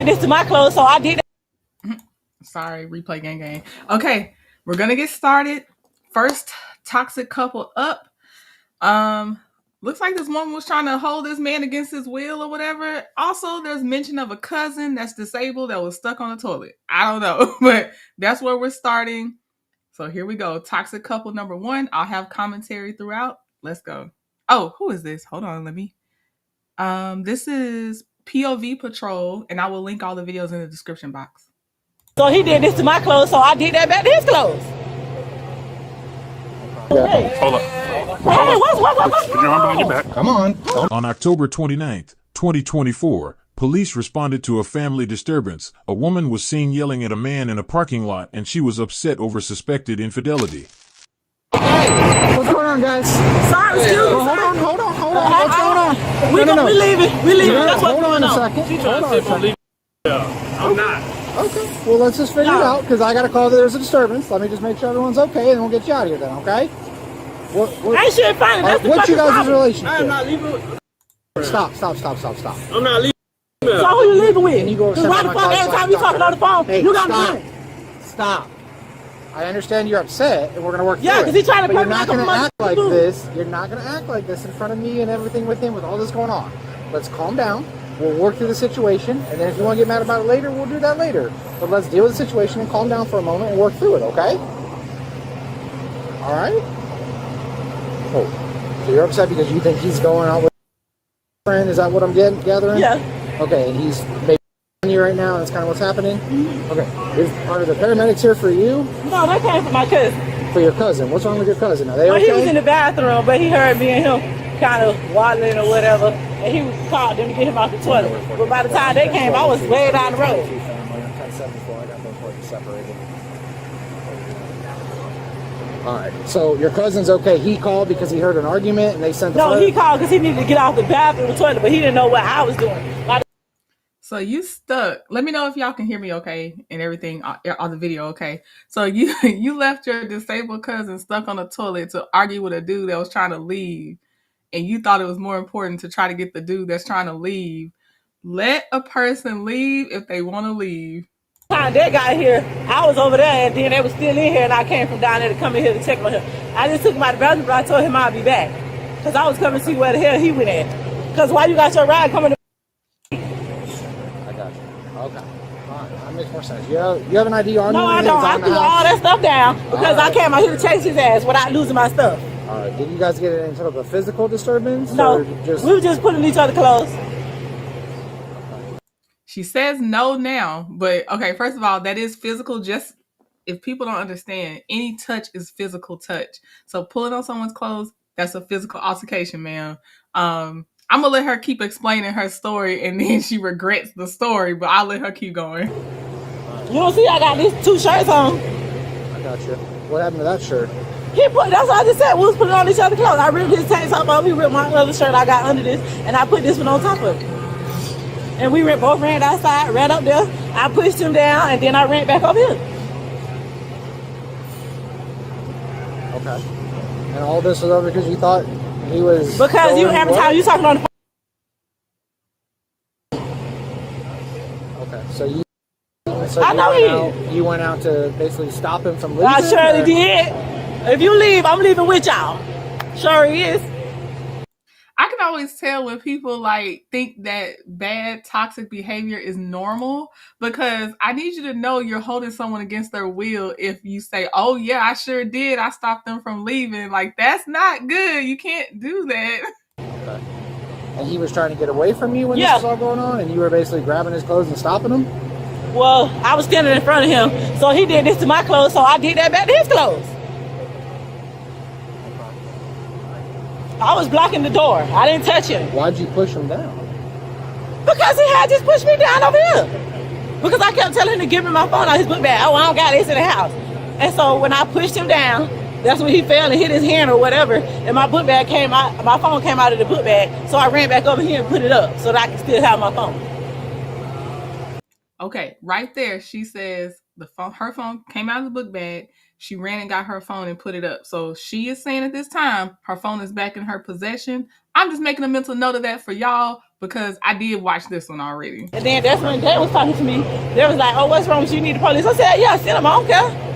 This is my clothes, so I did that. Sorry, replay gang. Okay, we're gonna get started. First toxic couple up. Looks like this woman was trying to hold this man against his will or whatever. Also, there's mention of a cousin that's disabled that was stuck on the toilet. I don't know, but that's where we're starting. So here we go. Toxic couple number 1. I'll have commentary throughout. Let's go. Oh, who is this? Hold on, let me. This is POV Patrol, and I will link all the videos in the description box. So he did this to my clothes, so I did that back to his clothes. Hey. Hold up. Hey, what? Put your arm behind your back. Come on. On October 29th, 2024, police responded to a family disturbance. A woman was seen yelling at a man in a parking lot, and she was upset over suspected infidelity. What's going on, guys? Sorry, excuse me. Hold on. What's going on? We leaving. We leaving. That's what's Hold on going a on. second. Hold on a second. I'm not. Okay. Well, let's just figure it out, because I got a call that there's a disturbance. Let me just make sure everyone's okay, and then we'll get you out of here then, okay? Ain't shit funny. That's the what's you guys' problem. relationship? I'm not leaving. Stop. I'm not leaving. So who you leaving with? Can you go Because why the accept my fuck call? every time you talking on the phone, Hey, you got stop. me. Stop. I understand you're upset, and we're gonna work through Yeah, it. 'cause he's trying to But you're put me not like a gonna monkey act like fool. this. You're not gonna act like this in front of me and everything with him, with all this going on. Let's calm down. We'll work through the situation, and then if you want to get mad about it later, we'll do that later. But let's deal with the situation and calm down for a moment and work through it, okay? All right? Oh, so you're upset because you think he's going out with a friend? Is that what I'm gathering? Yeah. Okay, and he's maybe on you right now, and that's kind of what's happening? Okay. Are the paramedics here for you? No, that came from my cousin. For your cousin? What's wrong with your cousin? Are they Well, okay? he was in the bathroom, but he heard me and him kind of waddling or whatever, and he called them to get him out the toilet. But by the time they came, I was way down the road. Alright, so your cousin's okay. He called because he heard an argument and they sent the No, fire? he called because he needed to get out the bathroom, the toilet, but he didn't know what I was doing. So you stuck. Let me know if y'all can hear me okay and everything on the video okay. So you left your disabled cousin stuck on the toilet to argue with a dude that was trying to leave, and you thought it was more important to try to get the dude that's trying to leave. Let a person leave if they want to leave. Time they got here, I was over there, and then they was still in here, and I came from down there to come in here to check on him. I just took him out of the bathroom, but I told him I'd be back, because I was coming to see where the hell he went at. Because why you got your ride coming to... I got you. Okay. Alright, that makes more sense. You have an ID on you? No, I don't. I threw all that stuff down because I came out here to chase his ass without losing my stuff. Alright, did you guys get in any sort of a physical disturbance? No, or just... we were just putting each other clothes. She says no now, but okay, first of all, that is physical. Just if people don't understand, any touch is physical touch. So pulling on someone's clothes, that's a physical altercation, ma'am. I'm gonna let her keep explaining her story, and then she regrets the story, but I'll let her keep going. You don't see I got these 2 shirts on. I got you. What happened to that shirt? That's what I just said. We was putting on each other's clothes. I ripped his tank top off. He ripped my other shirt I got under this, and I put this one on top of it. And we both ran outside, ran up there. I pushed him down, and then I ran back up here. Okay. And all this was over because you thought he was... Because you every time you talking on the phone. Okay, so you... I know you went out to basically stop him from leaving? I surely did. If you leave, I'm leaving with y'all. Sure is. I can always tell when people like think that bad toxic behavior is normal, because I need you to know you're holding someone against their will if you say, oh yeah, I sure did. I stopped them from leaving. Like, that's not good. You can't do that. Okay. And he was trying to get away from you when this was all going on, and you were basically grabbing his clothes and stopping him? Well, I was standing in front of him, so he did this to my clothes, so I did that back to his clothes. I was blocking the door. I didn't touch him. Why'd you push him down? Because he had just pushed me down over here. Because I kept telling him to give me my phone out his book bag. Oh, I don't got it. It's in the house. And so when I pushed him down, that's when he fell and hit his hand or whatever. And my book bag came out. My phone came out of the book bag. So I ran back over here and put it up so that I could still have my phone. Okay, right there, she says her phone came out of the book bag. She ran and got her phone and put it up. So she is saying at this time, her phone is back in her possession. I'm just making a mental note of that for y'all. because I did watch this one already. And then that's when they was talking to me. They was like, "Oh, what's wrong with you? You need the police." I said, "Yeah, send them. I don't care."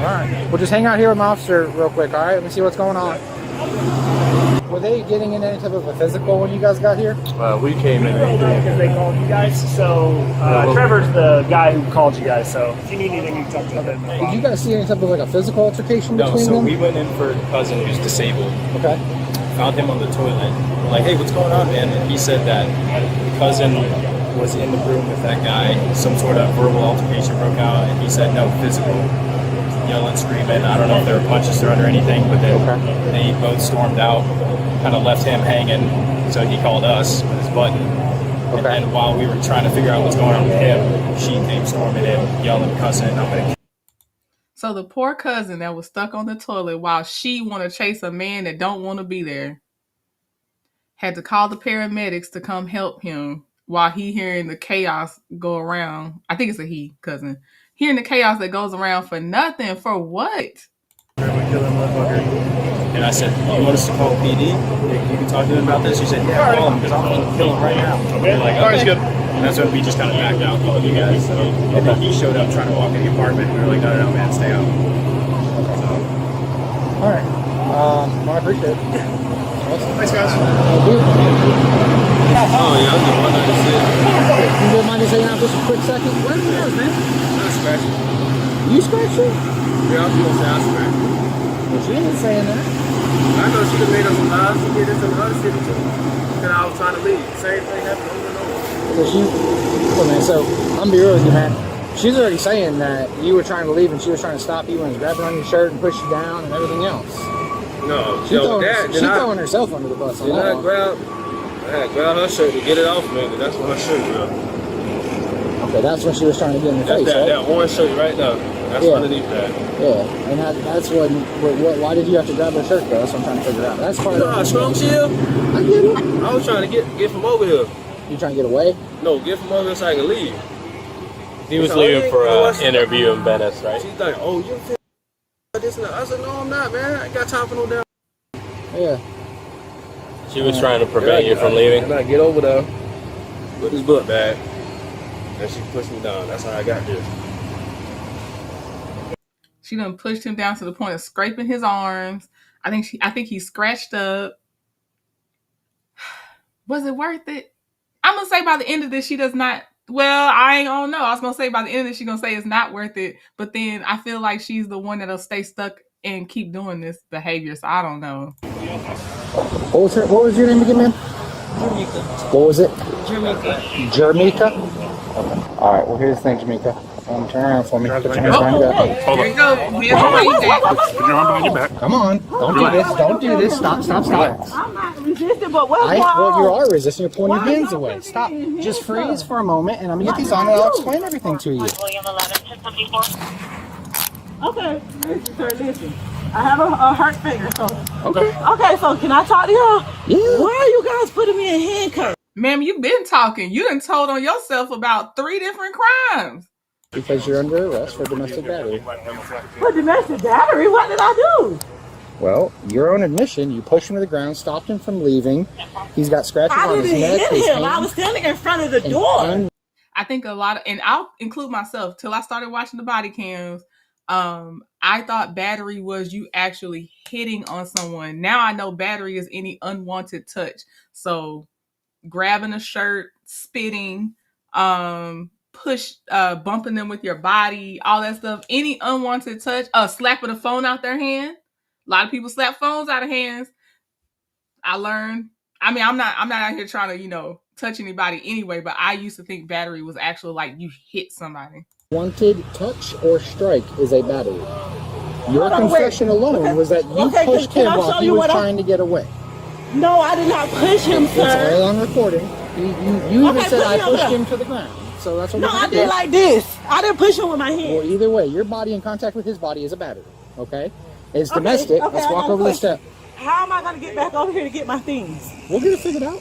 All right. We'll just hang out here with my officer real quick, all right? Let me see what's going on. Were they getting in any type of a physical when you guys got here? We came in. Because they called you guys. So Trevor's the guy who called you guys. So if you need anything, you can talk to him. Did you guys see any type of like a physical altercation No, between so them? we went in for a cousin who's disabled. Okay. Found him on the toilet. We're like, hey, what's going on, man? And he said that the cousin was in the room with that guy. Some sort of verbal altercation broke out, and he said no, physical. Yelling, screaming. I don't know if there were punches thrown or anything, but then they both stormed out, kind of left him hanging. So he called us with his button. And then while we were trying to figure out what's going on with him, she came storming in, yelling, cussing, I'm gonna. So the poor cousin that was stuck on the toilet while she want to chase a man that don't want to be there had to call the paramedics to come help him while he hearing the chaos go around. I think it's a he, cousin. Hearing the chaos that goes around for nothing. For what? And I said, you want us to call PD? You can talk to them about this? She said, yeah, call him because I'm going to kill him right now. We're like, okay. And that's when we just kind of backed out, called you guys. So, and then he showed up trying to walk in the apartment. We were like, no, man, stay out. So. All right. Well, I appreciate it. Awesome. Thanks, guys. Oh, yeah, I'm the one that is it. You don't mind just hanging out just a quick second? What is yours, man? I'm scratching. You scratched it? Yeah, I'm going to say I scratched. Well, she ain't saying that. I know she done made us some lies. She did this in another city too. Then I was trying to leave. Same thing happened over and over. So look, man, so I'm be real with you, man. She's already saying that you were trying to leave and she was trying to stop you and was grabbing on your shirt and push you down and everything else. No, She's throwing herself under the bus. I had grabbed her shirt to get it off, man. That's what her shirt was. Okay, that's when she was trying to get in your face, right? That orange shirt right there. That's underneath that. Yeah, and that's what. Why did you have to grab her shirt though? That's what I'm trying to figure out. That's part You know how strong she is? I get it. I was trying to get from over here. You trying to get away? No, get from over here so I can leave. He was leaving for an interview in Venice, right? She's like, oh, you feel this and that. I said, no, I'm not, man. I ain't got time for no damn. Yeah. She was trying to prevent you from leaving. And I get over there with his book bag, and she pushed me down. That's how I got there. She done pushed him down to the point of scraping his arms. I think he scratched up. Was it worth it? I'm gonna say by the end of this, she does not. Well, I don't know. I was gonna say by the end of this, she's gonna say it's not worth it. But then I feel like she's the one that'll stay stuck and keep doing this behavior. So I don't know. What was your name again, man? Jamaica. What was it? Jamaica. Jamaica? Okay. All right. Well, here's the thing, Jamaica. Turn around for me. Put your hands behind your back. Here you go. Here's the way back. Put your arm behind your back. Come on. Don't do this. Don't do this. Stop. I'm not resisting, but what's wrong? Well, you are resisting. You're pulling your Why hands y'all away. pushing Stop. me in Just here? freeze for a moment, and I'm gonna get these on, and I'll explain everything to you. William 11, 1074. Okay, listen, sir, listen. I have a hurt finger, so. Okay. Okay, so can I talk to y'all? Yeah. Why are you guys putting me in handcuffs? Ma'am, you've been talking. You done told on yourself about 3 different crimes. Because you're under arrest for domestic battery. For domestic battery? What did I do? Well, your own admission, you pushed him to the ground, stopped him from leaving. He's got scratches I on his didn't neck, hit his him. I hand, was standing in front of the and door. I think a lot of, and I'll include myself, till I started watching the body cams, I thought battery was you actually hitting on someone. Now I know battery is any unwanted touch. So grabbing a shirt, spitting, bumping them with your body, all that stuff, any unwanted touch, slapping a phone out their hand. A lot of people slap phones out of hands. I learned. I mean, I'm not out here trying to, touch anybody anyway, but I used to think battery was actually like you hit somebody. wanted touch or strike is a battery. Your confession alone was that you pushed him while he was trying to get away. No, I did not push him, It's sir. all on recording. You even said I pushed him to the ground. So that's what No, we're I gonna did do. like this. I didn't push him with my hand. Well, either way, your body in contact with his body is a battery. Okay? It's domestic. Okay, Let's I walk got a over the question. step. How am I going to get back over here to get my things? We'll get it figured out.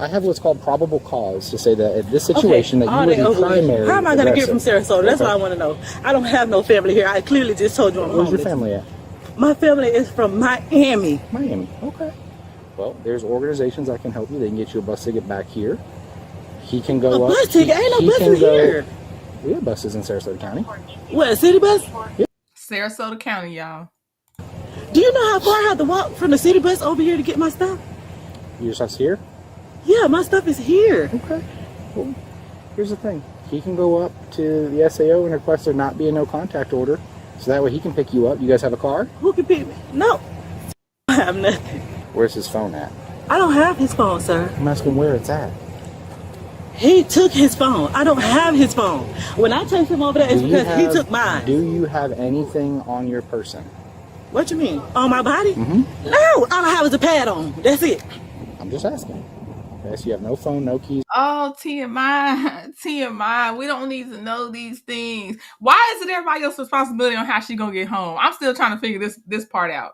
I have what's called probable cause to say that at this situation that you were the primary. How am I going to get from aggressor. Sarasota? That's what I want to know. I don't have no family here. I clearly just told you I'm Where's homeless. your family at? My family is from Miami. Miami. Okay. Well, there's organizations that can help you. They can get you a bus ticket back here. He can go A up. bus ticket? Ain't no buses here. We have buses in Sarasota County. What, a city bus? Yeah. Sarasota County, y'all. Do you know how far I have to walk from the city bus over here to get my stuff? Your stuff's here? Yeah, my stuff is here. Okay. Well, here's the thing. He can go up to the SAO and request there not be a no contact order. So that way he can pick you up. You guys have a car? Who can pick me? No. I have nothing. Where's his phone at? I don't have his phone, sir. I'm asking where it's at. He took his phone. I don't have his phone. When I take him over there, it's because he took mine. Do you have anything on your person? What you mean? On my body? Mm-hmm. No, all I have is a pad on. That's it. I'm just asking. Okay, so you have no phone, no keys. Oh, TMI, TMI. We don't need to know these things. Why is it everybody else's responsibility on how she gonna get home? I'm still trying to figure this part out.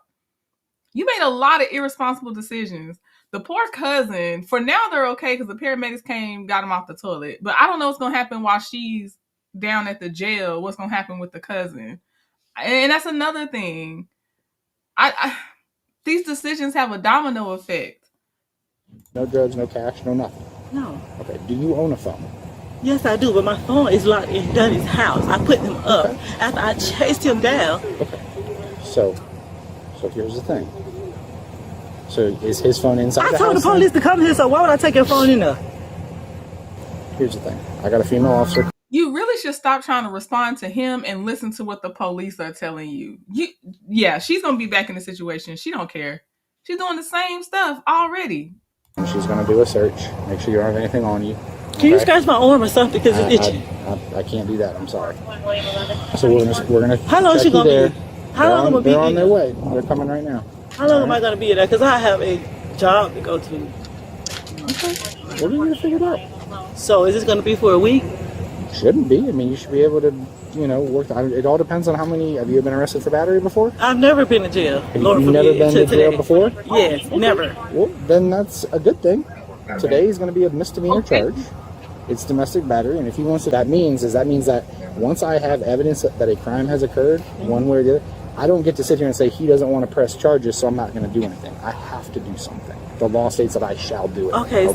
You made a lot of irresponsible decisions. The poor cousin, for now they're okay because the paramedics came, got him off the toilet. But I don't know what's gonna happen while she's down at the jail. What's gonna happen with the cousin? And that's another thing. These decisions have a domino effect. No drugs, no cash, no nothing. No. Okay, do you own a phone? Yes, I do, but my phone is locked in Dunny's house. I put him up after I chased him down. Okay. So here's the thing. So is his phone inside the house? I told the police to come here, so why would I take your phone in there? Here's the thing. I got a female officer. You really should stop trying to respond to him and listen to what the police are telling you. Yeah, she's gonna be back in the situation. She don't care. She's doing the same stuff already. She's going to do a search. Make sure you don't have anything on you. Can you scratch my arm or something because it's itchy? I can't do that. I'm sorry. So we're gonna. How long is she gonna be? How long am I They're gonna on be? their way. They're coming right now. How long am I gonna be there? Because I have a job to go to. Okay. We're going to figure it out. So is this gonna be for a week? Shouldn't be. I mean, you should be able to, work. It all depends on how many. Have you been arrested for battery before? I've never been to jail. Have you never been to jail before? Yes, never. Well, then that's a good thing. Today is going to be a misdemeanor charge. It's domestic battery, and if he wants to, that means that once I have evidence that a crime has occurred, one way or the other, I don't get to sit here and say he doesn't want to press charges, so I'm not going to do anything. I have to do something. The law states that I shall do it. Okay?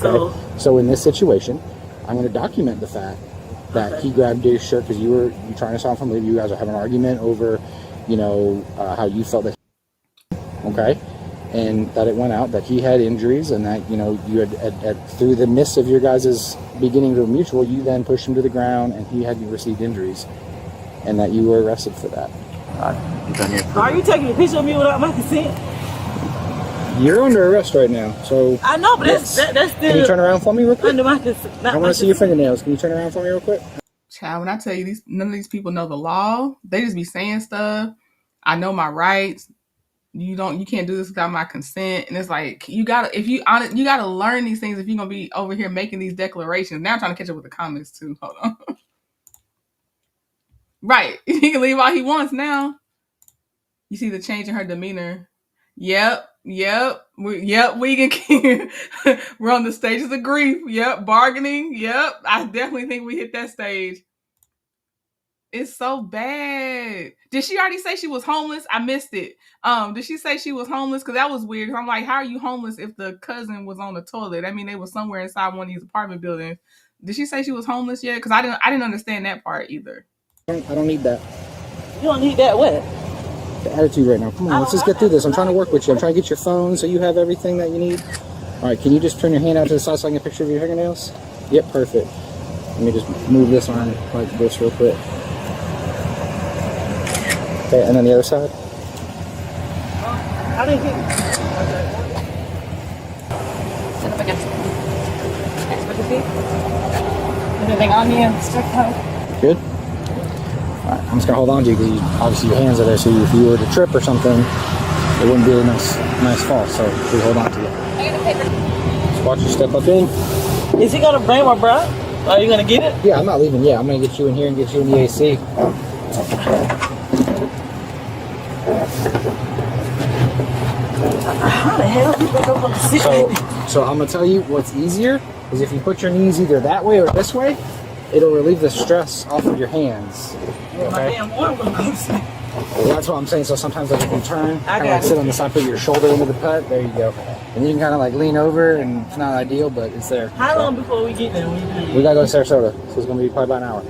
So in this situation, I'm going to document the fact that he grabbed your shirt because you trying to stop him from leaving. You guys are having an argument over, how you felt that. Okay. And that it went out that he had injuries and that, you had through the midst of your guys' beginning of a mutual, you then pushed him to the ground and he had received injuries and that you were arrested for that. Are you taking a picture of me without my consent? You're under arrest right now, so... I know, but yes. that's still... Can you turn around for me real quick? Under my consent. I want to see your fingernails. Can you turn around for me real quick? Child, when I tell you none of these people know the law. They just be saying stuff. I know my rights. You can't do this without my consent. And it's like, you gotta learn these things if you're gonna be over here making these declarations. Now I'm trying to catch up with the comments too. Hold on. Right. He can leave all he wants now. You see the change in her demeanor. Yep. We can we're on the stages of grief. Yep. Bargaining. Yep. I definitely think we hit that stage. It's so bad. Did she already say she was homeless? I missed it. Did she say she was homeless? Because that was weird. I'm like, how are you homeless if the cousin was on the toilet? I mean, they were somewhere inside one of these apartment buildings. Did she say she was homeless yet? Because I didn't understand that part either. I don't need that. You don't need that what? The attitude right now. Come on, let's just get through this. I'm trying to work with you. I'm trying to get your phone so you have everything that you need. All right, can you just turn your hand out to the side so I can get a picture of your fingernails? Yep, perfect. Let me just move this arm like this real quick. Okay, and then the other side. I didn't get it. Sit up against it. Expert to see. Anything on you? Stick out. Good? All right, I'm just gonna hold on to you because obviously your hands are there, so if you were to trip or something, it wouldn't be a nice fall, so we hold on to you. I got a paper. Just watch you step up in. Is he gonna bring my bra? Are you gonna get it? Yeah, I'm not leaving yet. I'm gonna get you in here and get you in the AC. How the hell you pick up on the sit So I'm gonna tell you what's easier is if you put your knees either that way or this way, it'll relieve the stress off of your hands. My Okay? damn arm was upset. Well, that's what I'm saying. So sometimes like if you turn, I kind of got like it. sit on the side, put your shoulder into the putt. There you go. And you can kind of like lean over, and it's not ideal, but it's there. How long before we get there? We gotta go to Sarasota, so it's gonna be probably about an hour.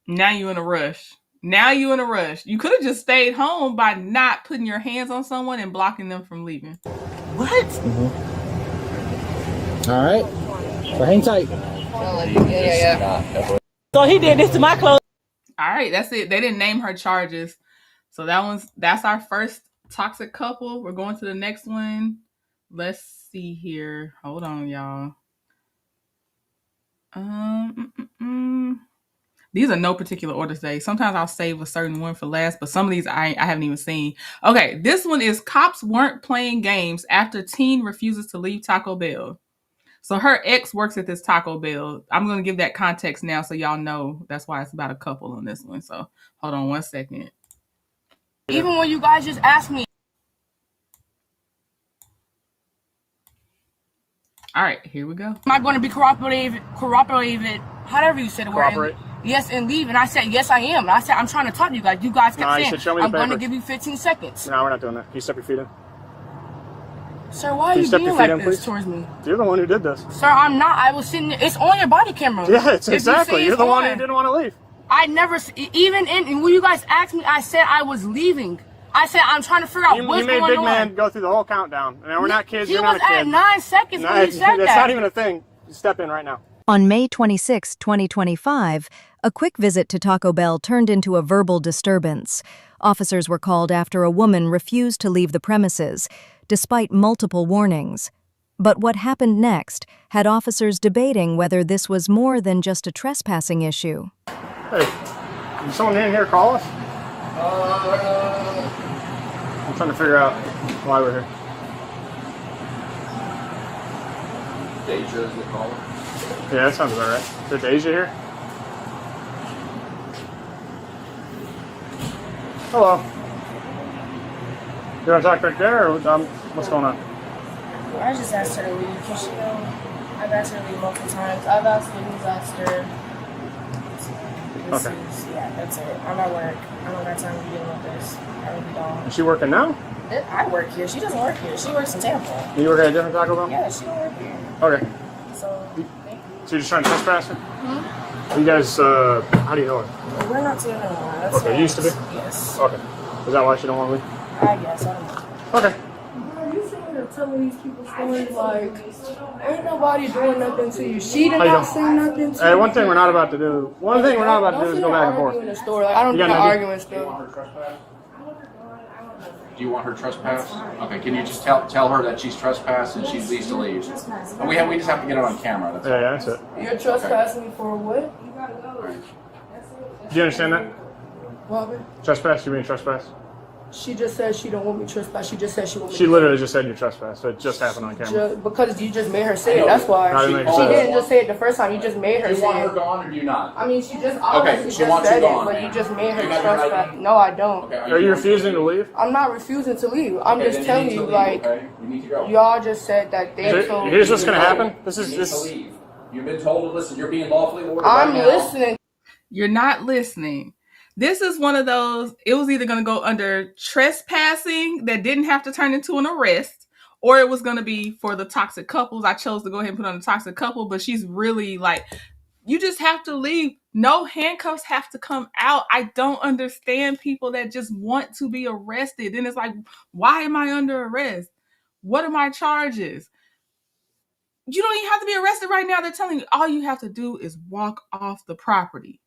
Now you in a rush. Now you in a rush. You could have just stayed home by not putting your hands on someone and blocking them from leaving. What? All right. So hang tight. Yeah. So he did this to my clothes. All right, that's it. They didn't name her charges. So that's our first toxic couple. We're going to the next one. Let's see here. Hold on, y'all. These are no particular order today. Sometimes I'll save a certain one for last, but some of these I haven't even seen. Okay, this one is cops weren't playing games after teen refuses to leave Taco Bell. So her ex works at this Taco Bell. I'm going to give that context now so y'all know that's why it's about a couple on this one. So hold on one second. Even when you guys just asked me. All right, here we go. Am I going to be corroborated, however you said the word? Corroborate? Yes, and leave. And I said, yes, I am. And I said, I'm trying to talk to you guys. You guys kept No, you saying, said, show me the I'm going to papers. give you 15 seconds. No, we're not doing that. Can you step your feet in? Sir, why are Can you you step being your feet like in, this please? towards me? You're the one who did this. Sir, I'm not. I was sitting there. It's on your body camera. Yeah, it's If you exactly. say You're it's the one on. who didn't want to leave. I never, even when you guys asked me, I said I was leaving. I said, I'm trying to figure out You what's made going Big on. Man go through the whole countdown. And we're not kids. He You're not was a kid. at 9 seconds No, when he said that's that. not even a thing. You step in right now. On May 26, 2025, a quick visit to Taco Bell turned into a verbal disturbance. Officers were called after a woman refused to leave the premises, despite multiple warnings. But what happened next had officers debating whether this was more than just a trespassing issue. Hey, can someone in here call us? I'm trying to figure out why we're here. Deja is the caller. Yeah, that sounds about right. Is there Deja here? Hello. You want to talk right there, or what's going on? I just asked her to leave because I've asked her to leave multiple times. I've asked her, who's asked her. That's it. I'm at work. I don't have time to be dealing with this. I really don't. Is she working now? I work here. She doesn't work here. She works in Tampa. You work at a different Taco Bell? Yeah, she don't work here. Okay. So, thank you. So you're just trying to trespass her? You guys, how do you know her? We're not together anymore. That's Okay, why. you used to be? Yes. Okay. Is that why she don't want to leave? I guess. I don't know. Okay. Are you sitting there telling these people stories like, ain't nobody doing nothing to you? She did How you not doing? say nothing to Hey, you. one thing we're not about to do. One thing we're not about to do is go back and forth. In the store. Like, I don't You do got the an idea? arguing stuff. Do you want her trespass? Okay, can you just tell her that she's trespassed and she needs to leave? And we just have to get it on camera. That's Yeah, that's it. You're trespassing me for what? Do you understand that? Robert? Trespass? You mean trespass? She just said she don't want me trespass. She just said she want me She literally just said you trespass. So it just happened on camera. because you just made her say it. That's why. I didn't make her She say it. didn't just say it the first time. You just made her Do you say want her it. gone or do you not? I mean, she just Okay, obviously she just wants said you it, gone, but man. you just made her You got your trespass. ID? No, I don't. Okay, Are you refusing to leave? I'm not refusing to leave. I'm Okay, just then telling need you, to leave, like, okay? You need to go. y'all just said that they So told here's me. what's gonna happen. This You is need to this. leave. You've been told to listen. You're being lawfully ordered I'm right now. listening. You're not listening. This is one of those, it was either going to go under trespassing that didn't have to turn into an arrest, or it was going to be for the toxic couples. I chose to go ahead and put on the toxic couple, but she's really like, you just have to leave. No handcuffs have to come out. I don't understand people that just want to be arrested. Then it's like, why am I under arrest? What are my charges? You don't even have to be arrested right now. They're telling you all you have to do is walk off the property.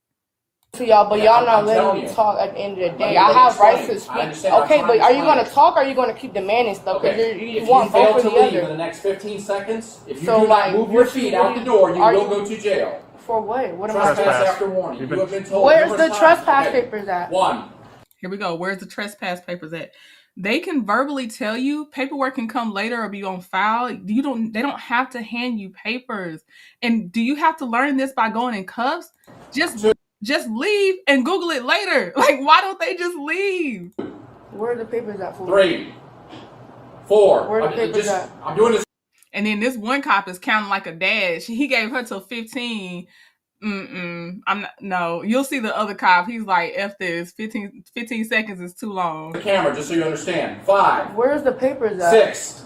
To y'all, but y'all not I'm letting telling me you. talk at the end of the day. me I have explain. rights to I speak. understand. I'm Okay, trying but to are you explain. gonna talk or are you gonna keep demanding stuff? Because Okay. you If want you fail both to or the leave in other. the next 15 seconds, if you So, do like, not move your what feet you- out the door, you are will you- go to jail. For what? What am I Trespass saying? after warning. You've You been- have been told. Where's numerous the times. trespass Okay. papers at? One. Here we go. Where's the trespass papers at? They can verbally tell you. Paperwork can come later or be on file. They don't have to hand you papers. And do you have to learn this by going in cuffs? Just leave and Google it later. Like, why don't they just leave? Where are the papers at for? 3. 4. Where the papers at? I'm doing this. And then this one cop is counting like a dad. He gave her till 15. I'm not. No, you'll see the other cop. He's like, F this. 15 seconds is too long. The camera, just so you understand. 5. Where's the papers at? 6.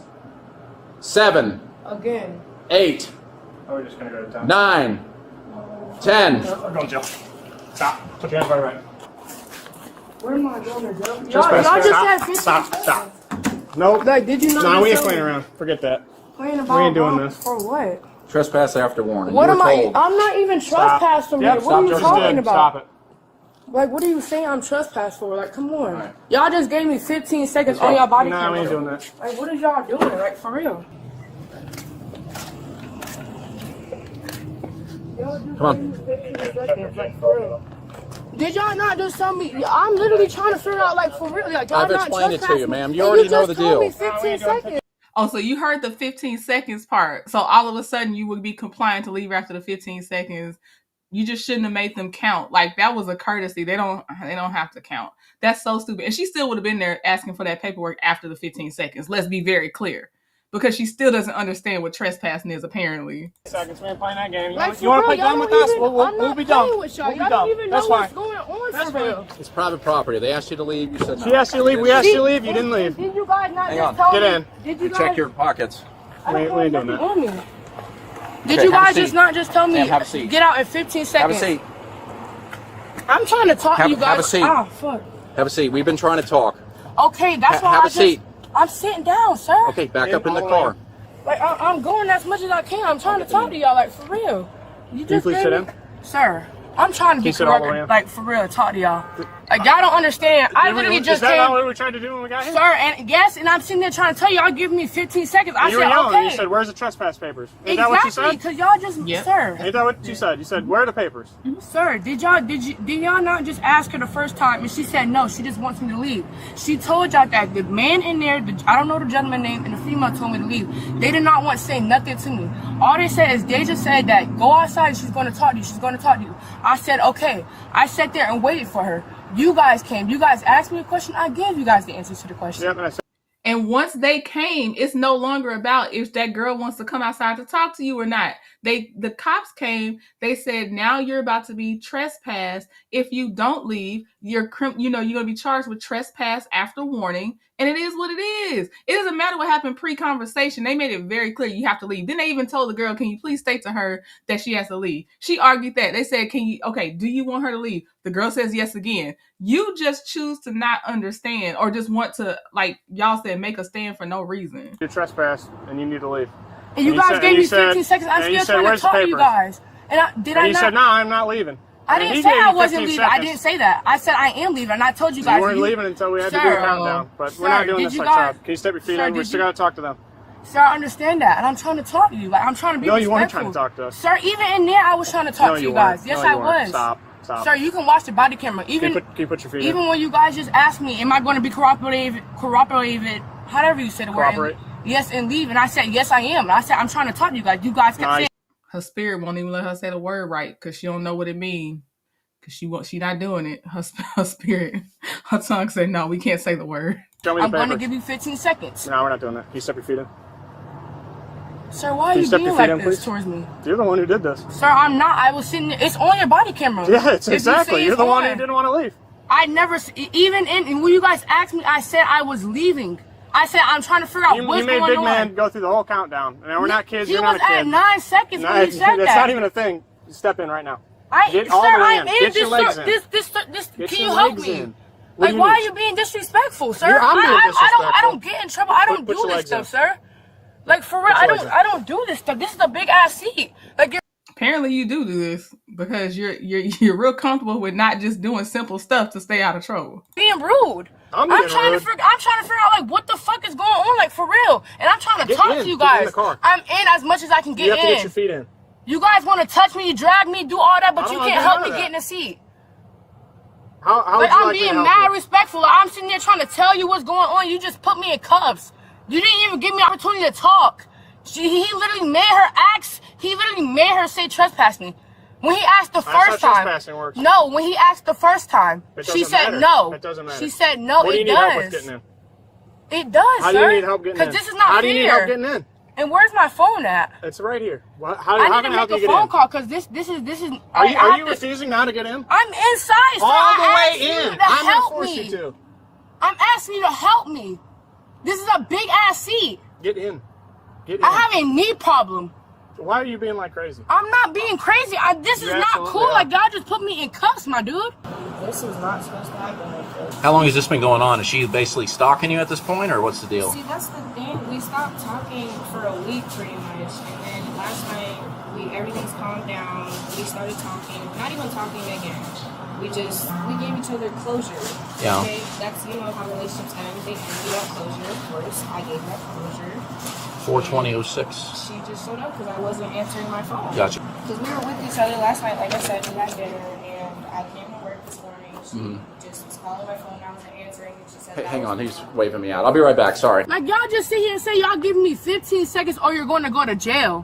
7. Again. 8. Oh, we're just gonna go to town. 9. 10. I'm going to jail. Stop. Put your hands right away. Where am I going to jail? Just Y'all just stop. had 15 Stop. seconds. Stop. Nope. Like, did you not? No, we ain't tell playing me? around. Forget that. Playing about We ain't doing bombs this. For what? Trespass after warning. What You am were I? told. I'm not even trespassing. Yep, What are you stop, talking about? Stop it. Like, what are you saying I'm trespassed for? Like, come on. Right. Y'all just gave me 15 seconds on your body Nah, camera. we ain't doing that. Like, what is y'all doing? Like, for real. Come on. 15 seconds, like, for real. Did y'all not just tell me? I'm literally trying to figure out, like, for real. Like, y'all I've not explained it to you, trespassing. ma'am. You And already know the just told me deal. 15 seconds. Oh, so you heard the 15 seconds part. So all of a sudden you would be compliant to leave after the 15 seconds. You just shouldn't have made them count. Like, that was a courtesy. They don't have to count. That's so stupid. And she still would have been there asking for that paperwork after the 15 seconds. Let's be very clear. Because she still doesn't understand what trespassing is, apparently. Seconds, man, playing that game. Like, You want to for play real, dumb y'all with don't us? even- We'll I'm be not dumb. playing with y'all. We'll be Y'all dumb. don't even That's know fine. what's going on That's for real. It's private property. They asked you to leave. You said no. She asked you to leave. We asked you to leave. You didn't leave. Did you guys not Hang just on. tell Get me? in. Did you guys? Check your pockets. I don't We ain't have doing nothing that. on me. Did Okay, you have a guys seat. just not just tell me? Ma'am, have a seat. Get out in 15 seconds. Have a seat. I'm trying to talk to you guys. Have a seat. Ah, fuck. Have a seat. We've been trying to talk. Okay, that's why Have I a seat. I'm sitting down, sir. Okay, back up in the car. Like, I'm going as much as I can. I'm trying to talk to y'all, like, for real. You Can you please gave sit me- in? Sir, I'm trying to Can you get sit all the way correct, in? like, for real, talk to y'all. Like, y'all don't understand. I literally Is just that came. not what we tried to do when we got here? Sir, and yes, and I'm sitting there trying to tell you, y'all give me 15 seconds. I You were said, yelling. okay. You said, "Where's the trespass papers?" Is that what you Exactly, said? because y'all just, Yep. sir. Ain't that what you said? You said, "Where are the papers?" Sir, did y'all not just ask her the first time and she said no, she just wants me to leave. She told y'all that the man in there, I don't know the gentleman name, and the female told me to leave. They did not want to say nothing to me. All they said is they just said that go outside, she's going to talk to you, she's going to talk to you. I said okay. I sat there and waited for her. You guys came. You guys asked me a question. I gave you guys the answer to the question. Yep, and I said, And once they came, it's no longer about if that girl wants to come outside to talk to you or not. The cops came. They said, now you're about to be trespassed. If you don't leave, you're going to be charged with trespass after warning. And it is what it is. It doesn't matter what happened pre-conversation. They made it very clear you have to leave. Then they even told the girl, can you please state to her that she has to leave? She argued that. They said, do you want her to leave? The girl says yes again. You just choose to not understand or just want to, like y'all said, make a stand for no reason. "You're trespassed, and you need to leave." And you guys gave me 15 seconds. I'm and you still said, trying to "Where's the talk to you papers?" guys. And And you said, "No, I'm not leaving." I And didn't he say gave you I wasn't 15 leaving. I seconds. didn't say that. I said I am leaving, and I told you guys. You weren't leaving until we had to do Sir, the countdown. But sir, we're not doing did this you like guys- that. Can you step your feet sir, in? We're did still you- got to talk to them. Sir, I understand that, and I'm trying to talk to you. Like, I'm trying to be No, respectful. you weren't trying to talk to us. Sir, even in there, I was trying to talk No, to you you guys. weren't. Yes, No, I you weren't. was. Stop. Sir, you can watch the body camera. Can Even you put your feet even in? when you guys just asked me, am I going to be corroborated, however you said the word. Cooperate? Yes, and leave. And I said, yes, I am. And I said, I'm trying to talk to you guys. You guys kept saying. Her spirit won't even let her say the word right because she don't know what it means. Because she not doing it. Her spirit, her tongue said, no, we can't say the word. Show me the I'm going to papers. give you 15 seconds. No, we're not doing that. Can you step your feet in? Sir, why are Can you you step being your feet like in, this please? towards me? You're the one who did this. Sir, I'm not. I was sitting there. It's on your body camera. Yeah, it's If you exactly. see You're it's the one on. who didn't want to leave. I never, even when you guys asked me, I said I was leaving. I said I'm trying to figure out what's You made going Big on. Man go through the whole countdown. And we're not kids. He You're not was a kid. at 9 seconds when you said That's that. not even a thing. Step in right now. Get all the way I in. am Get your legs in. this. Get Can your you help legs me? in. What do Like, you why need? are you being disrespectful, sir? I'm being I disrespectful. don't get in trouble. I don't Put your do this legs in. stuff, sir. Like, for real, Put your legs in. I don't do this stuff. This is a big ass seat. Like, Apparently you do this because you're real comfortable with not just doing simple stuff to stay out of trouble. being rude. I'm trying to figure out like what the fuck is going on, like for real. And I'm trying to Get talk in. to you Get in guys. the car. I'm in as much as I can get You have to in. get your feet in. You guys want to touch me, drag me, do all that, but I you don't can't wanna do help none me of get that. in the seat. How would Like, you I'm like me to being help mad you? respectful. Like, I'm sitting there trying to tell you what's going on. You just put me in cuffs. You didn't even give me an opportunity to talk. He literally made her ask. He literally made her say trespass me. When he asked the That's how first time. trespassing works. No, when he asked the first time, It she doesn't said matter. no. It doesn't matter. She said no, What do you it need help with does. getting in? It does, How sir. do you need help getting in? Because this is not How fair. do you need help getting in? And where's my phone at? It's right here. How I can need I to help make you a get phone in? call because this is. Are you refusing now to get in? I'm inside, sir. All the I way asked you in. to I'm gonna help force me. you to. I'm asking you to help me. This is a big ass seat. Get in. Get in. I have a knee problem. Why are you being like crazy? I'm not being crazy. This is You not absolutely cool. are. Like y'all just put me in cuffs, my dude. This is not supposed to happen like this. How long has this been going on? Is she basically stalking you at this point, or what's the deal? See, that's the thing. We stopped talking for a week pretty much, and then last night everything's calmed down. We started talking, not even talking again. We gave each other closure. Yeah. Okay, that's how relationships end. They end without closure. Of course, I gave that closure. 4/20/06. She just showed up because I wasn't answering my phone. Gotcha. Because we were with each other last night. Like I said, we had dinner, and I came to work this morning. She just was calling my phone. I wasn't answering, and she said, Hey, hang on, he's waving me out. I'll be right back. Sorry. Like y'all just sit here and say y'all giving me 15 seconds or you're going to go to jail.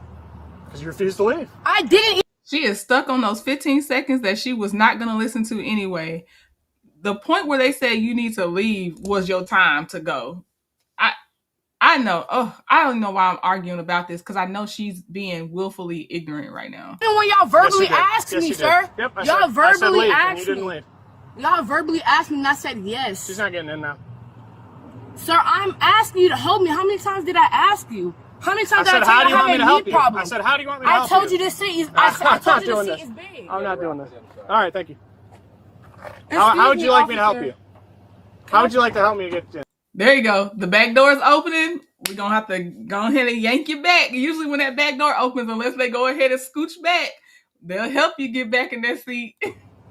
Because you refuse to leave. I didn't. She is stuck on those 15 seconds that she was not going to listen to anyway. The point where they said you need to leave was your time to go. I know. Oh, I don't know why I'm arguing about this because I know she's being willfully ignorant right now. And when y'all verbally asked me, sir, Yep, y'all verbally asked you didn't me. leave. Y'all verbally asked me and I said yes. She's not getting in now. Sir, I'm asking you to help me. How many times did I ask you? How many times did I how tell do you you I want me have to a help knee you? problem? I said, how do you want me to help I told you? you this seat is. I told you doing the this. seat is big. I'm not doing this. All right, thank you. How would you like me to help you? How would you like to help me get in? There you go. The back door is opening. We're going to have to go ahead and yank you back. Usually when that back door opens, unless they go ahead and scooch back, they'll help you get back in that seat.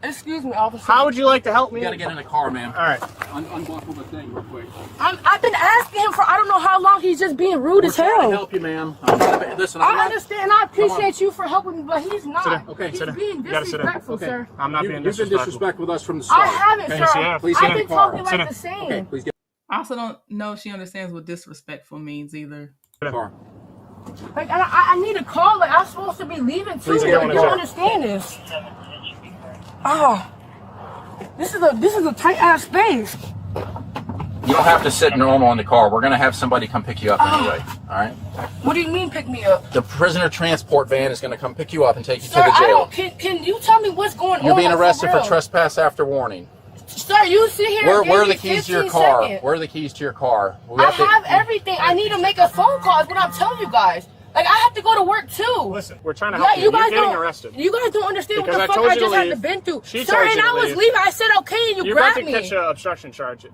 Excuse me, officer. How would you like to help me? You gotta get in the car, man. All right. Unbuckle the thing real quick. I've been asking him for I don't know how long. He's just being rude as Trying to hell. help you, ma'am. Listen, I understand. I appreciate you for helping me, but he's Sit not. down. Okay, He's sit down. being You gotta sit down. disrespectful, Okay. sir. I'm not being You've been disrespectful. disrespectful with us from the I start. haven't, Okay, sir. sit down. Please sit I've in been the car. talking Sit like down. the same. Okay, please get I also don't know if she understands what disrespectful means either. in the car. Like I need a call. Like I'm supposed to be leaving too. Please Like, get you in the don't car. understand this. Oh, this is a tight ass space. You don't have to sit normal in the car. We're gonna have somebody come pick you up anyway. All right. What do you mean pick me up? The prisoner transport van is gonna come pick you up and take you Sir, to the I jail. don't. Can you tell me what's going You're on? being like, arrested for real? trespass after warning. Sir, you sit here. Where and are give the me keys to your 15 car? seconds. Where are the keys to your car? We I have to- have everything. I need to make a phone call. Is what I'm telling you guys. Like I have to go to work too. Listen, we're trying to Yeah, help you guys You're getting don't. arrested. You guys don't understand Because what the I fuck told I you to just had to leave. been through. She Sir, told and you to I was leave. leaving. I said okay, and you You're about grabbed to me. catch an obstruction charge.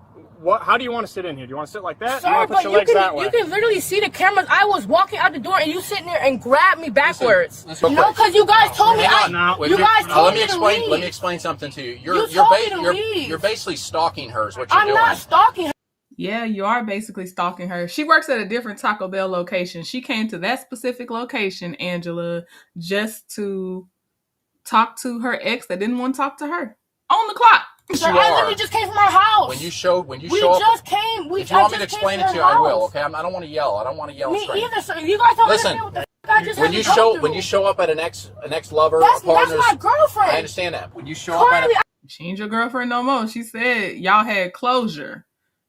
How do you want to sit in here? Do you want to sit like that? Sir, you want to put but your legs that way? you can literally see the cameras. I was walking out the door and you sitting there and grabbed me backwards. Listen, No, because you guys told me. Hang on. You guys told let me me to explain. leave. Let me explain something to you. You told me to leave. You're basically stalking her. Is what you're I'm doing. not stalking her. Yeah, you are basically stalking her. She works at a different Taco Bell location. She came to that specific location, Angela, just to talk to her ex that didn't want to talk to her. On the clock. Sir, I literally just came from our house. When you show up, We just came. if you want me to explain it to you, I will. Okay, I don't want to yell. I don't want to yell. Me straight. either, sir. You guys don't Listen, understand what the fuck I just when had you to go show through. when you show up at an ex lover, That's a partner's, my girlfriend. I understand that. When you show up at Clearly, She ain't your girlfriend no more. She said y'all had closure.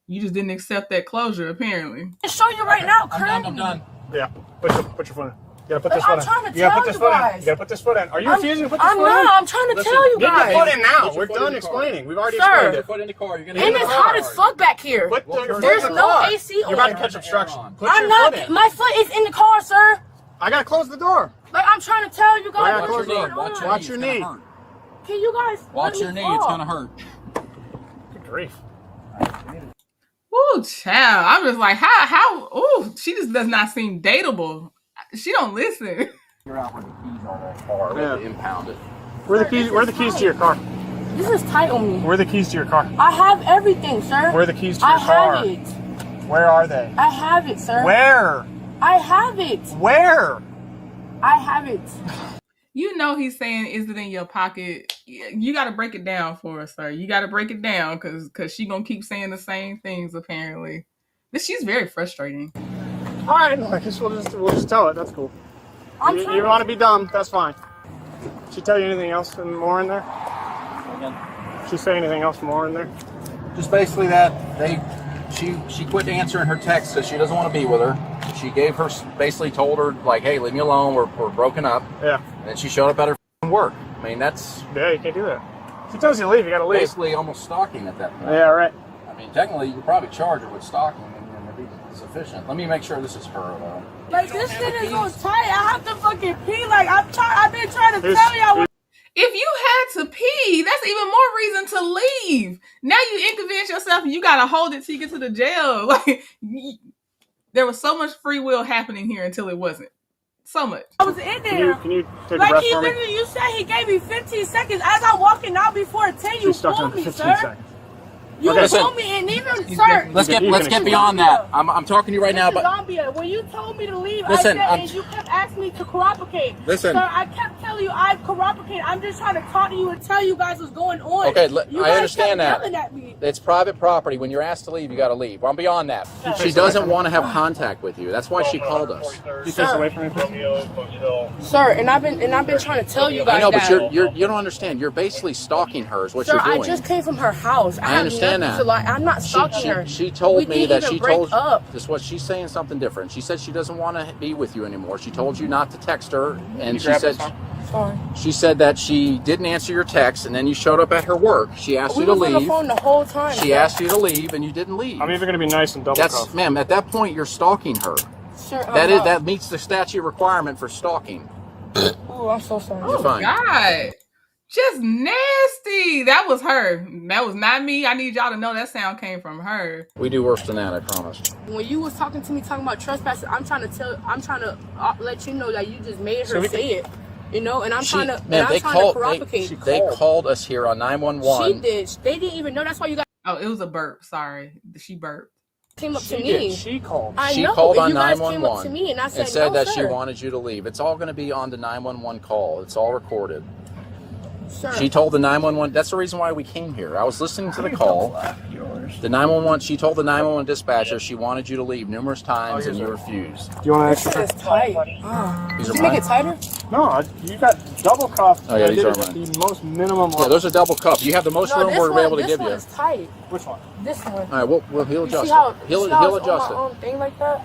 You just didn't accept that closure, apparently. I can show you right now. Currently. I'm done. Yeah. Put your foot in. You gotta put Like, this foot I'm in. trying to You gotta tell put this you foot in. guys. You gotta put this foot in. Are you refusing to put this I'm foot in? not. I'm trying to tell you Get guys. your foot in now. Put your We're foot in done the car. explaining. We've already Sir. explained it. Foot in the car. You're gonna And get it's in the hot car. as fuck back here. Put your foot There's in the no car. AC You're about to on. catch obstruction. Put I'm your not. foot in. My foot is in the car, sir. I gotta close the door. Like I'm trying to tell you guys Watch what's your going knee. on. Watch your knee. Can you guys Watch let your me knee. It's fall? gonna hurt. Good grief. Ooh, child. I'm just like, ooh, she just does not seem dateable. She don't listen. You're out where the keys are on the car. Yeah. To impound it. Where are the keys? Where are the keys to your car? This is tight on me. Where are the keys to your car? I have everything, sir. Where are the keys to your I car? have it. Where are they? I have it, sir. Where? I have it. Where? I have it. You know he's saying, is it in your pocket? You got to break it down for us, sir. You got to break it down because she going to keep saying the same things, apparently. She's very frustrating. All right, I guess we'll just tell it. That's cool. You want to be dumb? That's fine. She tell you anything else more in there? Again. She say anything else more in there? Just basically that they she quit answering her text because she doesn't want to be with her. She basically told her like, hey, leave me alone. We're broken up. Yeah. And then she showed up at her work. I mean, that's you can't do that. She tells you to leave, you gotta leave. Basically, almost stalking at that point. Yeah, right. I mean, technically, you could probably charge her with stalking, and it'd be sufficient. Let me make sure this is her though. Like this shit is so tight. I have to fucking pee. Like I've been trying to tell y'all. If you had to pee, that's even more reason to leave. Now you inconvenience yourself and you gotta hold it till you get to the jail. Like there was so much free will happening here until it wasn't. So much. I was in there. Can you take like a breath he for me? literally, you said he gave me 15 seconds. As I'm walking out before 10, you pulled me, 15 sir. seconds. You Okay. told me, and even, sir. Let's get beyond that. I'm talking to you right now, but Zambia, when you told me to leave, Listen, I said, and you kept asking me to cooperate. Listen. Sir, I kept telling you I cooperate. I'm just trying to talk to you and tell you guys what's going on. okay, you I guys understand kept that. yelling at me. It's private property. When you're asked to leave, you got to leave. I'm beyond that. She doesn't want to have contact with you. That's why she called us. You face away from me. Sir, and I've been trying to tell you guys. I know, but that. you don't understand. You're basically stalking her. Is what Sir, you're doing. I just came from her house. I understand have that. nothing to lie. I'm not stalking her. She told me that she told you. Up. This is what she's saying something different. She said she doesn't want to be with you anymore. She told you not to text her, and she said that she didn't answer your text, and then you showed up at her work. She asked you to leave. We was on the phone the whole time. She asked you to leave, and you didn't leave. I'm even going to be nice and double cuff. Ma'am, at that point, you're stalking her. Sure, That meets the statute requirement for stalking. Oh, I'm so sorry. Oh, God. Just nasty. That was her. That was not me. I need y'all to know that sound came from her. We do worse than that, I promise. When you was talking to me, talking about trespassing, I'm trying to let you know that you just made her say it. You know, and I'm trying to corroborate. They called us here on 911. She did. They didn't even know. That's why you got. Oh, it was a burp. Sorry. She burped. Came up to me. She called. I she know. called on you guys 911 came up to me and I said, said no, that sir. she wanted you to leave. It's all going to be on the 911 call. It's all recorded. Sir. She told the 911. That's the reason why we came here. I was listening to the call. The 911. She told the 911 dispatcher she wanted you to leave numerous times and you refused. Do you want to It's tight. These Did are you make mine. it tighter? No, you got double cuff. Oh, yeah, these are at mine. the most minimum. Yeah, those are double cup. You have the most room we're able to give you. This one is tight. Which one? This one. All right, he'll You adjust see how, it. He'll it's adjust on my it. own thing like that?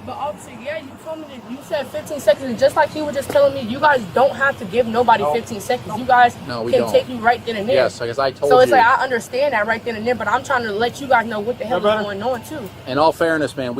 But obviously, yeah, you told me that you said 15 seconds, and just like he was just telling me, you guys don't have to give nobody 15 seconds. You guys can take you right then and there. Yes, because I told you. So it's like, I understand that right then and there, but I'm trying to let you guys know what the hell is going on, too. In all fairness, man,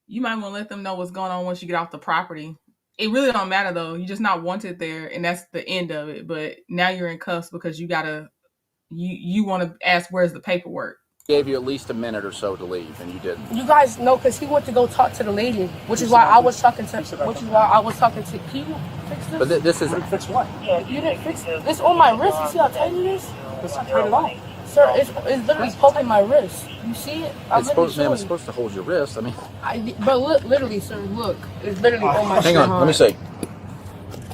you might want to let them know what's going on once you get off the property. It really don't matter, though. You're just not wanted there, and that's the end of it. But now you're in cuffs because you want to ask, where's the paperwork? gave you at least a minute or so to leave, and you didn't. You guys know, because he went to go talk to the lady, which is why I was talking to. Can you fix this? But this is. Fix what? Yeah, you didn't fix it. This on my wrist. You see how tight it is? Let's turn it off. Sir, it's literally poking my wrist. You see it? It's supposed to hold your wrist. I mean. But look, literally, sir, look. It's literally on my. Hang on, let me see.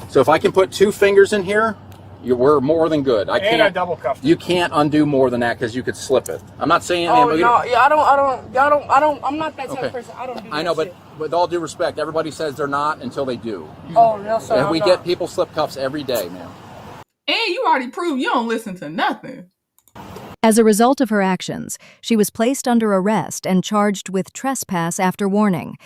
So if I can put 2 fingers in here, we're more than good. I can't. And I double cuffed. You can't undo more than that because you could slip it. I'm not saying. Oh no, yeah, I don't. I'm not that type of person. I don't do that. I know, but shit. with all due respect, everybody says they're not until they do. Oh no, sir. And we get people slip cuffs every day, man. And you already proved you don't listen to nothing. As a result of her actions, she was placed under arrest and charged with trespass after warning.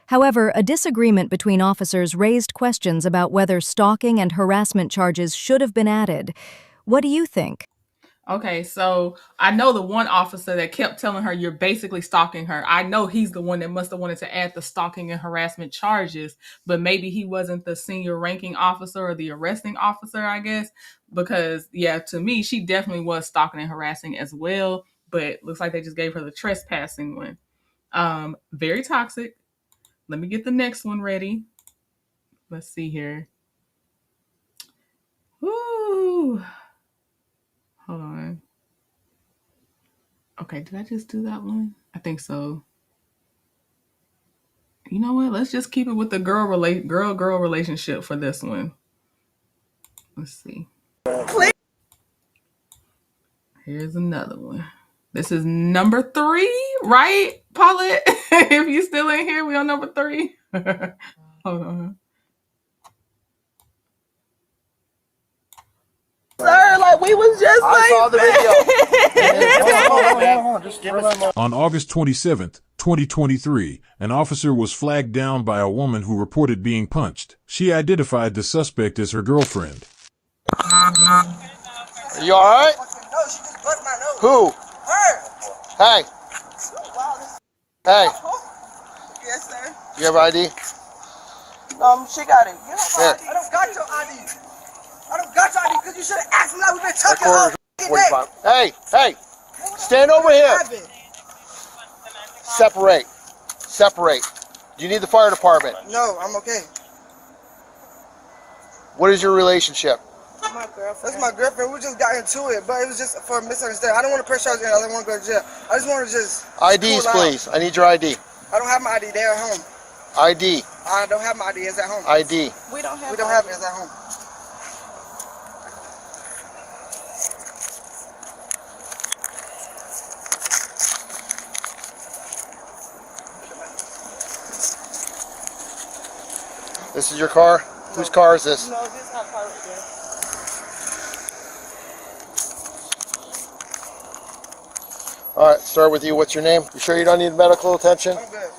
However, a disagreement between officers raised questions about whether stalking and harassment charges should have been added. What do you think? Okay, so I know the one officer that kept telling her you're basically stalking her. I know he's the one that must have wanted to add the stalking and harassment charges, but maybe he wasn't the senior ranking officer or the arresting officer, I guess, because, yeah, to me, she definitely was stalking and harassing as well, but looks like they just gave her the trespassing one. Very toxic. Let me get the next one ready. Let's see here. Ooh. Hold on. Okay, did I just do that one? I think so. You know what? Let's just keep it with the girl relationship for this one. Let's see. Here's another one. This is number 3, right, Paulette? If you still in here, we on number 3. Hold on. Sir, like we was just I saw the video. Hold on. Just give us a moment. On August 27th, 2023, an officer was flagged down by a woman who reported being punched. She identified the suspect as her girlfriend. Are you alright? No, she just bust my nose. Who? Her. Hey. Hey. Yes, sir. You have ID? She got it. You know my Here. ID. I don't got your ID. I don't got your ID because you should have asked me like we've been talking all day. Hey. Stand over here. Separate. Do you need the fire department? No, I'm okay. What is your relationship? My girlfriend. That's my girlfriend. We just got into it, but it was just for a misunderstanding. I don't want to pressure you. I don't want to go to jail. I just want to just IDs, please. I need your ID. I don't have my ID. They're at home. ID. I don't have my ID. It's at home. ID. We don't have it. It's at home. This is your car? Whose car is this? No, this is my car right there. All right, start with you. What's your name? You sure you don't need medical attention? I'm good.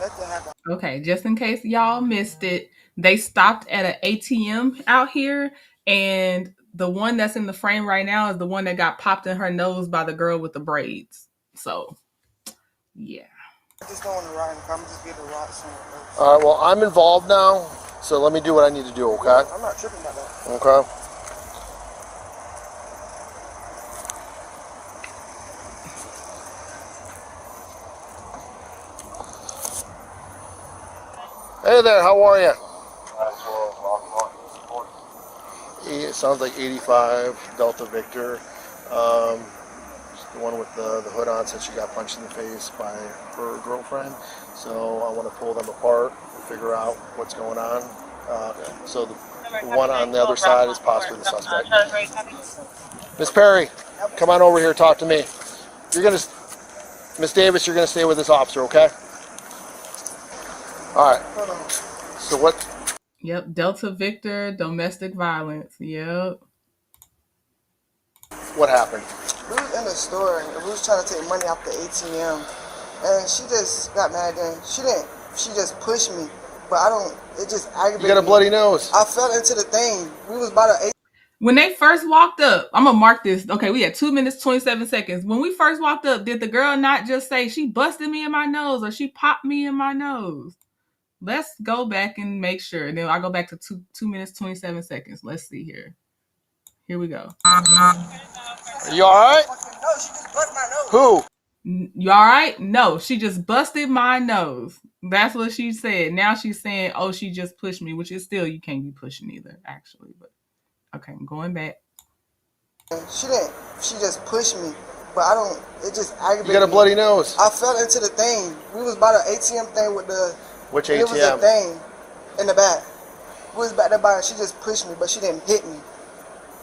Let that happen. Okay, just in case y'all missed it, they stopped at an ATM out here, and the one that's in the frame right now is the one that got popped in her nose by the girl with the braids. So, yeah. I just don't want to ride in the car. I'm just getting a ride somewhere else. All right, well, I'm involved now, so let me do what I need to do, okay? I'm not tripping about that. Okay. Hey there, how are you? It sounds like 85 Delta Victor. The one with the hood on said she got punched in the face by her girlfriend. So I want to pull them apart and figure out what's going on. So the one on the other side is possibly the suspect. Miss Perry, come on over here, talk to me. Miss Davis, you're gonna stay with this officer, okay? All right. So what? Yep, Delta Victor, domestic violence. Yep. What happened? We was in the store and we was trying to take money off the ATM, and she just got mad. And she just pushed me, but it just aggravated me. You got a bloody nose. I fell into the thing. We was by the When they first walked up, I'm gonna mark this. Okay, we had 2 minutes, 27 seconds. When we first walked up, did the girl not just say she busted me in my nose or she popped me in my nose? Let's go back and make sure. And then I'll go back to 2 minutes, 27 seconds. Let's see here. Here we go. Are you all right? No, she just busted my nose. Who? You all right? No, she just busted my nose. That's what she said. Now she's saying, oh, she just pushed me, which is still, you can't be pushing either, actually. But okay, I'm going back. She just pushed me, but it just aggravated me. You got a bloody nose. I fell into the thing. We was by the ATM thing with the... Which It was a ATM? thing in the back. We was back there by her. She just pushed me, but she didn't hit me.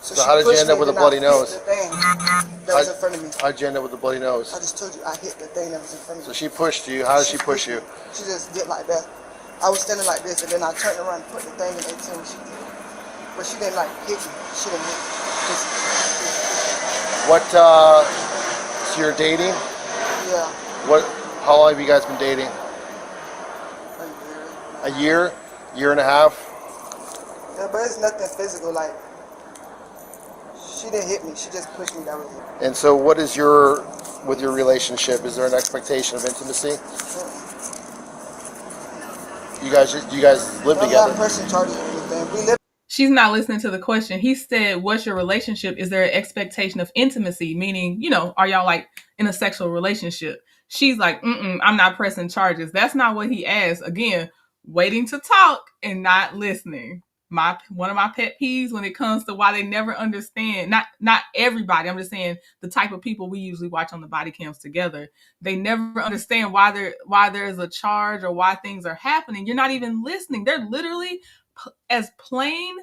So how did you end up with a bloody nose? The thing that was in front of me. How'd you end up with a bloody nose? I just told you I hit the thing that was in front of me. So she pushed you. How did she push you? She just did like that. I was standing like this, and then I turned around and put the thing in the ATM. She did. But she didn't hit me. She didn't hit me. What, so you're dating? Yeah. How long have you guys been dating? A year? Year and a half? Yeah, but it's nothing physical. Like, she didn't hit me. She just pushed me down. And so what is with your relationship? Is there an expectation of intimacy? You guys live together? I'm not pressing charges or anything. We live. She's not listening to the question. He said, what's your relationship? Is there an expectation of intimacy? Meaning, are y'all like in a sexual relationship? She's like, I'm not pressing charges. That's not what he asked. Again, waiting to talk and not listening. One of my pet peeves when it comes to why they never understand, not everybody, I'm just saying the type of people we usually watch on the body cams together, they never understand why there's a charge or why things are happening. You're not even listening. They're literally as plain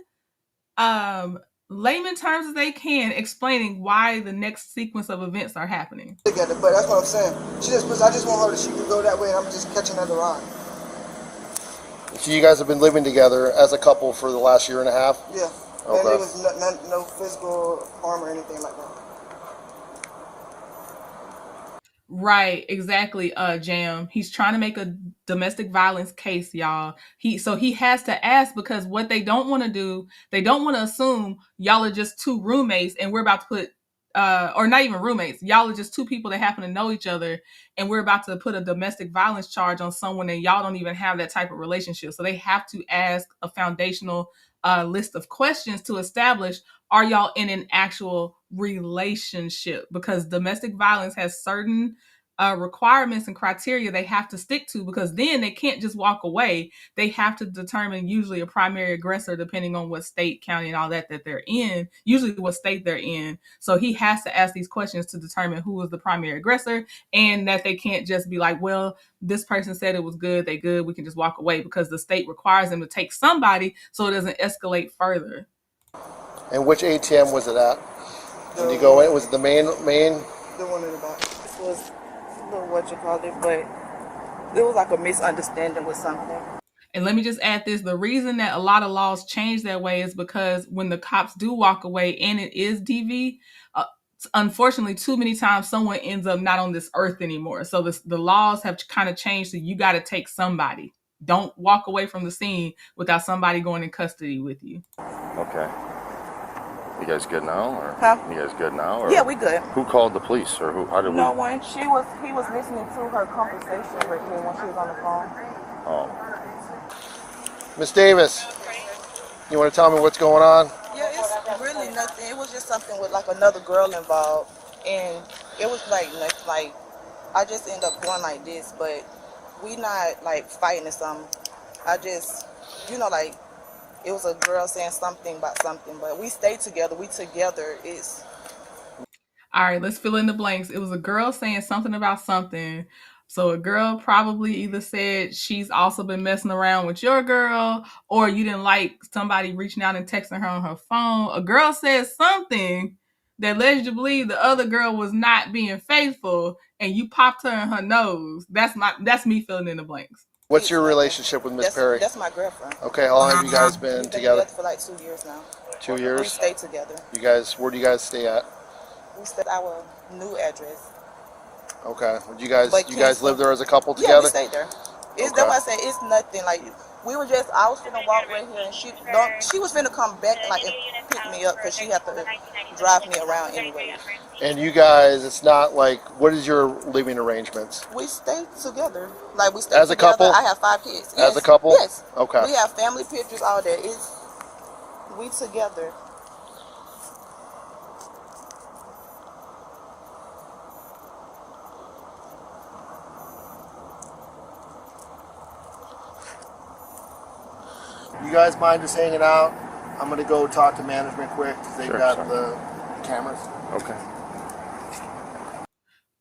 layman terms as they can explaining why the next sequence of events are happening. Together, but that's what I'm saying. I just want her to she can go that way and I'm just catching her to ride. So you guys have been living together as a couple for the last year and a half? Yeah. And there was no physical harm or anything like that. Right, exactly, Jam. He's trying to make a domestic violence case, y'all. He has to ask, because what they don't want to do, they don't want to assume y'all are just two roommates and we're about to put or not even roommates. Y'all are just two people that happen to know each other and we're about to put a domestic violence charge on someone and y'all don't even have that type of relationship. So they have to ask a foundational list of questions to establish, are y'all in an actual relationship? Because domestic violence has certain requirements and criteria they have to stick to, because then they can't just walk away. They have to determine usually a primary aggressor, depending on what state, county, and all that they're in, usually what state they're in. So he has to ask these questions to determine who is the primary aggressor, and that they can't just be like, well, this person said it was good, they good, we can just walk away, because the state requires them to take somebody so it doesn't escalate further. And which ATM was it at? Did you go in? Was it the main? The one in the back. This was a little what you call it, but there was like a misunderstanding with something. And let me just add this. The reason that a lot of laws change that way is because when the cops do walk away and it is DV, unfortunately, too many times someone ends up not on this earth anymore. So the laws have kind of changed. So you got to take somebody. Don't walk away from the scene without somebody going in custody with you. Okay. You guys good now, or you guys good now? Or Yeah, we good. Who called the police, or who? How did no one. He was listening to her conversation right here when she was on the phone. Oh. Miss Davis, you want to tell me what's going on? Yeah, it's really nothing. It was just something with like another girl involved, and it was like I just end up going like this, but we not like fighting or something. I just, like. It was a girl saying something about something, but we stay together. We together. It's all right. Let's fill in the blanks. It was a girl saying something about something. So a girl probably either said she's also been messing around with your girl, or you didn't like somebody reaching out and texting her on her phone. A girl said something that led you to believe the other girl was not being faithful, and you popped her in her nose. That's me filling in the blanks. What's your relationship with Miss Perry? That's my girlfriend. Okay, how long have you guys been together? For like 2 years now. 2 years? We stay together. Where do you guys stay at? We stay at our new address. Okay. You guys live there as a couple together? Yeah, we stay there. That's why I say it's nothing. Like, I was finna walk right here, and she was finna come back and pick me up, because she had to drive me around anyway. And you guys, it's not like, what is your living arrangements? We stay together. Like, we stay as together. A couple? I have 5 kids. As yes. a couple? Yes. Okay. We have family pictures, all that. We together. You guys mind just hanging out? I'm going to go talk to management quick, because they've got the cameras. Okay.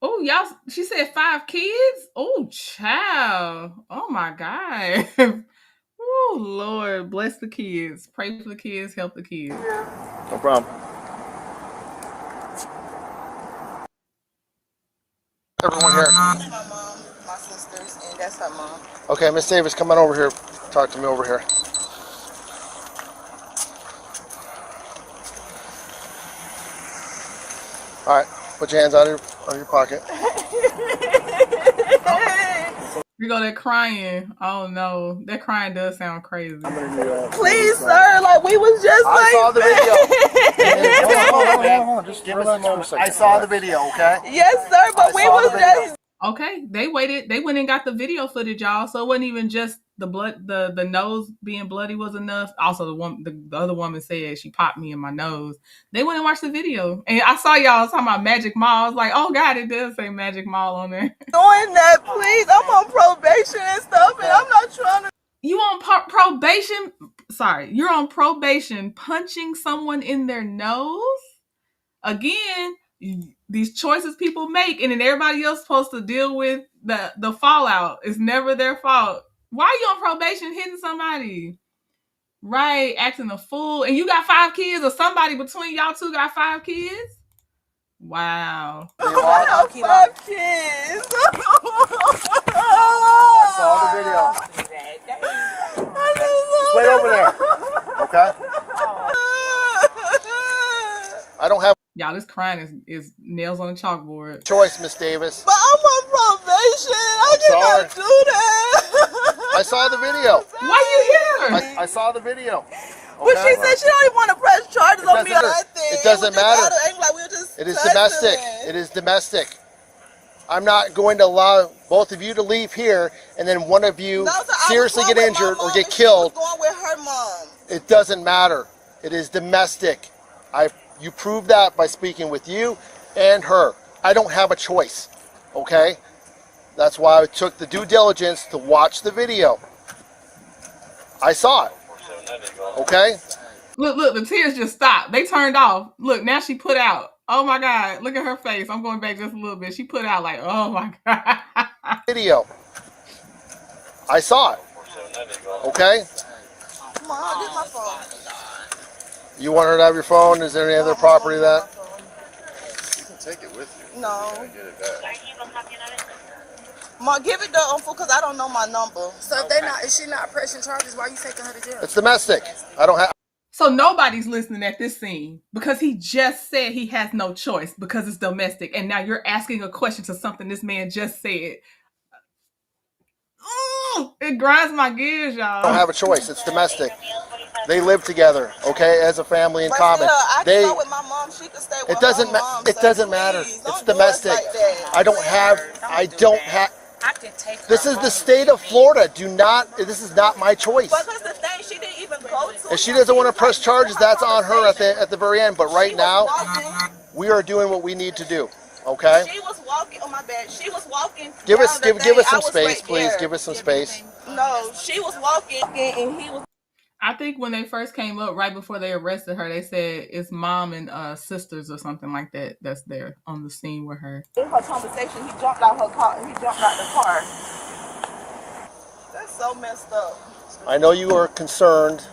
Oh, y'all, she said 5 kids? Oh, child. Oh, my God. Oh, Lord, bless the kids. Pray for the kids, help the kids. Yeah. No problem. Everyone here. That's my mom, my sisters, and that's her mom. Okay, Miss Davis, come on over here. Talk to me over here. All right, put your hands on your pocket. You go there crying. Oh no, that crying does sound crazy. Please, sir, like we was just I saw the video. Hold on. Just give us a moment. I saw the video, okay? Yes, sir, but we was just. Okay, they waited. They went and got the video footage, y'all. So it wasn't even just the blood, the nose being bloody was enough. Also, the other woman said she popped me in my nose. They went and watched the video, and I saw y'all talking about Magic Mall. I was like, oh God, it does say Magic Mall on there. Doing that, please. I'm on probation and stuff, and I'm not trying to. You on probation? Sorry, you're on probation, punching someone in their nose. Again, these choices people make, and then everybody else supposed to deal with the fallout. It's never their fault. Why are you on probation hitting somebody? Right, acting a fool. And you got 5 kids, or somebody between y'all two got 5 kids? Wow. I have 5 kids. I saw the video. Just wait over there, okay? Y'all, this crying is nails on a chalkboard. Choice, Miss Davis. But I'm on probation. I cannot do that. I saw the video. Why you here? I saw the video. Okay? But she said she don't even want to press charges on me or nothing. It doesn't matter. It is domestic. It is domestic. I'm not going to allow both of you to leave here and then one of you seriously get injured or get killed. She was going with her mom. It doesn't matter. It is domestic. You proved that by speaking with you and her. I don't have a choice. Okay? That's why I took the due diligence to watch the video. I saw it. Okay? Look, the tears just stopped. They turned off. Look, now she put out. Oh my God, look at her face. I'm going back just a little bit. She put out like, oh my God. Video. I saw it. Okay? Mom, get my phone. You want her to have your phone? Is there any other property that? You can take it with you. No. You can get it back. Mom, give it to Uncle because I don't know my number. So if she not pressing charges, why are you taking her to jail? It's domestic. I don't have. So nobody's listening at this scene because he just said he has no choice because it's domestic. And now you're asking a question to something this man just said. It grinds my gears, y'all. I don't have a choice. It's domestic. They live together, okay, as a family in common. I can go with my mom. She can stay with her mom. It doesn't matter. It's domestic. I don't have. I can take her This is the state of Florida. This is not my choice. Because the thing, she didn't even go to. If she doesn't want to press charges, that's on her at the very end. But right now, we are doing what we need to do. Okay. She was walking on my bed. She was walking. Give us some space, please. Give us some space. No, she was walking and he was. I think when they first came up, right before they arrested her, they said it's mom and sisters or something like that that's there on the scene with her. In her conversation, he jumped out her car. He jumped out the car. That's so messed up. I know you are concerned.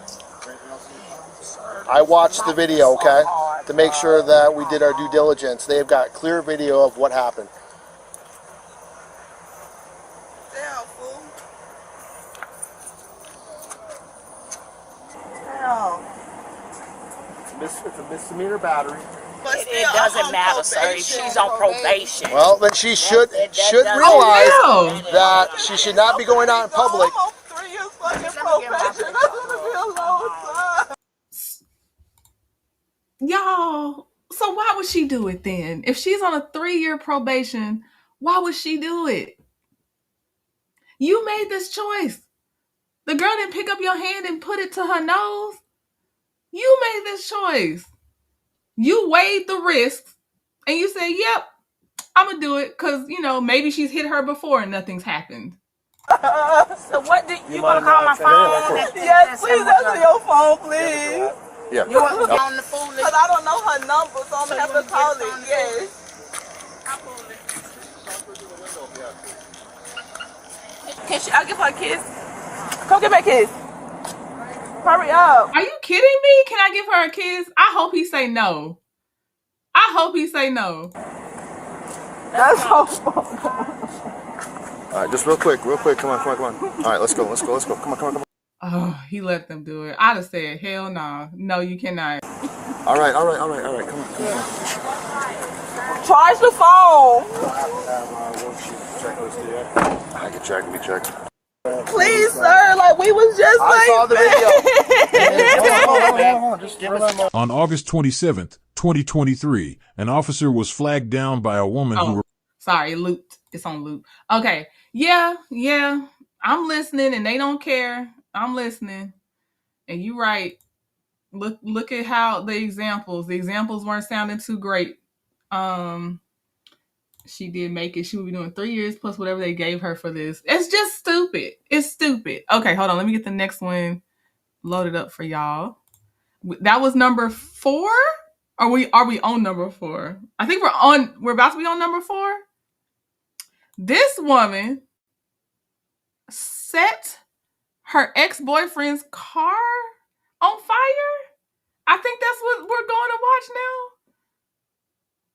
I watched the video, okay, to make sure that we did our due diligence. They've got clear video of what happened. Damn, fool. Damn. It's a misdemeanor battery. But still, It doesn't matter, sir. She's on probation. Well, then she should realize that she should not be going out in public. I'm on 3 years fucking probation. That's gonna be a long time. Y'all, so why would she do it then? If she's on a 3-year probation, why would she do it? You made this choice. The girl didn't pick up your hand and put it to her nose. You made this choice. You weighed the risks and you said, yep, I'm going to do it because, maybe she's hit her before and nothing's happened. So what do you want to call my phone? Yes, please answer your phone, please. Yeah. You want to on the phone? Because I don't know her number, so I'm going to have to call it. Yes. I'll give her a kiss. Come give me a kiss. Hurry up. Are you kidding me? Can I give her a kiss? I hope he say no. I hope he say no. That's so fun. All right, just real quick. Come on. All right, let's go. Come on. Oh, he let them do it. I'd have said, hell no. No, you cannot. All right. Come on. Charge the phone. I can check. Let me check. Please, sir. Like we was just I saw the video. Hold on. Just give us a moment. On August 27th, 2023, an officer was flagged down by a woman who... Sorry, looped. It's on loop. Okay. Yeah. I'm listening and they don't care. I'm listening. And you right. Look at how the examples weren't sounding too great. She did make it. She will be doing 3 years plus whatever they gave her for this. It's just stupid. It's stupid. Okay, hold on. Let me get the next one loaded up for y'all. That was number 4? Are we on number 4? I think we're about to be on number 4. This woman set her ex-boyfriend's car on fire. I think that's what we're going to watch now.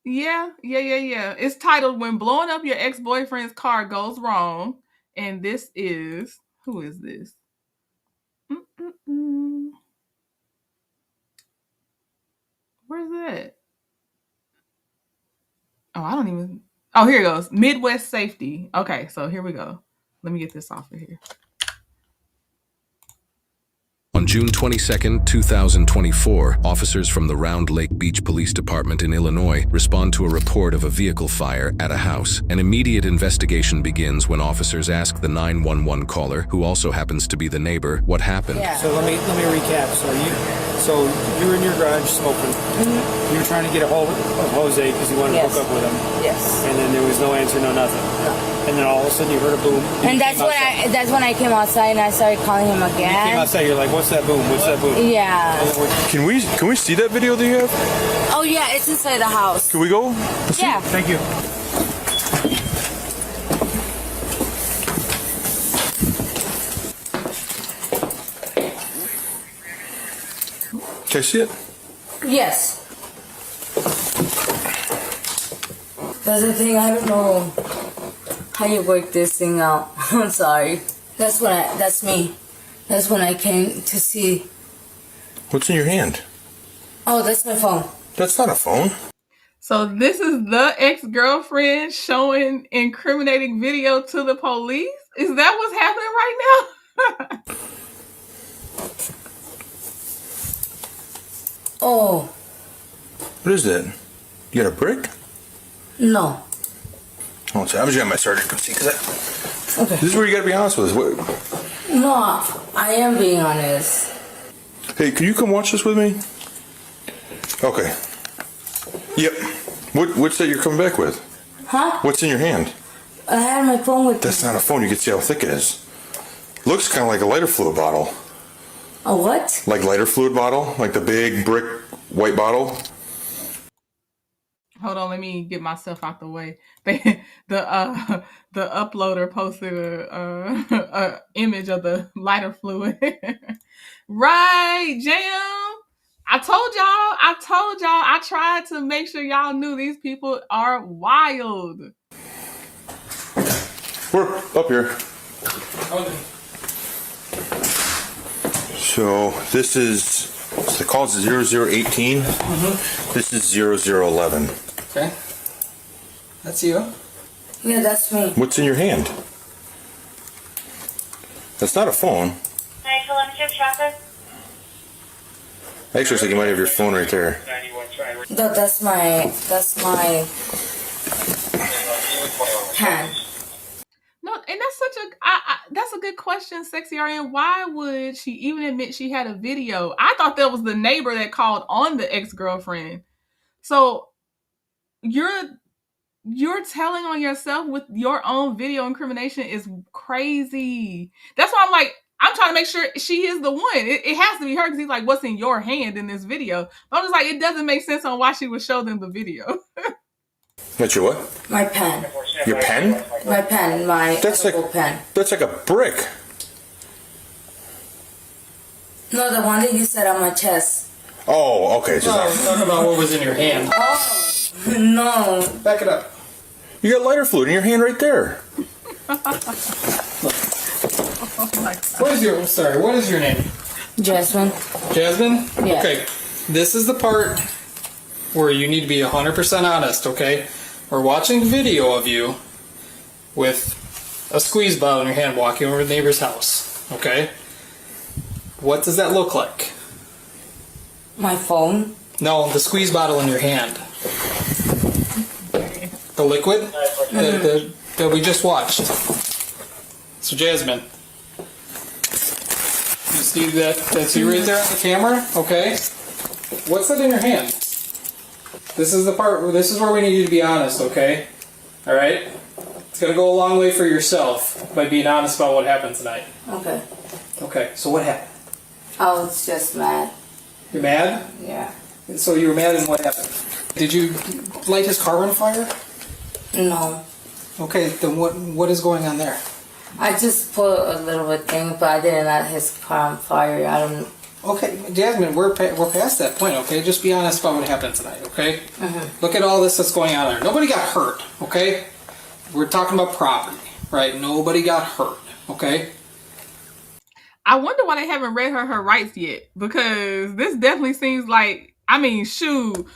Yeah. It's titled When Blowing Up Your Ex-Boyfriend's Car Goes Wrong. And this is, who is this? Where's that? Oh, I don't even. Oh, here it goes. Midwest Safety. Okay, so here we go. Let me get this off of here. On June 22, 2024, officers from the Round Lake Beach Police Department in Illinois respond to a report of a vehicle fire at a house. An immediate investigation begins when officers ask the 911 caller, who also happens to be the neighbor, what happened. Yeah. So let me recap. So you were in your garage smoking. Mm-hmm. You were trying to get a hold of Jose because you wanted to hook up with him. Yes. And then there was no answer, no nothing. No. And then all of a sudden you heard a boom. And that's when I came outside and I started calling him again. You came outside, you're like, what's that boom? What's that boom? Yeah. Can we see that video that you have? Oh yeah, it's inside the house. Can we go? Yeah. Thank you. Can I see it? Yes. That's the thing, I don't know how you work this thing out. I'm sorry. That's me. That's when I came to see. What's in your hand? Oh, that's my phone. That's not a phone. So this is the ex-girlfriend showing incriminating video to the police? Is that what's happening right now? Oh. What is that? You got a brick? No. Oh, so I was getting my sergeant come see because Okay. this is where you got to be honest with us. What? No, I am being honest. Hey, can you come watch this with me? Okay. Yep. What's that you're coming back with? Huh? What's in your hand? I had my phone with That's not a phone. You can see how thick it is. Looks kind of like a lighter fluid bottle. A what? Like lighter fluid bottle? Like the big brick white bottle? Hold on, let me get myself out the way. The uploader posted a image of the lighter fluid. Right, Jam. I told y'all. I tried to make sure y'all knew these people are wild. We're up here. So this is, the call's 0018. Mm-hmm. This is 0011. Okay. That's you. Yeah, that's me. What's in your hand? That's not a phone. Actually, looks like you might have your phone right there. That's my hand. No, and that's such a that's a good question, Sexy RN. Why would she even admit she had a video? I thought that was the neighbor that called on the ex-girlfriend. So you're telling on yourself with your own video incrimination is crazy. That's why I'm like, I'm trying to make sure she is the one. It has to be her because he's like, what's in your hand in this video? But I'm just like, it doesn't make sense on why she would show them the video. That's your what? My pen. Your pen? My pen. My pen. That's like a brick. No, the one that you said on my chest. Oh, okay. So No, talking about what was in your hand. Oh, no. Back it up. you got lighter fluid in your hand right there. What is your name? Jasmine. Jasmine? Yeah. Okay. This is the part where you need to be 100% honest, okay? We're watching video of you with a squeeze bottle in your hand walking over to the neighbor's house, okay? What does that look like? My phone. No, the squeeze bottle in your hand. The liquid that we just watched. So Jasmine, you see that's you right there on the camera, okay? What's that in your hand? This is the part. This is where we need you to be honest, okay? All right. It's gonna go a long way for yourself by being honest about what happened tonight. Okay. Okay. So what happened? I was just mad. You're mad? Yeah. So you were mad, and what happened? Did you light his car on fire? No. Okay. Then what is going on there? I just put a little bit thing, but I didn't light his car on fire. I don't. Okay, Jasmine, we're past that point, okay? Just be honest about what happened tonight, okay? Mm-hmm. Look at all this that's going on there. Nobody got hurt, okay? We're talking about property, right? Nobody got hurt, okay? I wonder why they haven't read her rights yet, because this definitely seems like, I mean, shoot,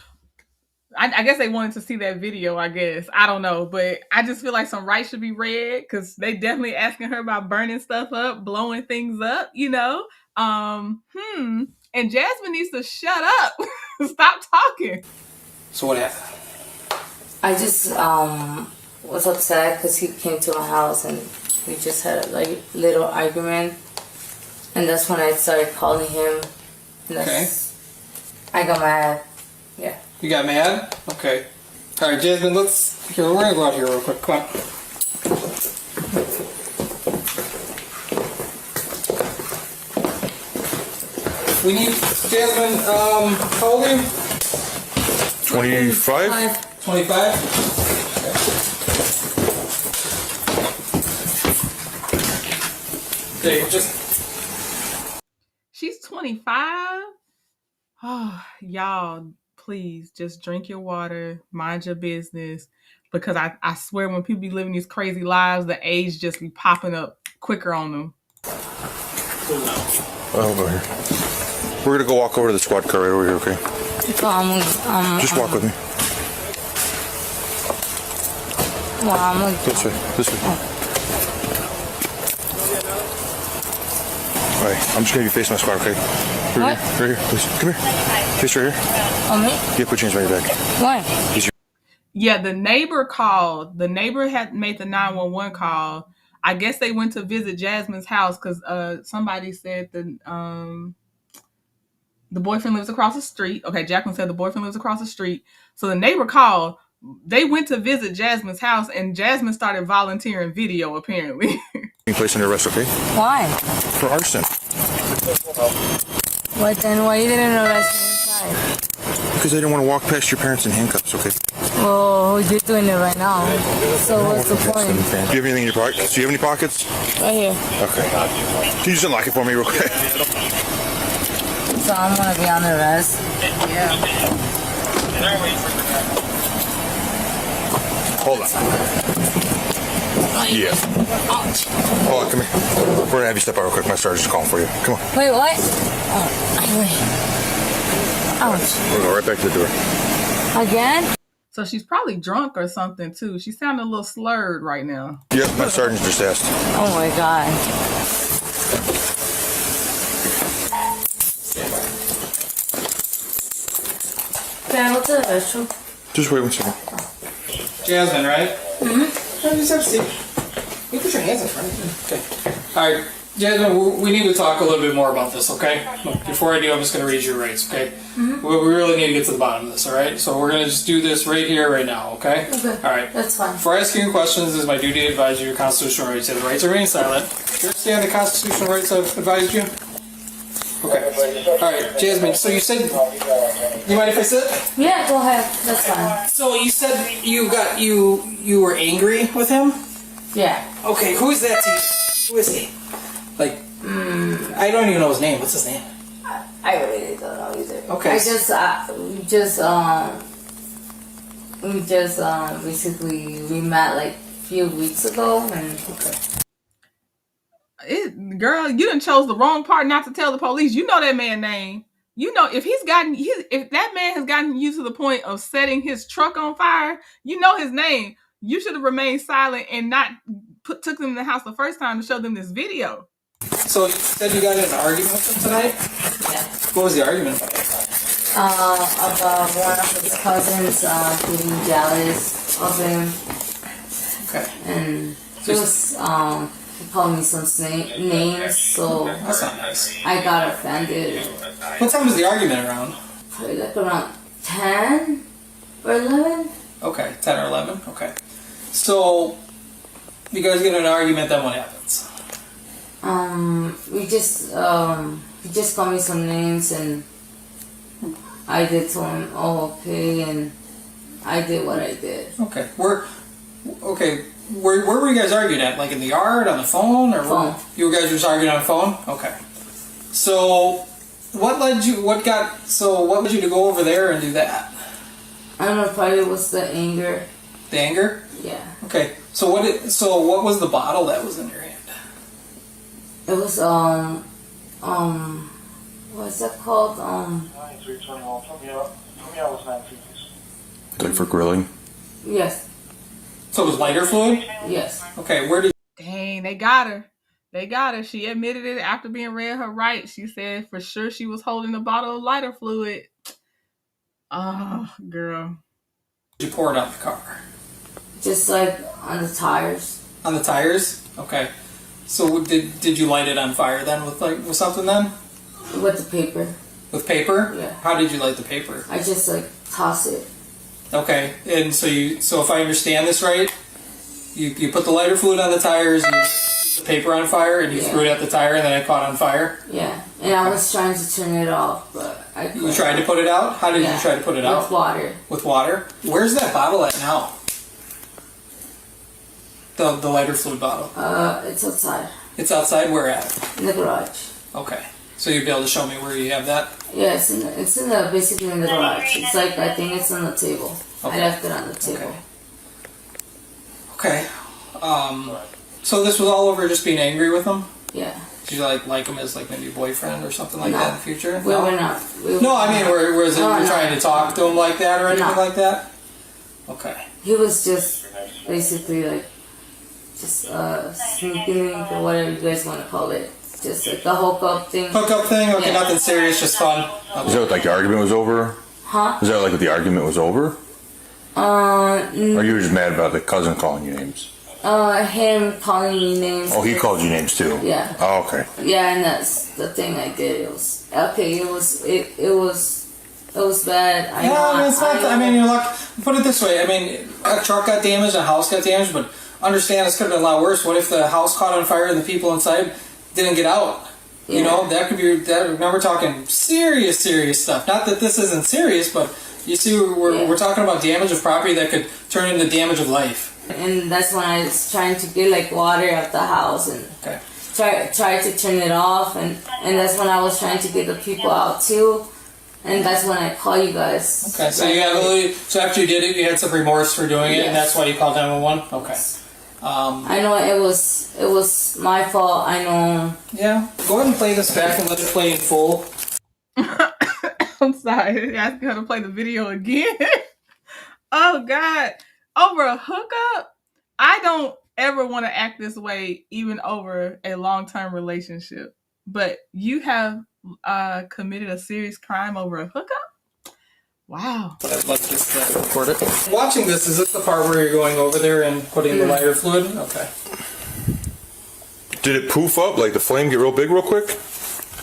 I guess they wanted to see that video, I guess. I don't know. But I just feel like some rights should be read because they definitely asking her about burning stuff up, blowing things up, you know? And Jasmine needs to shut up. Stop talking. So what happened? I just was upset because he came to my house and we just had a like little argument, and that's when I started calling him. And that's, I got mad. Yeah. You got mad? Okay. All right, Jasmine. We're gonna go out here real quick. Come on. We need Jasmine. How old are you? 25. 25. Okay, She's 25. Oh, y'all, please just drink your water, mind your business, because I swear when people be living these crazy lives, the age just be popping up quicker on them. I'll go here. We're gonna go walk over to the squad car right over here, okay? Just walk with me. This way. This way. All right, I'm just gonna be facing my squad, okay? Right here, please. Come here. Face right here. On me? Yeah, put your hands right back. Why? Yeah, the neighbor called. The neighbor had made the 911 call. I guess they went to visit Jasmine's house because somebody said the boyfriend lives across the street. Okay, Jacqueline said the boyfriend lives across the street. So the neighbor called. They went to visit Jasmine's house, and Jasmine started volunteering video, apparently. You place under arrest, okay? Why? For arson. What then? Why you didn't arrest me inside? Because I didn't want to walk past your parents in handcuffs, okay? Oh, you're doing it right now. So what's the point? Do you have anything in your pockets? Do you have any pockets? Right here. Okay. Can you just unlock it for me real quick? So I'm gonna be on arrest. Yeah. Hold on. Yeah. Hold on, come here. We're gonna have you step out real quick. My sergeant's calling for you. Come on. Wait, what? Oh, wait. Ouch. We're gonna go right back to the door. Again? So she's probably drunk or something too. She sounded a little slurred right now. Yep, my sergeant just asked. Oh my god. Can I go to the restroom? Just wait 1 second. Jasmine, right? Mm-hmm. Just have a seat. You put your hands in front of you. Okay. All right, Jasmine, we need to talk a little bit more about this, okay? Before I do, I'm just going to read your rights, okay? Mm-hmm. We really need to get to the bottom of this, all right? So we're going to just do this right here, right now, okay? Okay. All right. That's fine. Before asking you questions, it is my duty to advise you your constitutional rights. You have the right to remain silent. Do you understand the constitutional rights I've advised you? Okay. All right, Jasmine, so you said... You mind if I sit? Yeah, go ahead. That's fine. So you said you were angry with him? Yeah. Okay, who is that to you? Who is he? Like, I don't even know his name. What's his name? I really don't know either. Okay. Basically we met like a few weeks ago and. Okay. Girl, you done chose the wrong part not to tell the police. You know that man's name. You know if if that man has gotten you to the point of setting his truck on fire, you know his name. You should have remained silent and not took them to the house the first time to show them this video. So you said you got in an argument with him tonight? Yeah. What was the argument about? About one of his cousins being jealous of him. Okay. And just he called me some names, so that's not nice. I got offended. What time was the argument around? Probably like around 10 or 11. Okay, 10 or 11. Okay. So you guys get in an argument, then what happens? He just called me some names and I did tell him, oh okay, and I did what I did. Okay. Where were you guys arguing at? Like in the yard, on the phone, or phone? You guys were just arguing on the phone? Okay. So what led you to go over there and do that? I don't know, probably it was the anger. The anger? Yeah. Okay. So what was the bottle that was in your hand? It was what's that called? Like for grilling? Yes. So it was lighter fluid? Yes. Okay, where did... Dang, they got her. They got her. She admitted it after being read her rights. She said for sure she was holding a bottle of lighter fluid. Oh, girl. Did you pour it on the car? Just like on the tires. On the tires? Okay. So did you light it on fire then with something then? With the paper. With paper? Yeah. How did you light the paper? I just like toss it. Okay. And so if I understand this right, you put the lighter fluid on the tires, you put the paper on fire, and you threw it at the tire, and then it caught on fire? Yeah. And I was trying to turn it off, but I couldn't. You tried to put it out? How did you try to put it out? With water. With water? Where's that bottle at now? The lighter fluid bottle? It's outside. It's outside? Where at? In the garage. Okay. So you'd be able to show me where you have that? Yeah, it's in the basically in the garage. It's like, I think it's on the table. Okay. I left it on the table. Okay. So this was all over just being angry with him? Yeah. Did you like him as like maybe a boyfriend or something like No. that in the future? We were not. No, I mean, was it you trying to talk to him like that or anything like that? Okay. He was just basically like just sneaking or whatever you guys want to call it. Just like the hookup thing. Hookup thing? Okay, nothing serious, just fun. Okay. Is that what, like the argument was over? Huh? Is that like what the argument was over? Or you were just mad about the cousin calling you names? Him calling me names. Oh, he called you names too? Yeah. Oh, okay. Yeah, and that's the thing I did. It was okay. It was bad. I mean, you're lucky. Put it this way. I mean, a truck got damaged, a house got damaged, but understand this could have been a lot worse. What if the house caught on fire and the people inside didn't get out? Yeah. You know, that could be. Now we're talking serious stuff. Not that this isn't serious, but you see, we're talking about damage of property that could turn into damage of life. And that's when I was trying to get like water out the house and try to turn it off, and that's when I was trying to get the people out too, and that's when I call you guys. Okay, so so after you did it, you had some remorse for doing it, and that's why you called 911. Okay. I know it was my fault. I know. Yeah. Go ahead and play this back and let it play in full. I'm sorry. I gotta play the video again. Oh God. Over a hookup? I don't ever want to act this way, even over a long-term relationship. But you have committed a serious crime over a hookup? Wow. Let's just record it. Watching this, is this the part where you're going over there and putting the lighter fluid? Okay. Did it poof up? Like the flame get real big real quick?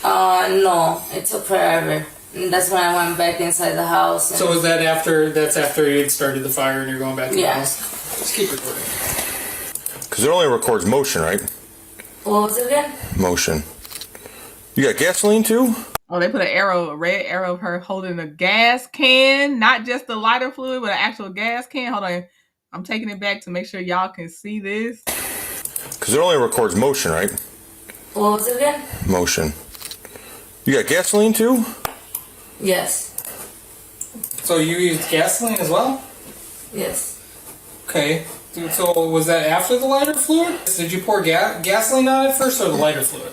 No. It took forever. And that's when I went back inside the house. So is that that's after you had started the fire and you're going back to the house? Just keep recording. Because it only records motion, right? What was it again? Motion. You got gasoline too? Oh, they put a red arrow of her holding a gas can, not just the lighter fluid, but an actual gas can. Hold on. I'm taking it back to make sure y'all can see this. Because it only records motion, right? What was it again? Motion. You got gasoline too? Yes. So you used gasoline as well? Yes. Okay. So was that after the lighter fluid? Did you pour gasoline on it first or the lighter fluid?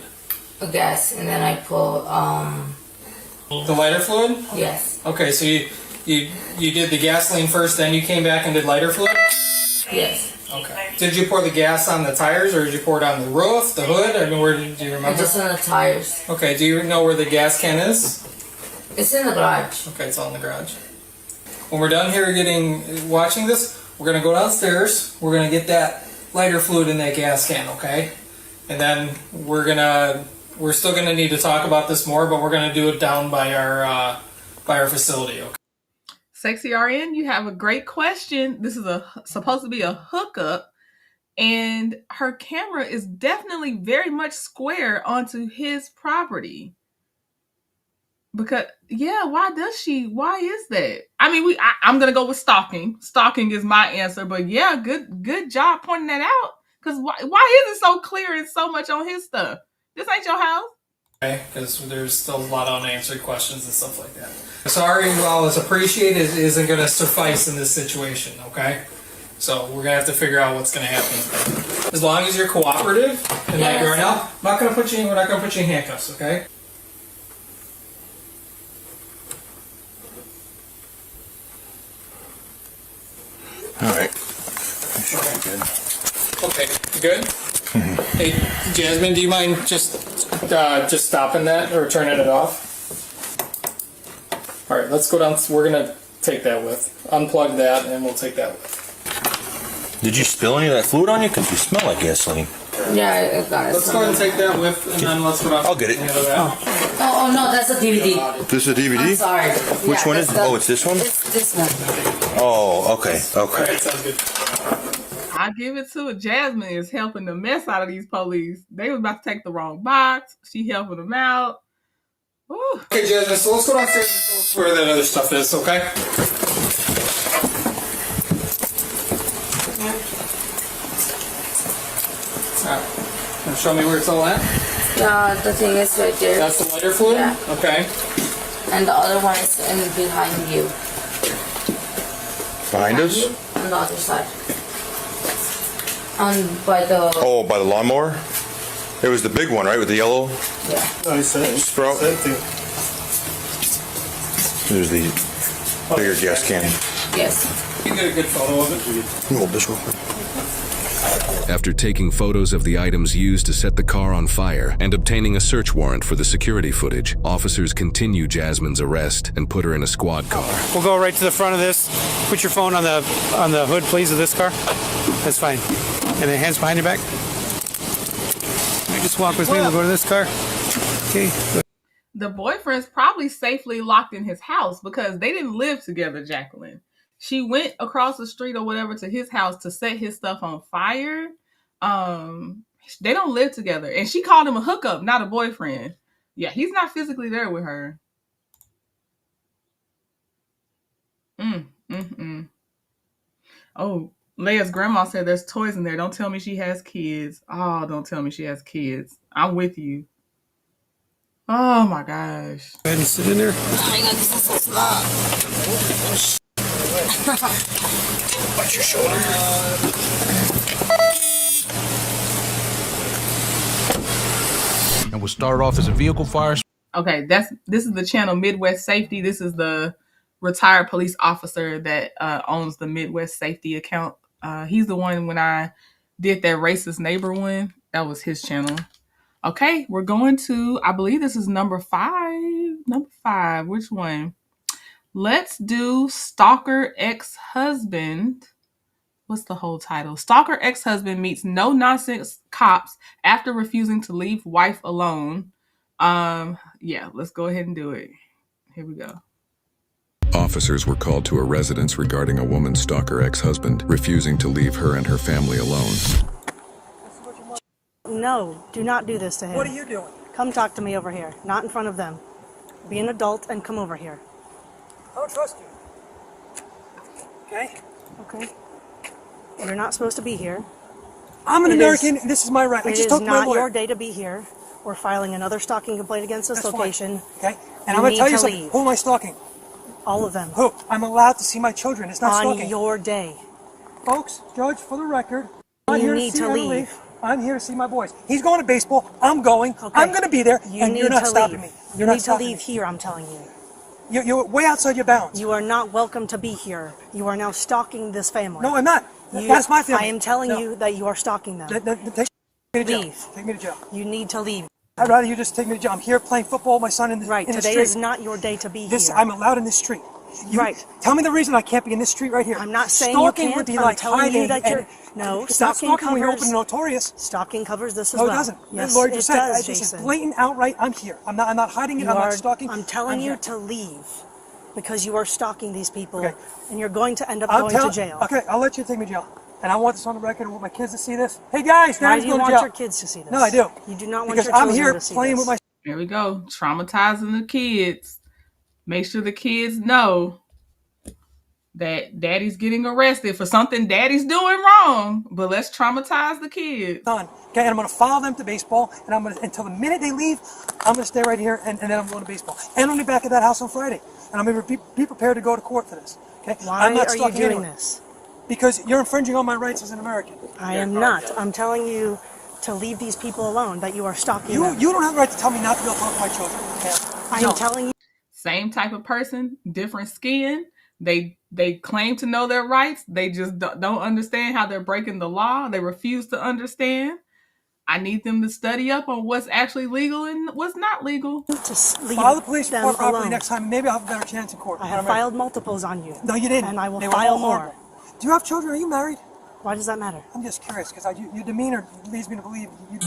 A gas, and then I pulled the lighter fluid? Yes. Okay, so you did the gasoline first, then you came back and did lighter fluid? Yes. Okay. Did you pour the gas on the tires, or did you pour it on the roof, the hood, or where did you remember? Just on the tires. Okay, do you know where the gas can is? It's in the garage. Okay, it's all in the garage. When we're done here watching this, we're going to go downstairs, we're going to get that lighter fluid in that gas can, okay? And then we're still going to need to talk about this more, but we're going to do it down by our facility, okay? Sexy RN, you have a great question. This is supposed to be a hookup, and her camera is definitely very much square onto his property. Because why is that? I mean, I'm gonna go with stalking. Stalking is my answer, but yeah, good job pointing that out. Because why is it so clear and so much on his stuff? This ain't your house. Okay, because there's still a lot of unanswered questions and stuff like that. Sorry, while it's appreciated, isn't going to suffice in this situation, okay? So we're going to have to figure out what's going to happen. As long as you're cooperative and not going out, we're not going to put you in handcuffs, okay? All right. Okay, good. Hey, Jasmine, do you mind just stopping that or turning it off? All right, let's go down. We're gonna take that with. Unplug that, and we'll take that with. Did you spill any of that fluid on you? Because you smell like gasoline. Yeah, I got it. Let's go ahead and take that with, and then let's go down. I'll get it. Oh no, that's a DVD. This is a DVD? I'm sorry. Which one is it? Oh, it's this one? It's this one. Oh, okay. Okay. All right, sounds good. I give it to it. Jasmine is helping the mess out of these police. They was about to take the wrong box. She helping them out. Woo. Okay, Jasmine, so let's go downstairs and show us where that other stuff is, okay? Alright. Now show me where it's all at. Yeah, the thing is right there. That's the lighter fluid? Yeah. Okay. And the other one is behind you. Behind us? On the other side. By the... Oh, by the lawnmower? It was the big one, right? With the yellow sprout? There's the bigger gas can. Yes. You get a good photo of it? Hold this real quick. After taking photos of the items used to set the car on fire and obtaining a search warrant for the security footage, officers continue Jasmine's arrest and put her in a squad car. We'll go right to the front of this. Put your phone on the hood, please, of this car. That's fine. And then hands behind your back. You just walk with me. We'll go to this car. Okay. The boyfriend's probably safely locked in his house because they didn't live together, Jacqueline. She went across the street or whatever to his house to set his stuff on fire. They don't live together. And she called him a hookup, not a boyfriend. Yeah, he's not physically there with her. Oh, Leia's grandma said there's toys in there. Don't tell me she has kids. Oh, don't tell me she has kids. I'm with you. Oh my gosh. Go ahead and sit in there. Oh my god, this is so small. Watch your shoulder. And what started off as a vehicle fire. Okay, this is the channel Midwest Safety. This is the retired police officer that owns the Midwest Safety account. He's the one when I did that racist neighbor one. That was his channel. Okay, we're going to, I believe this is number 5. Number 5, which one? Let's do Stalker Ex-Husband. What's the whole title? Stalker Ex-Husband meets no-nonsense cops after refusing to leave wife alone. Yeah, let's go ahead and do it. Here we go. Officers were called to a residence regarding a woman's stalker ex-husband refusing to leave her and her family alone. No, do not do this to him. What are you doing? Come talk to me over here, not in front of them. Be an adult and come over here. I don't trust you. Okay? Okay. You're not supposed to be here. I'm an American, and this is my right. I It just is talked to my not lawyer. your day to be here. We're filing another stalking complaint against this That's location. fine. Okay? And You I'm going need to tell you to something. leave. Who am I stalking? All of them. Who? I'm allowed to see my children. It's not On stalking. your day. Folks, Judge, for the record, I'm You here need to see to Emily. leave. I'm here to see my boys. He's going to baseball. I'm going. Okay. I'm going to be there, You and need you're not to stopping leave. me. You You're not need to stopping leave me. here, I'm telling you. You're way outside your bounds. You are not welcome to be here. You are now stalking this family. No, I'm not. You- That's my family. I am telling No. you that you are stalking them. Take me to jail. Leave. Take me to jail. You need to leave. I'd rather you just take me to jail. I'm here playing football with my son in the, Right, in the today street. is not your day to be This here. I'm allowed in this street. Right. Tell me the reason I can't be in this street right here. I'm not saying Stalking you can't. would be I'm like telling you hiding that you're... and- No, it's not stalking stalking when you're covers... open and notorious. Stalking covers this as No, well. it doesn't. Yes, Lord it just said does, it's just Jason. blatant outright. I'm here. I'm not hiding it. You I'm are- not stalking. I'm telling you here. to leave because you are stalking these people, Okay. and you're going to end up I'll going tell- to jail. Okay, I'll let you take me to jail. And I want this on the record. I want my kids to see this. Hey guys, Why Daddy's do you going to want jail. your kids to see this? No, I do. You do not want Because your I'm children here to see playing this. with my. There we go. Traumatizing the kids. Make sure the kids know that daddy's getting arrested for something daddy's doing wrong. But let's traumatize the kids. Son. Okay, and I'm going to follow them to baseball, and I'm going to until the minute they leave, I'm going to stay right here, and then I'm going to baseball. And I'll be back at that house on Friday, and I'm going to be prepared to go to court for this. Okay? Why I'm not are you stalking doing anyone. this? Because you're infringing on my rights as an American. I am not. I'm telling you to leave these people alone, that you are stalking them. You don't have the right to tell me not to be able to talk to my children. Okay? I am telling you. Same type of person, different skin. They claim to know their rights. They just don't understand how they're breaking the law. They refuse to understand. I need them to study up on what's actually legal and what's not legal. File the police report properly next time. Maybe I'll have a better chance in court. I have filed multiples on you. No, you didn't. And I will They were file all more. horrible. Do you have children? Are you married? Why does that matter? I'm just curious because your demeanor leads me to believe you.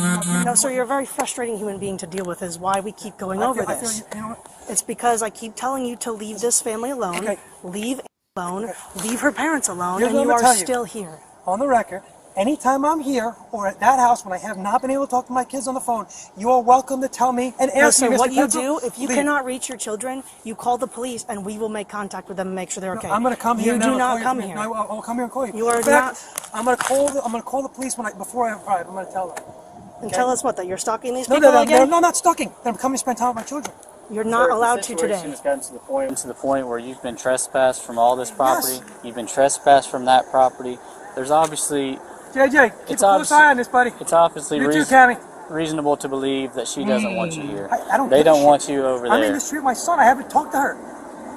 No, sir, you're a very frustrating human being to deal with. Is why we keep going over this. I feel you know what? It's because I keep telling you to leave this family alone. Okay. Leave alone. Leave her parents alone, Here's and what you I'm gonna are tell still here. On the record, anytime I'm here or at that house when I have not been able to talk to my kids on the phone, you are welcome to tell me and ask me, No, Mr. what you Pencil, do, if you leave. cannot reach your children, you call the police and we will make contact with them and make sure they're okay. I'm going to come here. You and then do I'll not call come you. here. No, I'll come here and call you. You are In fact, I'm going to call the police before I arrive. I'm going to tell them. And tell us what, that you're stalking these No, people no, again? no, not stalking. I'm coming to spend time with my children. You're not allowed to The today. situation has gotten to the point where you've been trespassed from all this property. Yes. You've been trespassed from that property. There's obviously... JJ, keep a close eye on this, buddy. It's obviously You too, Cammy. reasonable to believe that she doesn't want you here. I don't They give a don't shit. want you over there. I'm in the street with my son. I haven't talked to her.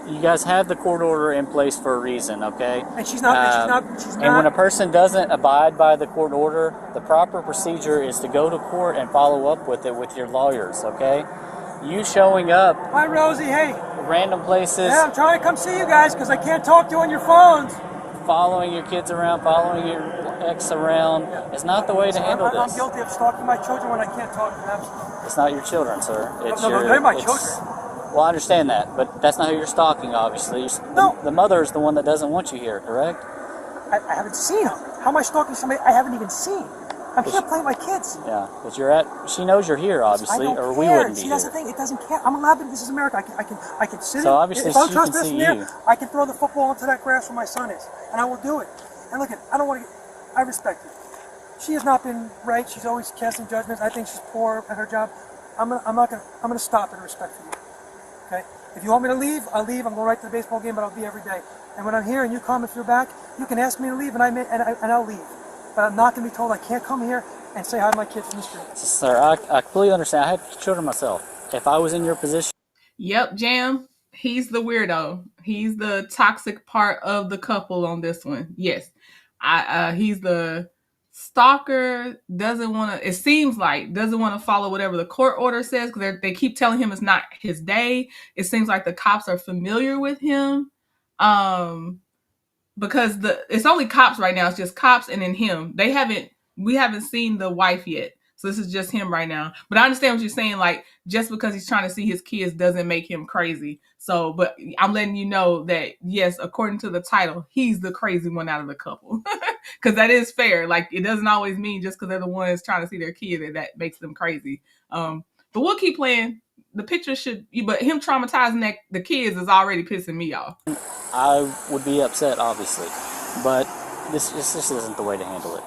You guys have the court order in place for a reason, okay? And she's not. And when a person doesn't abide by the court order, the proper procedure is to go to court and follow up with it with your lawyers, okay? You showing up. Hi, Rosie. Hey. Random places. Yeah, I'm trying to come see you guys because I can't talk to you on your phones. Following your kids around, following your ex around is not the way to handle I'm this. guilty of stalking my children when I can't talk to them. It's not your children, sir. It's No, they're my children. Well, I understand that, but that's not who you're stalking, obviously. No. The mother is the one that doesn't want you here, correct? I haven't seen her. How am I stalking somebody I haven't even seen? I can't play with my kids. Yeah, but she knows you're here, obviously, or we care. wouldn't be See, that's here. the thing. It doesn't care. I'm allowed to. This is America. I can sit. So obviously if I'm she can trespassing see there, you. I can throw the football into that grass where my son is, and I will do it. And look, I don't want to. I respect her. She has not been right. She's always casting judgments. I think she's poor at her job. I'm gonna stop and respect for you. Okay. If you want me to leave, I'll leave. I'm going right to the baseball game, but I'll be every day. And when I'm here and you come, if you're back, you can ask me to leave, and I'll leave. But I'm not going to be told I can't come here and say hi to my kids in the street. Sir, I completely understand. I have children myself. If I was in your position... Yep, Jam. He's the weirdo. He's the toxic part of the couple on this one. Yes. He's the stalker, doesn't want to, it seems like, doesn't want to follow whatever the court order says because they keep telling him it's not his day. It seems like the cops are familiar with him. Because it's only cops right now. It's just cops and then him. We haven't seen the wife yet. So this is just him right now. But I understand what you're saying. Like, just because he's trying to see his kids doesn't make him crazy. So, but I'm letting you know that, yes, according to the title, he's the crazy one out of the couple. Because that is fair. Like, it doesn't always mean just because they're the ones trying to see their kid that makes them crazy. But we'll keep playing. The picture but him traumatizing the kids is already pissing me off. I would be upset, obviously. But this isn't the way to handle it.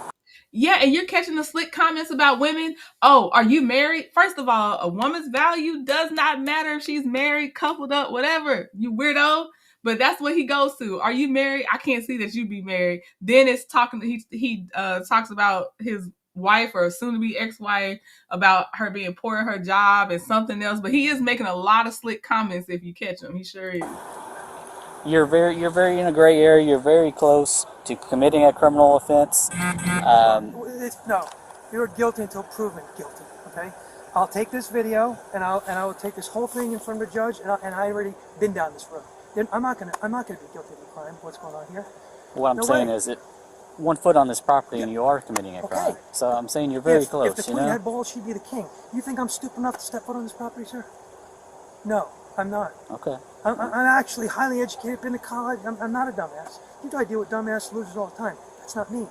Yeah, and you're catching the slick comments about women. Oh, are you married? First of all, a woman's value does not matter if she's married, coupled up, whatever. You weirdo. But that's what he goes to. Are you married? I can't see that you be married. Then it's talking. He talks about his wife or soon-to-be ex-wife, about her being poor at her job and something else. But he is making a lot of slick comments if you catch him. He sure is. You're very in a gray area. You're very close to committing a criminal offense. No, you're guilty until proven guilty. Okay, I'll take this video and I will take this whole thing in front of the judge, and I already been down this road. I'm not gonna be guilty of a crime. What's going on here? What I'm saying is that 1 foot on this property and you are committing a crime. So I'm saying you're very close. If the queen had balls, she'd be the king. You think I'm stupid enough to step foot on this property, sir? No, I'm not. Okay. I'm actually highly educated, been to college. I'm not a dumbass. You know I deal with dumbass losers all the time. That's not me.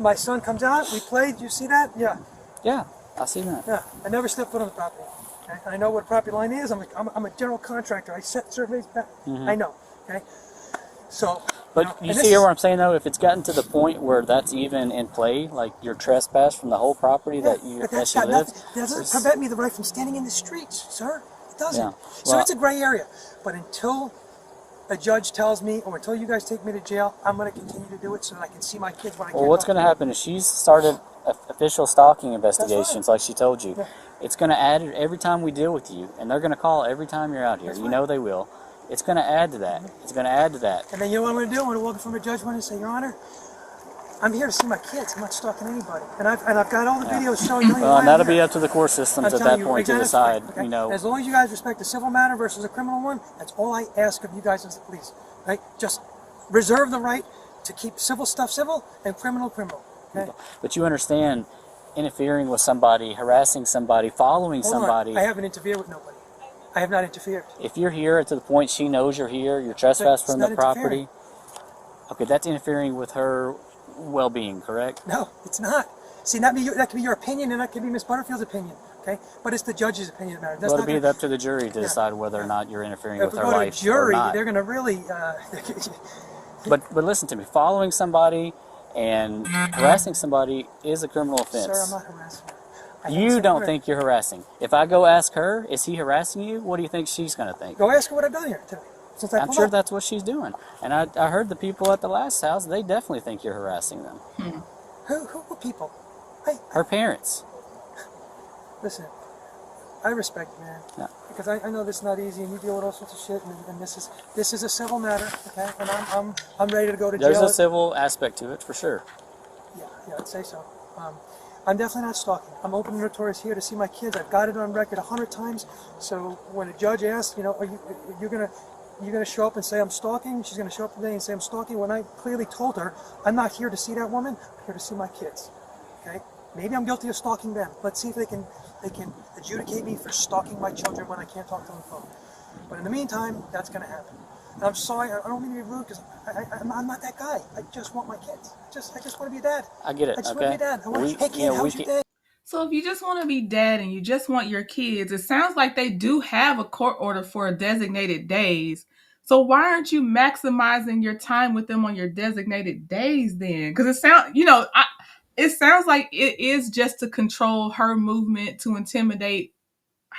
My son comes out, we play. Do you see that? Yeah. Yeah, I see that. Yeah, I never step foot on the property. Okay? I know what a property line is. I'm a general contractor. I set surveys back. I know. Okay. So. But you see what I'm saying, though? If it's gotten to the point where that's even in play, like you're trespassed from the whole property that she lives. That doesn't prevent me the right from standing in the streets, sir. It doesn't. Yeah. So it's a gray area. But until a judge tells me, or until you guys take me to jail, I'm going to continue to do it so that I can see my kids when I can't. Well, what's going to happen is she's started official stalking investigations, like she told you. Yeah. It's going to add every time we deal with you, and they're going to call every time you're out here. You know they will. It's going to add to that. It's going to add to that. And then you know what I'm going to do? I'm going to walk in front of a judgment and say, Your Honor, I'm here to see my kids. I'm not stalking anybody. And I've got all the videos showing. Well, and that'll be up to the court systems at that point to decide. Okay? You know, as long as you guys respect the civil matter versus a criminal one, that's all I ask of you guys as the police. Right? Just reserve the right to keep civil stuff civil and criminal criminal. Okay? But you understand, interfering with somebody, harassing somebody, following somebody. I haven't interfered with nobody. I have not interfered. If you're here to the point she knows you're here, you're trespassing from the property. Okay, that's interfering with her well-being, correct? No, it's not. See, that could be your opinion, and that could be Miss Butterfield's opinion. Okay, but it's the judge's opinion that matters. Well, it'll be up to the jury to decide whether or not you're interfering with her life. If we go to a jury, or not. they're going to really. But listen to me. Following somebody and harassing somebody is a criminal offense. Sir, I'm not harassing her. You don't think you're harassing. If I go ask her, is he harassing you? What do you think she's going to think? Go ask her what I've done here today. I'm sure that's what she's doing. And I heard the people at the last house, they definitely think you're harassing them. Who people? Her parents. Listen, I respect you, man. Yeah. Because I know this is not easy, and you deal with all sorts of shit, and this is a civil matter, okay? And I'm ready to go to jail. There's a civil aspect to it, for sure. Yeah, I'd say so. I'm definitely not stalking. I'm open and notorious here to see my kids. I've got it on record 100 times. So when a judge asks, you know, you're gonna show up and say I'm stalking? She's gonna show up today and say I'm stalking when I clearly told her I'm not here to see that woman. I'm here to see my kids. Okay? Maybe I'm guilty of stalking them. Let's see if they can adjudicate me for stalking my children when I can't talk to them on the phone. But in the meantime, that's gonna happen. And I'm sorry. I don't mean to be rude because I'm not that guy. I just want my kids. I just want to be a dad. I get it. I just want to be a dad. I want hey kid, how's your day? So if you just want to be dad and you just want your kids, it sounds like they do have a court order for designated days. So why aren't you maximizing your time with them on your designated days then? Because it sounds like it is just to control her movement, to intimidate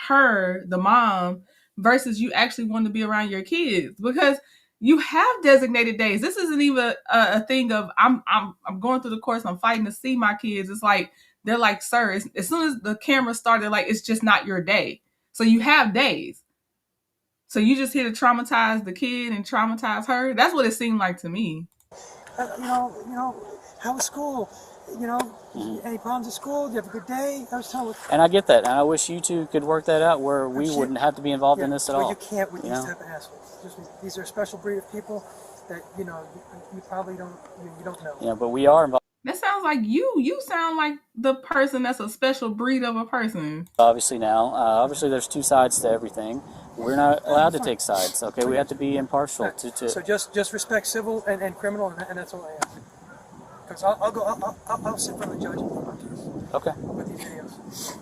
her, the mom, versus you actually want to be around your kids, because you have designated days. This isn't even a thing of I'm going through the course, I'm fighting to see my kids. It's like they're like, sir, as soon as the camera started, like, it's just not your day. So you have days. So you just here to traumatize the kid and traumatize her. That's what it seemed like to me. You know, how was school? You know, any problems at school? Do you have a good day? I was telling. And I get that, and I wish you two could work that out where we wouldn't have to be involved in this at all. You can't with these type of assholes. These are a special breed of people that you probably don't know. Yeah, but we are involved. That sounds like you sound like the person that's a special breed of a person. Obviously obviously there's two sides to everything. We're not allowed to take sides. Okay, we have to be impartial. So just respect civil and criminal, and that's all I ask. Because I'll sit in front of the judge and put my case. Okay. With these videos.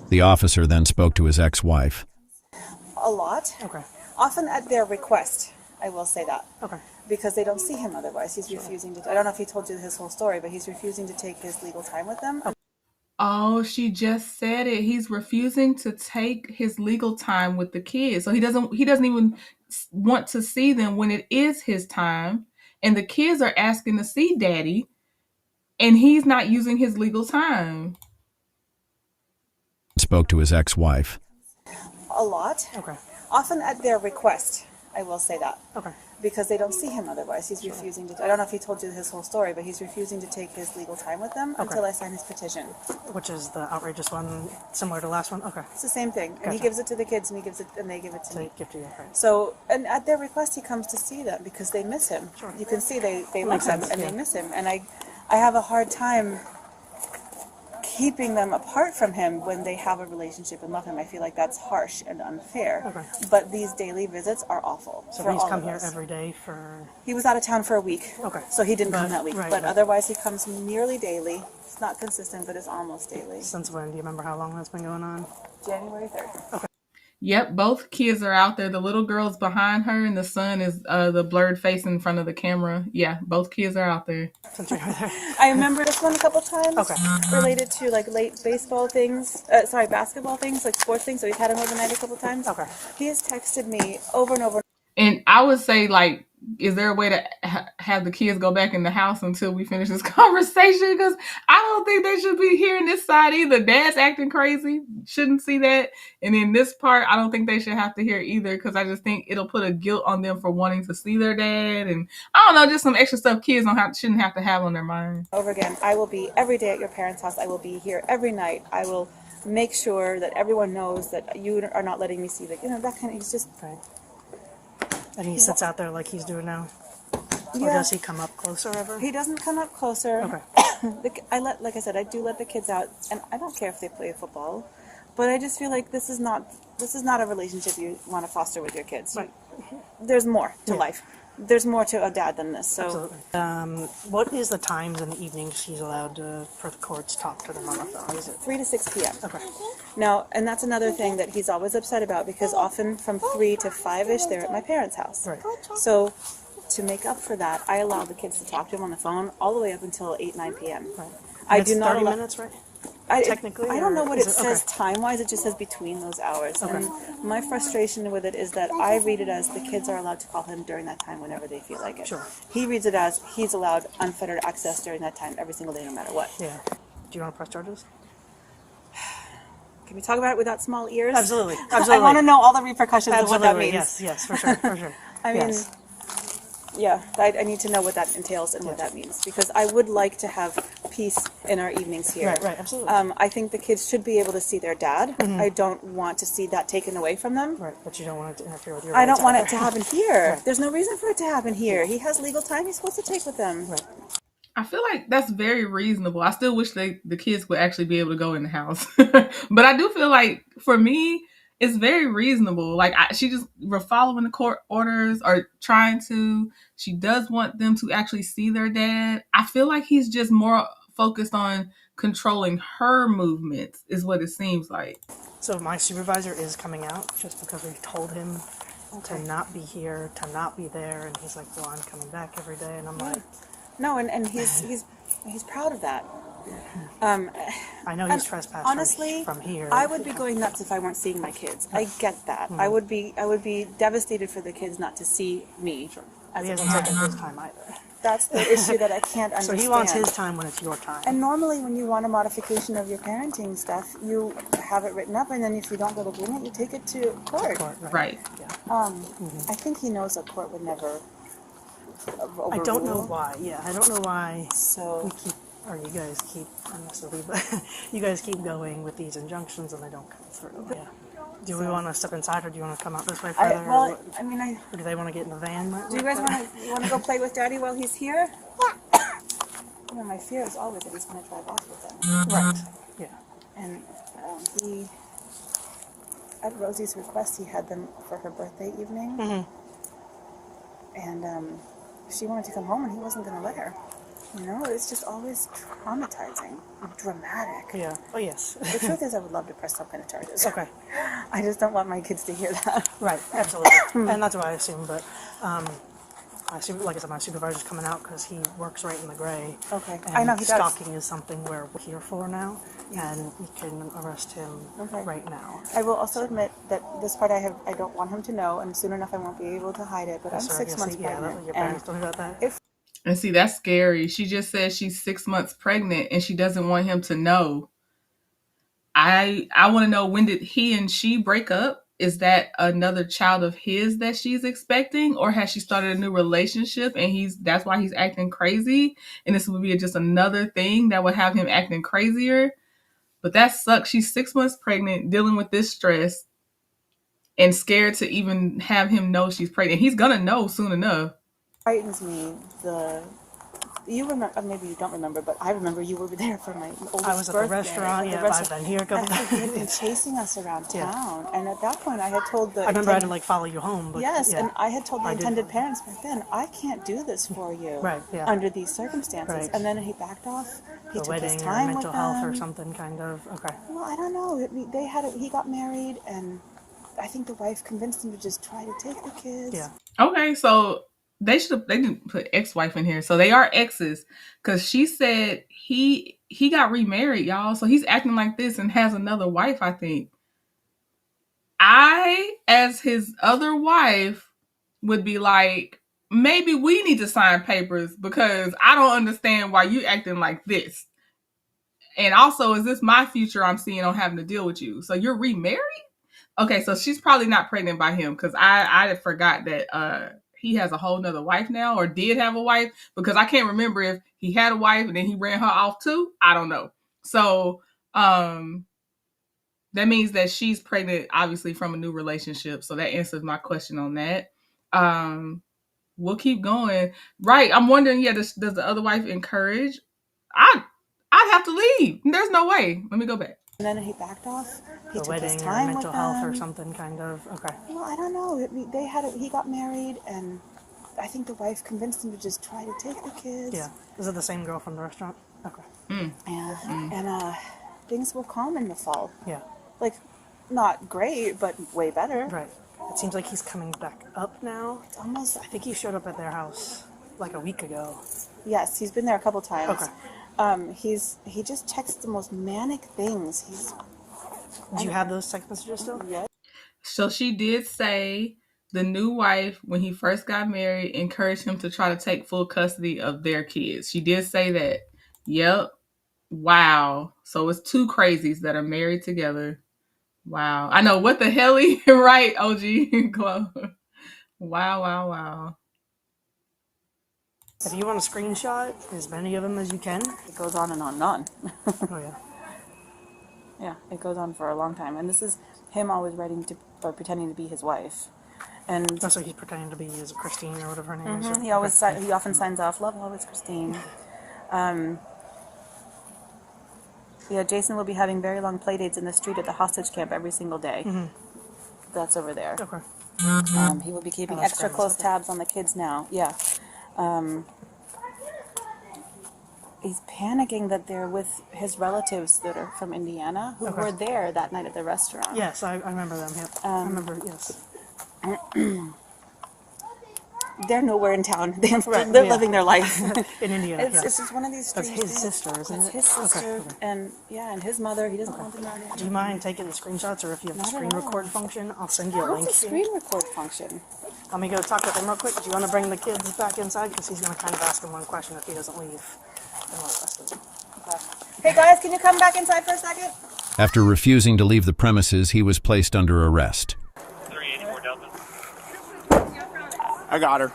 The officer then spoke to his ex-wife. A lot. Okay. Often at their request, I will say that. Okay. Because they don't see him otherwise. He's refusing to. I don't know if he told you his whole story, but he's refusing to take his legal time with them. Oh, she just said it. He's refusing to take his legal time with the kids. So he doesn't even want to see them when it is his time. And the kids are asking to see daddy, and he's not using his legal time. Spoke to his ex-wife. A lot. Okay. Often at their request, I will say that. Okay. Because they don't see him otherwise. He's refusing to. I don't know if he told you his whole story, but he's refusing to take his legal time with them until I sign his petition. Which is the outrageous one, similar to the last one? Okay. It's the same thing. And he Gotcha. gives it to the kids, and they give it to me. Give to you, right. So, and at their request, he comes to see them because they miss him. Sure. You can see they love Makes him sense, and yeah. they miss him. And I have a hard time keeping them apart from him when they have a relationship and love him. I feel like that's harsh and unfair. Okay. But these daily visits are awful. So for he's all come of here us. every day for... He was out of town for a week. Okay. So he didn't come But- that week. right, but right. otherwise he comes nearly daily. It's not consistent, but it's almost daily. Since when? Do you remember how long that's been going on? January 3rd. Okay. Yep, both kids are out there. The little girl's behind her, and the son is the blurred face in front of the camera. Yeah, both kids are out there. I remember this one a couple times. Okay. Related to like late basketball things, like sports things. So he's had him overnight a couple times. Okay. He has texted me over and over. And I would say, like, is there a way to have the kids go back in the house until we finish this conversation? Because I don't think they should be hearing this side either. Dad's acting crazy. Shouldn't see that. And in this part, I don't think they should have to hear either, because I just think it'll put a guilt on them for wanting to see their dad. And I don't know, just some extra stuff kids shouldn't have to have on their mind. Over again, I will be every day at your parents' house. I will be here every night. I will make sure that everyone knows that you are not letting me see that kind of. He's just right. And he sits out there like he's doing now. Yeah. Or does he come up closer ever? He doesn't come up closer. Okay. Like I said, I do let the kids out, and I don't care if they play football, but I just feel like this is not a relationship you want to foster with your kids. Right. There's more to life. There's more to a dad than this. So, absolutely. What is the times in the evenings he's allowed for the courts to talk to them on the phone? Is it 3 to 6 p.m. Okay. Now, and that's another thing that he's always upset about, because often from 3 to 5-ish, they're at my parents' house. Right. So, to make up for that, I allow the kids to talk to him on the phone all the way up until 8, 9 p.m. Right. I do not 30 allow. minutes, right? Technically, I don't know what it says okay. time-wise. It just says between those hours. Okay. And my frustration with it is that I read it as the kids are allowed to call him during that time whenever they feel like it. Sure. He reads it as he's allowed unfettered access during that time every single day, no matter what. Yeah. Do you want to press charges? Can we talk about it without small ears? Absolutely. I want to know all the repercussions of what that means. Yes, for sure, for sure. I mean, yeah, I need to know what that entails and what that means, because I would like to have peace in our evenings here. Right, absolutely. I think the kids should be able to see their dad. I don't want to see that taken away from them. Right, but you don't want it to interfere with your I don't rights want either. it to happen here. Right. There's no reason for it to happen here. He has legal time he's supposed to take with them. Right. I feel like that's very reasonable. I still wish the kids would actually be able to go in the house. But I do feel like, for me, it's very reasonable. Like, she just, we're following the court orders, or trying to. She does want them to actually see their dad. I feel like he's just more focused on controlling her movements, is what it seems like. So my supervisor is coming out just because we told him to not be here, to not be there, and he's like, well, I'm coming back every day, and I'm like... No, and he's proud of that. I know he's trespassed honestly, from here. I would be going nuts if I weren't seeing my kids. I get that. I would be devastated for the kids not to see me. Sure. He hasn't taken his time either. That's the issue that I can't understand. So he wants his time when it's your time. And normally when you want a modification of your parenting stuff, you have it written up, and then if you don't get agreement, you take it to court. Right. I think he knows that court would never overrule. I don't know why. Yeah, I don't know why. So we keep, or you guys keep, unnecessarily, but you guys keep going with these injunctions and they don't come through. Yeah. Do we want to step inside, or do you want to come out this way further? Or do they want to get in the van? Do you guys want to go play with Daddy while he's here? Yeah. My fear is always that he's going to drive off with them. Right. Yeah. And he, at Rosie's request, he had them for her birthday evening. And she wanted to come home, and he wasn't going to let her. You know, it's just always traumatizing, dramatic. Yeah. Oh, yes. The truth is, I would love to press some kind of charges. Okay. I just don't want my kids to hear that. Right. Absolutely. And that's what I assume. But I assume, like I said, my supervisor's coming out because he works right in the gray. Okay. And I know he does. stalking is something we're here for now, and we can arrest him right now. I will also admit that this part I don't want him to know, and soon enough I won't be able to hide it. But I'm 6 months pregnant. Your parents don't know about that. And see, that's scary. She just said she's 6 months pregnant and she doesn't want him to know. I want to know, when did he and she break up? Is that another child of his that she's expecting? Or has she started a new relationship and that's why he's acting crazy? And this would be just another thing that would have him acting crazier. But that sucks. She's 6 months pregnant, dealing with this stress, and scared to even have him know she's pregnant. He's going to know soon enough. Frightens me, you remember, maybe you don't remember, but I remember you were there for my oldest birthday. I was at the restaurant, I've been here a couple times. He had been chasing us around town, and at that point I had told the... I remember I had to follow you home. But yes, yeah, and I had told the intended parents back then, I can't do this for you under these circumstances. Right. And then he backed off. He took wedding his time or mental with health them. or something kind of. Okay. Well, I don't know. He got married, and I think the wife convinced him to just try to take the kids. Yeah. Okay, so they didn't put ex-wife in here. So they are exes, because she said he got remarried, y'all. So he's acting like this and has another wife, I think. I, as his other wife, would be like, maybe we need to sign papers because I don't understand why you acting like this. And also, is this my future I'm seeing on having to deal with you? So you're remarried? Okay, so she's probably not pregnant by him because I forgot that he has a whole nother wife now or did have a wife because I can't remember if he had a wife and then he ran her off too. I don't know. So that means that she's pregnant, obviously, from a new relationship. So that answers my question on that. We'll keep going. Right. I'm wondering, does the other wife encourage? I'd have to leave. There's no way. Let me go back. And then he backed off. He The took his wedding or time mental with health or them. something kind of. Okay. Well, I don't know. He got married, and I think the wife convinced him to just try to take the kids. Yeah. Is it the same girl from the restaurant? Okay. Yeah. And things were calm in the fall. Yeah. Like, not great, but way better. Right. It seems like he's coming back up now. It's almost. I think he showed up at their house like a week ago. Yes, he's been there a couple times. Okay. He just texts the most manic things. Do you have those text messages still? Yeah. So she did say the new wife, when he first got married, encouraged him to try to take full custody of their kids. She did say that. Yep. Wow. So it's two crazies that are married together. Wow. I know. What the hell? Right, OG. Chloe. Wow. If you want a screenshot as many of them as you can. It goes on and on and on. Oh, yeah. Yeah, it goes on for a long time. And this is him always writing to or pretending to be his wife. And that's what he's pretending to be, is Christine or whatever her name is. He often signs off, "Love always, Christine." Jason will be having very long play dates in the street at the hostage camp every single day. Mm-hmm. That's over there. Okay. He will be keeping extra close tabs on the kids now. Yeah. He's panicking that they're with his relatives that are from Indiana who were there that night at the restaurant. Yes, I remember them. Yep. I remember, yes. They're nowhere in town. They're living their life in Indiana. It's just one of these strange That's his things. sister, isn't It's it? his sister, Okay. and his mother. He doesn't want them around. Do you mind taking the screenshots, or if you have the Not at screen all. record function, I'll send you a link. What's the screen record function? Let me go talk with him real quick. Do you want to bring the kids back inside? Because he's going to kind of ask him one question if he doesn't leave. Okay. Hey guys, can you come back inside for a second? After refusing to leave the premises, he was placed under arrest. 384 Delta. I got her.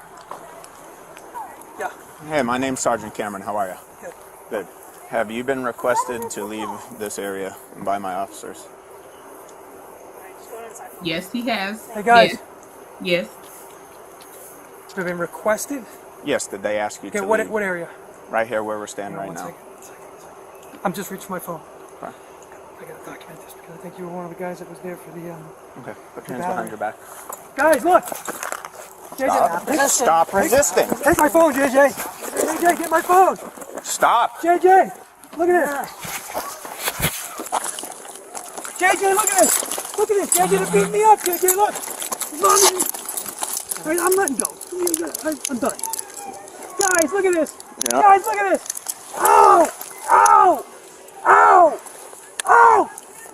Yeah. Hey, my name's Sergeant Cameron. How are you? Good. Good. Have you been requested to leave this area by my officers? Yes, he has. Hey guys. Yes. Have been requested? Yes, did they ask you Okay, to what leave? area? Right here where we're standing right One now. second. I'm just reaching my phone. Okay. I gotta document this because I think you were one of the guys that was there for the Okay, put the your hands behind battery. your back. Guys, look! Stop resisting. Take my phone, JJ! JJ, get my phone! Stop! JJ! Look at this! JJ, look at this! Look at this! JJ, they're beating me up! JJ, look! Mommy! All right, I'm letting go. I'm done. Guys, look at this! Yep. Guys, look at this! Ow! Ow! Ow! Ow!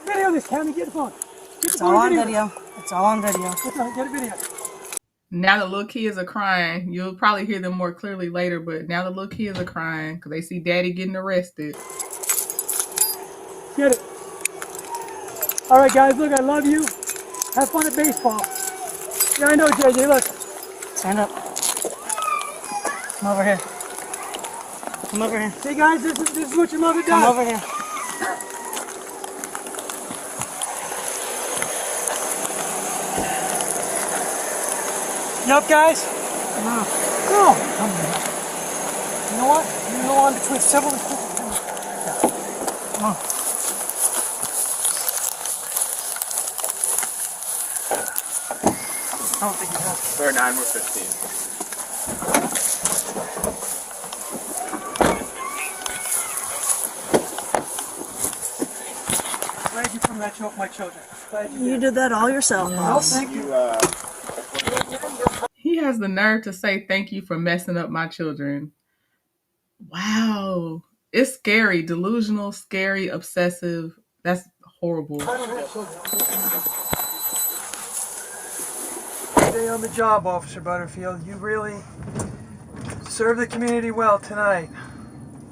Video this, Cammy. Get the phone. Get the It's phone all on video. video. It's all on video. Get a video. Now the little kids are crying. You'll probably hear them more clearly later, but now the little kids are crying because they see daddy getting arrested. Get it. All right, guys, look, I love you. Have fun at baseball. Yeah, I know, JJ, look. Stand up. Come over here. Come over here. Hey, guys, this is what your mother does. Come over here. You up, guys? No. No. You know what? You know I'm between several and Come on. I don't think you have. We're 9, we're 15. Glad you from that joke, my children. Glad You did that all yourself, boss. Thank you. He has the nerve to say thank you for messing up my children. Wow. It's scary. Delusional, scary, obsessive. That's horrible. I don't have children. Stay on the job, Officer Butterfield. You really served the community well tonight.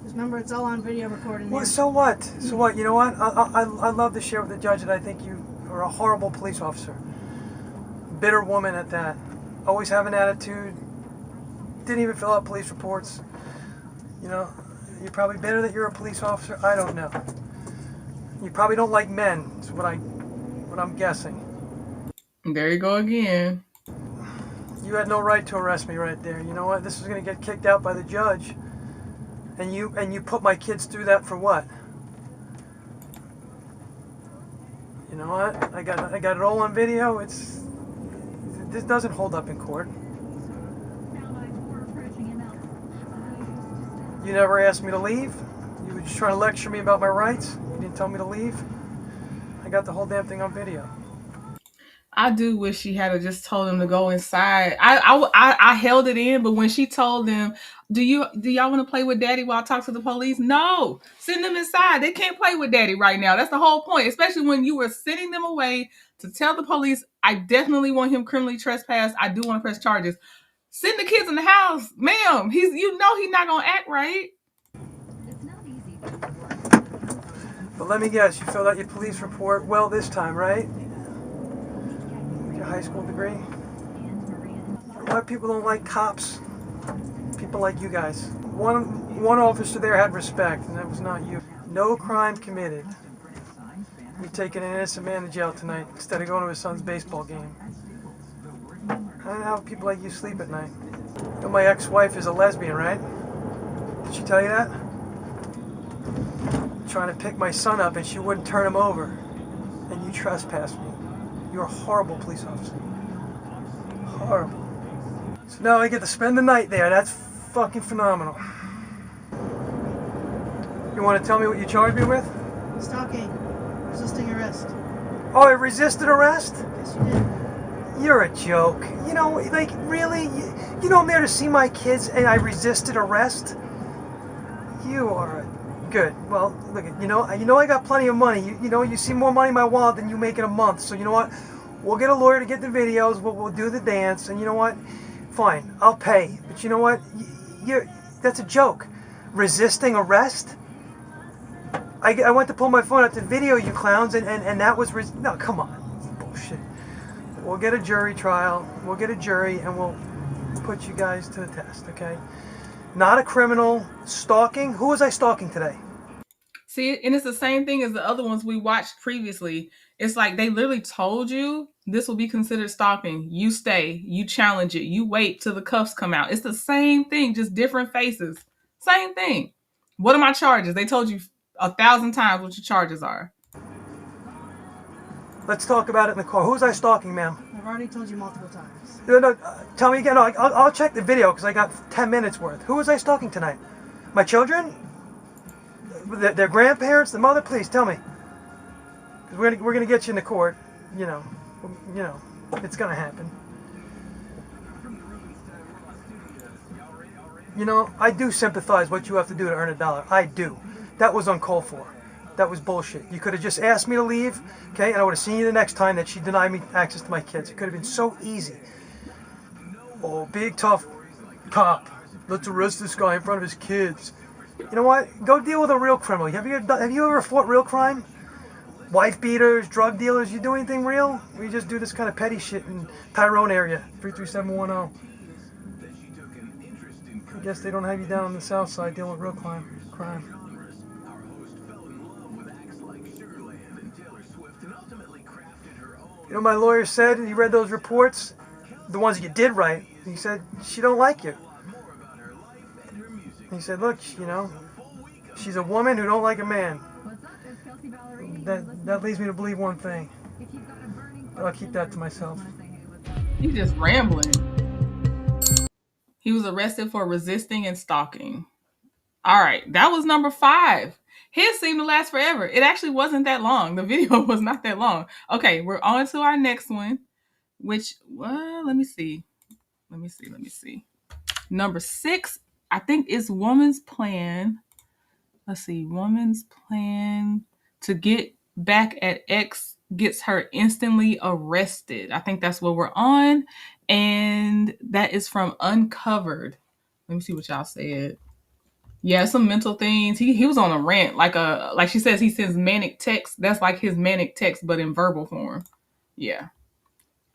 Just remember, it's all on video recording. Well, so what? So what? You know what? I love to share with the judge that I think you are a horrible police officer. Bitter woman at that. Always have an attitude. Didn't even fill out police reports. You know, you're probably bitter that you're a police officer. I don't know. You probably don't like men. Is what I'm guessing. There you go again. You had no right to arrest me right there. You know what? This is going to get kicked out by the judge. And you put my kids through that for what? You know what? I got it all on video. This doesn't hold up in court. You never asked me to leave. You were just trying to lecture me about my rights. You didn't tell me to leave. I got the whole damn thing on video. I do wish she had just told him to go inside. I held it in, but when she told them, do y'all want to play with daddy while I talk to the police? No, send them inside. They can't play with daddy right now. That's the whole point, especially when you were sending them away to tell the police, I definitely want him criminally trespassed. I do want to press charges. Send the kids in the house, ma'am. He's not gonna act right. But let me guess, you filled out your police report well this time, right? Your high school degree? Why people don't like cops? People like you guys. One officer there had respect, and that was not you. No crime committed. You're taking an innocent man to jail tonight instead of going to his son's baseball game. I don't know how people like you sleep at night. You know, my ex-wife is a lesbian, right? Did she tell you that? Trying to pick my son up and she wouldn't turn him over. And you trespassed me. You're a horrible police officer. Horrible. So now I get to spend the night there. That's fucking phenomenal. You want to tell me what you charged me with? Stalking. Resisting arrest. Oh, I resisted arrest? Yes, you did. You're a joke. You know, like, really? You know I'm there to see my kids and I resisted arrest? You are a... Good. Well, look, you know I got plenty of money. You see more money in my wallet than you make in a month. So you know what? We'll get a lawyer to get the videos. We'll do the dance. And you know what? Fine. I'll pay. But you know what? That's a joke. Resisting arrest? I went to pull my phone out to video you clowns, and that was... No, come on. Bullshit. We'll get a jury trial. We'll get a jury, and we'll put you guys to the test, okay? Not a criminal. Stalking? Who was I stalking today? See, and it's the same thing as the other ones we watched previously. It's like they literally told you this will be considered stalking. You stay, you challenge it, you wait till the cuffs come out. It's the same thing, just different faces. Same thing. What are my charges? They told you 1,000 times what your charges are. Let's talk about it in the car. Who was I stalking, ma'am? I've already told you multiple times. No, tell me again. No, I'll check the video because I got 10 minutes worth. Who was I stalking tonight? My children? Their grandparents? The mother? Please tell me. Because we're gonna get you in the court. You know, it's gonna happen. You know, I do sympathize what you have to do to earn $1. I do. That was uncalled for. That was bullshit. You could have just asked me to leave, okay, and I would have seen you the next time that she denied me access to my kids. It could have been so easy. Oh, big tough cop. Let's arrest this guy in front of his kids. You know what? Go deal with a real criminal. Have you ever fought real crime? Wife beaters, drug dealers, you do anything real? We just do this kind of petty shit in Tyrone area, 33710. I guess they don't have you down on the south side dealing with real crime. You know, my lawyer said, he read those reports, the ones that you did write, he said, she don't like you. He said, look, you know, she's a woman who don't like a man. That leads me to believe one thing. But I'll keep that to myself. He's just rambling. He was arrested for resisting and stalking. All right, that was number 5. His seemed to last forever. It actually wasn't that long. The video was not that long. Okay, we're on to our next one, which, well, let me see. Number 6, I think, is woman's plan. Let's see, woman's plan to get back at ex gets her instantly arrested. I think that's what we're on. And that is from Uncovered. Let me see what y'all said. Yeah, some mental things. He was on a rant, like she says, he sends manic text. That's like his manic text, but in verbal form. Yeah.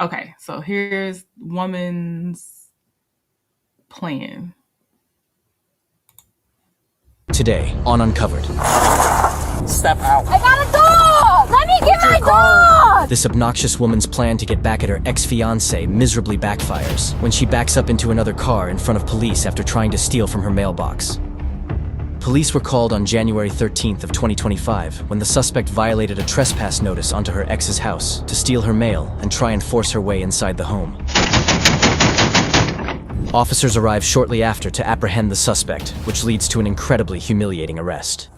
Okay, so here's woman's plan. Today on Uncovered. Step out. I got a dog! Let me get my dog! This obnoxious woman's plan to get back at her ex-fiancé miserably backfires when she backs up into another car in front of police after trying to steal from her mailbox. Police were called on January 13th of 2025 when the suspect violated a trespass notice onto her ex's house to steal her mail and try and force her way inside the home. Officers arrive shortly after to apprehend the suspect, which leads to an incredibly humiliating arrest.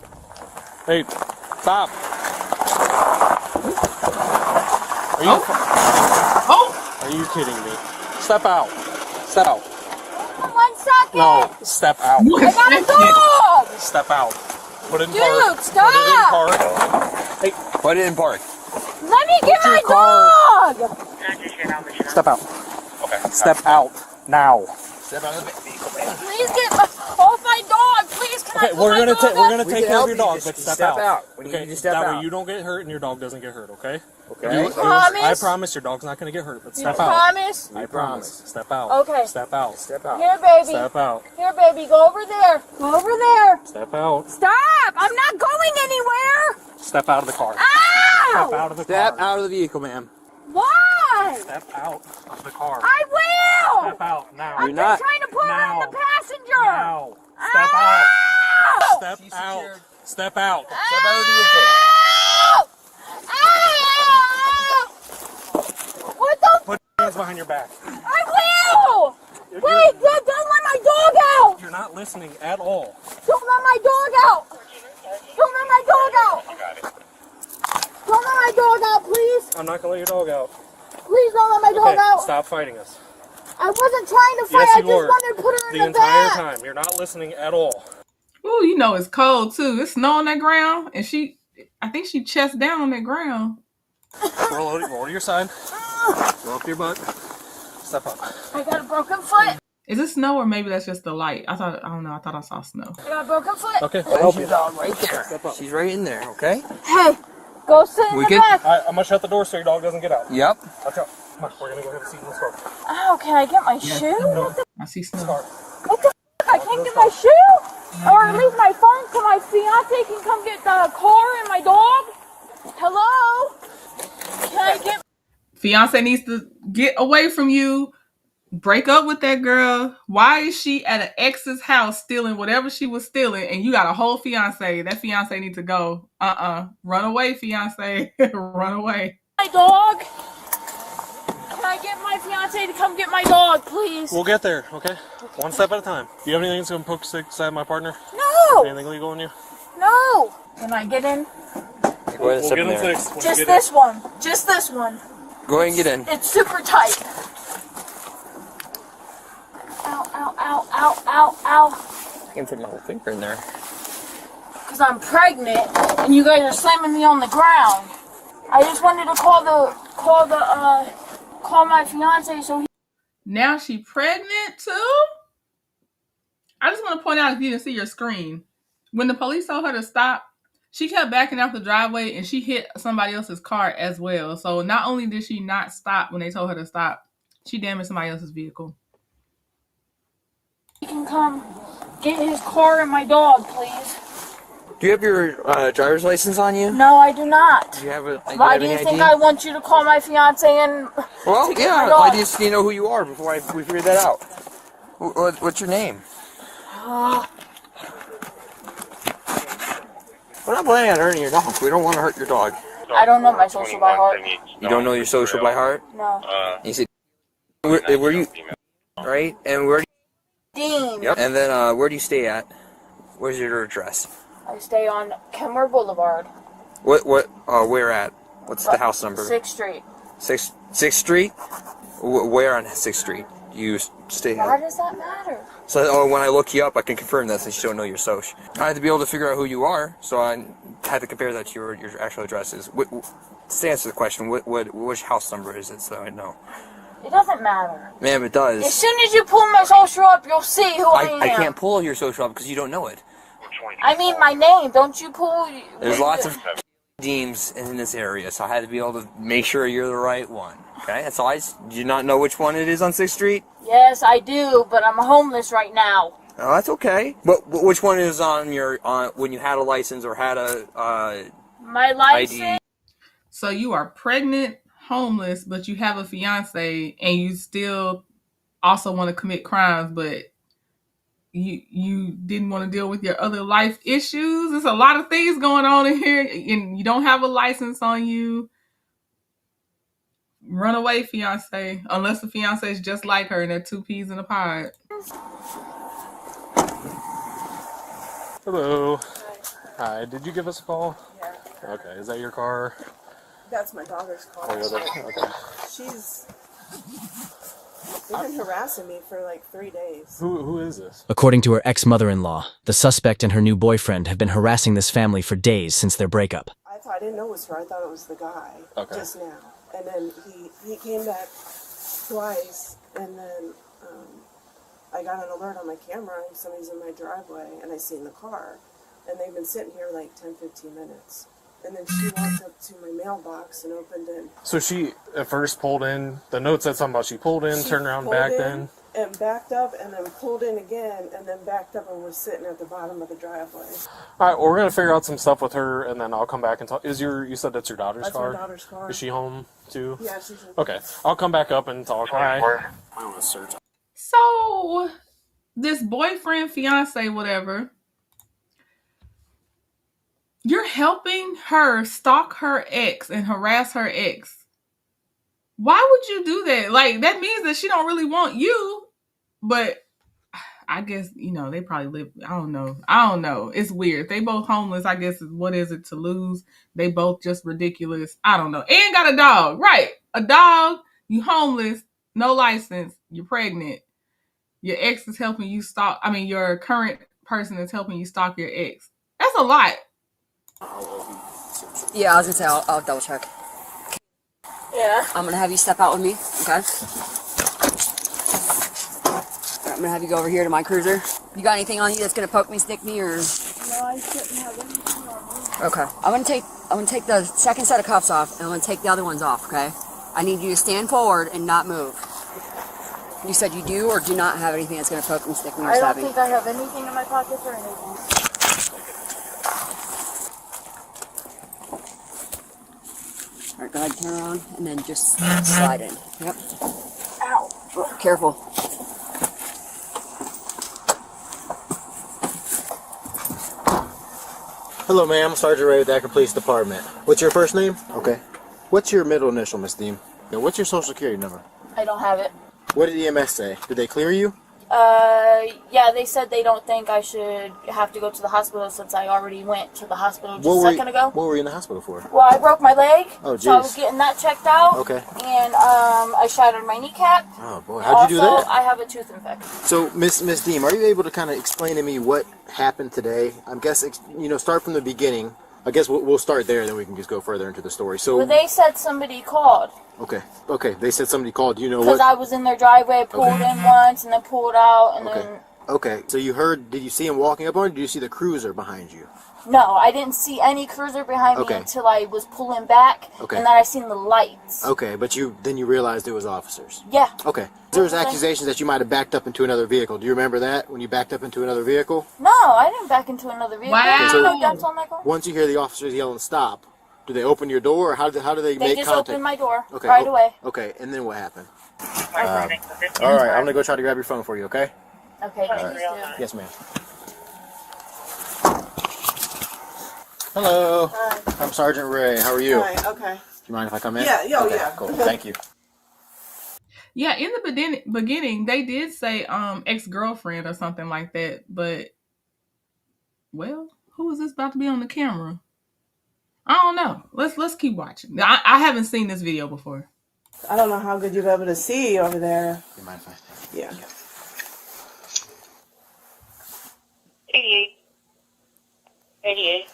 Hey, stop. Are you? Are you kidding me? Step out. Step out. 1 second! No, step out. I got a dog! Step out. Put it in Dude, park. stop! Put it in park. Hey, put it in park. Let me get my dog! Step out. Okay. Step out now. Step out of the vehicle, man. Please get off my dog! Please, can I Okay, put we're my gonna dog we're up? gonna take care of your dog, but step out. We need Okay, you to step that out. way you don't get hurt and your dog doesn't get hurt. Okay. Okay. You promise? I promise your dog's not gonna get hurt. But step You out. promise? I promise. Step out. Okay. Step out. Step out. Here, baby. Step out. Here, baby. Go over there. Go over there. Step out. Stop! I'm not going anywhere! Step out of the car. Ow! Step out of the Step car. out of the vehicle, ma'am. Why? Step out of the car. I will! Step out now. I'm just trying to put her in the passenger! Now. Step out. Ow! Step out. Step out. Step out of the vehicle. Ow! Ow! What the Put your hands behind your back. I will! Wait, don't let my dog out! You're not listening at all. Don't let my dog out! Don't let my dog out! I got it. Don't let my dog out, please! I'm not gonna let your dog out. Please don't let my dog Okay, out! stop fighting us. I wasn't trying to fight, Yes, I you just were. wanted to put her in The the entire back! time. You're not listening at all. Ooh, you know it's cold too. It's snow on that ground, and I think she chest down on that ground. Roll to your side. Roll up your butt. Step up. I got a broken foot! Is it snow or maybe that's just the light? I don't know. I thought I saw snow. I got a broken foot! Okay. There's your dog right there. She's right in there, okay? Hey, go sit in We the get- back! Alright, I'm gonna shut the door so your dog doesn't get out. Yep. Watch out. Come on, we're gonna go have a seat in this car. Ow, can I get my shoe? What the I see snow. f? I can't get my shoe? Or at least my phone so my fiance can come get the car and my dog? Hello? Can I get... Fiance needs to get away from you. Break up with that girl. Why is she at an ex's house stealing whatever she was stealing and you got a whole fiance? That fiance needs to go. Run away, fiance. Run away. my dog? Can I get my fiance to come get my dog, please? We'll get there, okay? One step at a time. Do you have anything that's gonna poke stick inside my partner? No! Anything legal on you? No! Can I get in? Go ahead and step in in there. six. Just this one. Just this one. Go ahead and get in. It's super tight. Ow, ow, ow, ow, ow, ow. I can fit my whole finger in there. Because I'm pregnant and you guys are slamming me on the ground. I just wanted to call my fiance so he... Now she pregnant too? I just want to point out, if you didn't see your screen, when the police told her to stop, she kept backing out the driveway and she hit somebody else's car as well. So not only did she not stop when they told her to stop, she damaged somebody else's vehicle. He can come get his car and my dog, please. Do you have your driver's license on you? No, I do not. Do you have a? Why do you think I want you to call my fiance and... Well, to get yeah. my dog? Why do you just need to know who you are before we figure that out? What's your name? We're not planning on hurting your dog. We don't want to hurt your dog. I don't know my social by heart. You don't know your social by heart? No. You said where you right? And where? Dean. Yep. And then where do you stay at? Where's your address? I stay on Kenmore Boulevard. What? Where at? What's the house number? 6th Street. Sixth Street. Where on 6th Street? You stay Why at? does that matter? So when I look you up, I can confirm that since you don't know your social. I had to be able to figure out who you are, so I had to compare that to your actual addresses. Just answer the question. Which house number is it so I know? It doesn't matter. Ma'am, it does. As soon as you pull my social up, you'll see who I am. I can't pull your social up because you don't know it. I mean my name. Don't you pull? There's lots of Deems in this area, so I had to be able to make sure you're the right one. Okay, that's all. Do you not know which one it is on 6th Street? Yes, I do, but I'm homeless right now. Oh, that's okay. But which one is on your when you had a license or had a my license? ID? So you are pregnant, homeless, but you have a fiance, and you still also want to commit crimes, but you didn't want to deal with your other life issues. There's a lot of things going on in here, and you don't have a license on you. Runaway fiance, unless the fiance is just like her and they're two peas in a pod. Hello. Hi. Did you give us a call? Yeah. Okay. Is that your car? That's my daughter's car. Oh, your other- okay. They've been harassing me for like 3 days. Who is this? According to her ex-mother-in-law, the suspect and her new boyfriend have been harassing this family for days since their breakup. I didn't know it was her. I thought it was the guy just now. And then he came back twice, and then I got an alert on my camera, and somebody's in my driveway, and I seen the car. And they've been sitting here like 10-15 minutes. And then she walked up to my mailbox and opened it. So she at first pulled in. The note said something about she pulled in, turned around, backed in. And backed up, and then pulled in again, and then backed up and was sitting at the bottom of the driveway. All right, well, we're gonna figure out some stuff with her, and then I'll come back and talk. You said that's your daughter's That's car? my daughter's car. Is she home too? Yeah, she's home. Okay, I'll come back up and talk. Hi. I want to search. So this boyfriend, fiance, whatever, you're helping her stalk her ex and harass her ex. Why would you do that? Like, that means that she don't really want you. But I guess, they probably live. I don't know. It's weird. They both homeless. I guess, what is it to lose? They both just ridiculous. I don't know. And got a dog. Right. A dog. You homeless. No license. You're pregnant. Your ex is helping you stalk. I mean, your current person is helping you stalk your ex. That's a lot. Yeah, I was gonna say I'll double check. Yeah. I'm gonna have you step out with me, okay? I'm gonna have you go over here to my cruiser. You got anything on you that's gonna poke me, stick me, or? No, I shouldn't have anything on me. Okay. I'm gonna take the second set of cuffs off, and I'm gonna take the other ones off, okay? I need you to stand forward and not move. You said you do or do not have anything that's gonna poke me, stick me, or I stab don't me? think I have anything in my pockets or anything. All right, go ahead, turn around, and then just slide in. Yep. Ow. Oh, careful. Hello, ma'am. Sergeant Ray with the Akron Police Department. What's your first name? Okay. What's your middle initial, Miss Deem? Okay, what's your social security number? I don't have it. What did EMS say? Did they clear you? Yeah, they said they don't think I should have to go to the hospital since I already went to the hospital just a second ago. What were you in the hospital for? Well, I broke my leg, Oh, so I jeez. was getting that checked out. Okay. And I shattered my kneecap. Oh, boy. How'd you do Also, that? I have a tooth infection. So, Miss Deem, are you able to kind of explain to me what happened today? I guess, start from the beginning. I guess we'll start there, then we can just go further into the story. So, Well, they said somebody called. Okay. They said somebody called. Do you know Because what? I was in their driveway, pulled in once, and then pulled out, and then... Okay. So you heard? Did you see him walking up on you? Did you see the cruiser behind you? No, I didn't see any cruiser behind me Okay. until I was pulling back, Okay. and then I seen the lights. Okay, but you realized it was officers. Yeah. Okay. There was accusations that you might have backed up into another vehicle. Do you remember that when you backed up into another vehicle? No, I didn't back into another vehicle. Wow. There were no dents on that car. Once you hear the officers yelling "stop," do they open your door, or how do they They make just contact? opened my door Okay. right away. Okay, and then what happened? All right, I'm gonna go try to grab your phone for you. Okay. Okay, All thank right. you. Yes, ma'am. Hello. Hi. I'm Sergeant Ray. How are you? Hi, okay. Do you mind if I come in? Yeah, Okay, yeah. Cool. Thank you. Yeah, in the beginning, they did say ex-girlfriend or something like that, but well, who is this about to be on the camera? I don't know. Let's keep watching. I haven't seen this video before. I don't know how good you'll be able to see over there. You mind if I? Yeah. 88. 88.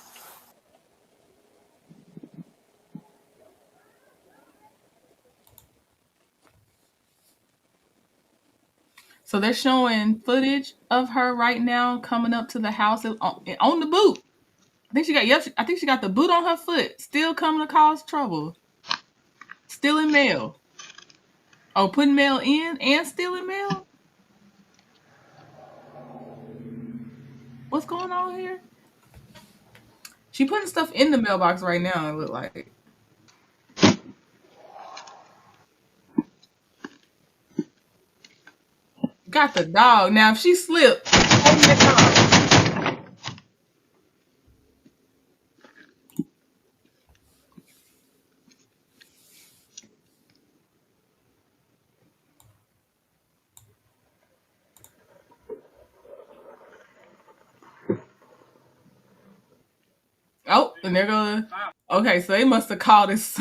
So they're showing footage of her right now coming up to the house on the boot. I think she got the boot on her foot, still coming to cause trouble. Stealing mail. Oh, putting mail in and stealing mail? What's going on here? She putting stuff in the mailbox right now, it look like. Got the dog. Now, if she slipped, oh, and they're going. Okay, so they must have called this.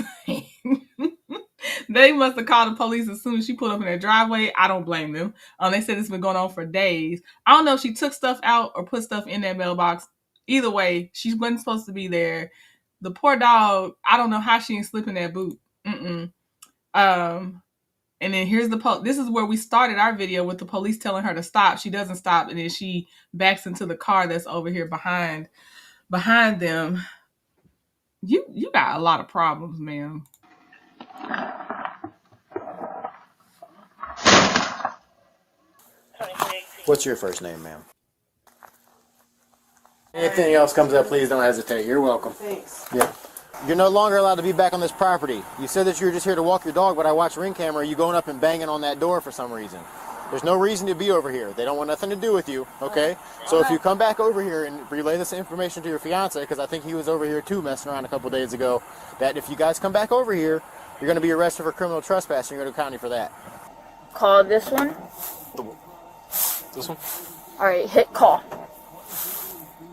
They must have called the police as soon as she pulled up in their driveway. I don't blame them. They said it's been going on for days. I don't know if she took stuff out or put stuff in that mailbox. Either way, she wasn't supposed to be there. The poor dog, I don't know how she didn't slip in that boot. And then here's the this is where we started our video with the police telling her to stop. She doesn't stop, and then she backs into the car that's over here behind them. You got a lot of problems, ma'am. What's your first name, ma'am? Anything else comes up, please don't hesitate. You're welcome. Thanks. Yeah. You're no longer allowed to be back on this property. You said that you were just here to walk your dog, but I watched Ring camera you going up and banging on that door for some reason. There's no reason to be over here. They don't want nothing to do with you, okay? So if you come back over here and relay this information to your fiance, because I think he was over here too messing around a couple days ago, that if you guys come back over here, you're going to be arrested for criminal trespass and you're going to county for that. Call this one. This one? Alright, hit call.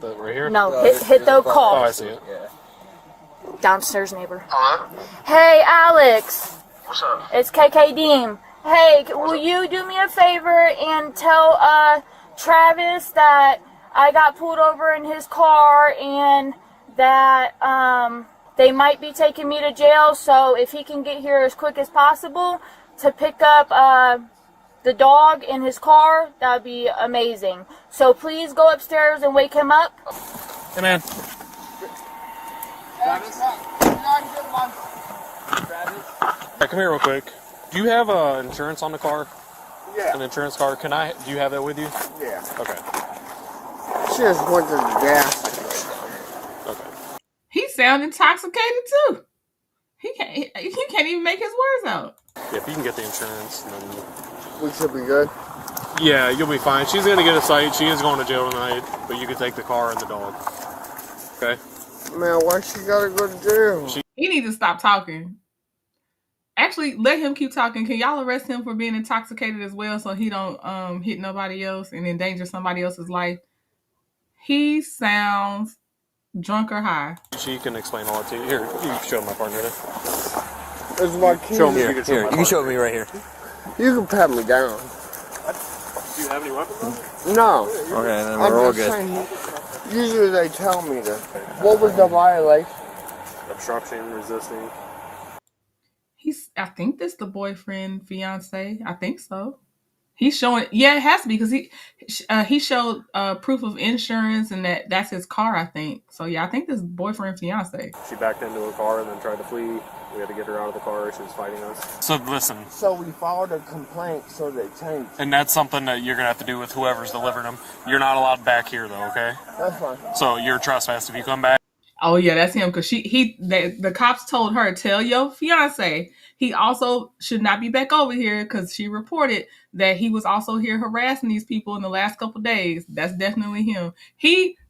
Right here? No, hit the call. Oh, I see it. Yeah. Downstairs neighbor. Hello? Hey, Alex. What's up? It's KK Deem. Hey, will you do me a favor and tell Travis that I got pulled over in his car and that they might be taking me to jail, so if he can get here as quick as possible to pick up the dog in his car, that would be amazing. So please go upstairs and wake him up. Hey, man. Travis? Hey, come here real quick. Do you have insurance on the car? Yeah. An insurance car? Do you have that with you? Yeah. Okay. She just went to the gas station. Okay. He sound intoxicated too. He can't even make his words out. Yeah, if you can get the insurance, then We should be good. yeah, you'll be fine. She's gonna get a cite. She is going to jail tonight, but you can take the car and the dog. Okay. Man, why she gotta go to jail? He needs to stop talking. Actually, let him keep talking. Can y'all arrest him for being intoxicated as well, so he don't hit nobody else and endanger somebody else's life? He sounds drunk or high. She can explain all that to you. Here, you can show my partner there. This is my key. Show me. Here, you can show me right here. You can pat me down. Do you have any weapons? No. Okay, then we're all good. Saying, usually they tell me to. What was the violation? Obstruction, resisting. I think this the boyfriend, fiance. I think so. He's showing, yeah, it has to be because he showed proof of insurance and that's his car, I think. So yeah, I think this is boyfriend, fiance. She backed into a car and then tried to flee. We had to get her out of the car. She was fighting us. So listen. So we filed a complaint, so they changed. And that's something that you're gonna have to do with whoever's delivering them. You're not allowed back here though, okay? That's fine. So you're trespassed if you come back. Oh yeah, that's him because the cops told her, tell your fiance he also should not be back over here because she reported that he was also here harassing these people in the last couple of days. That's definitely him.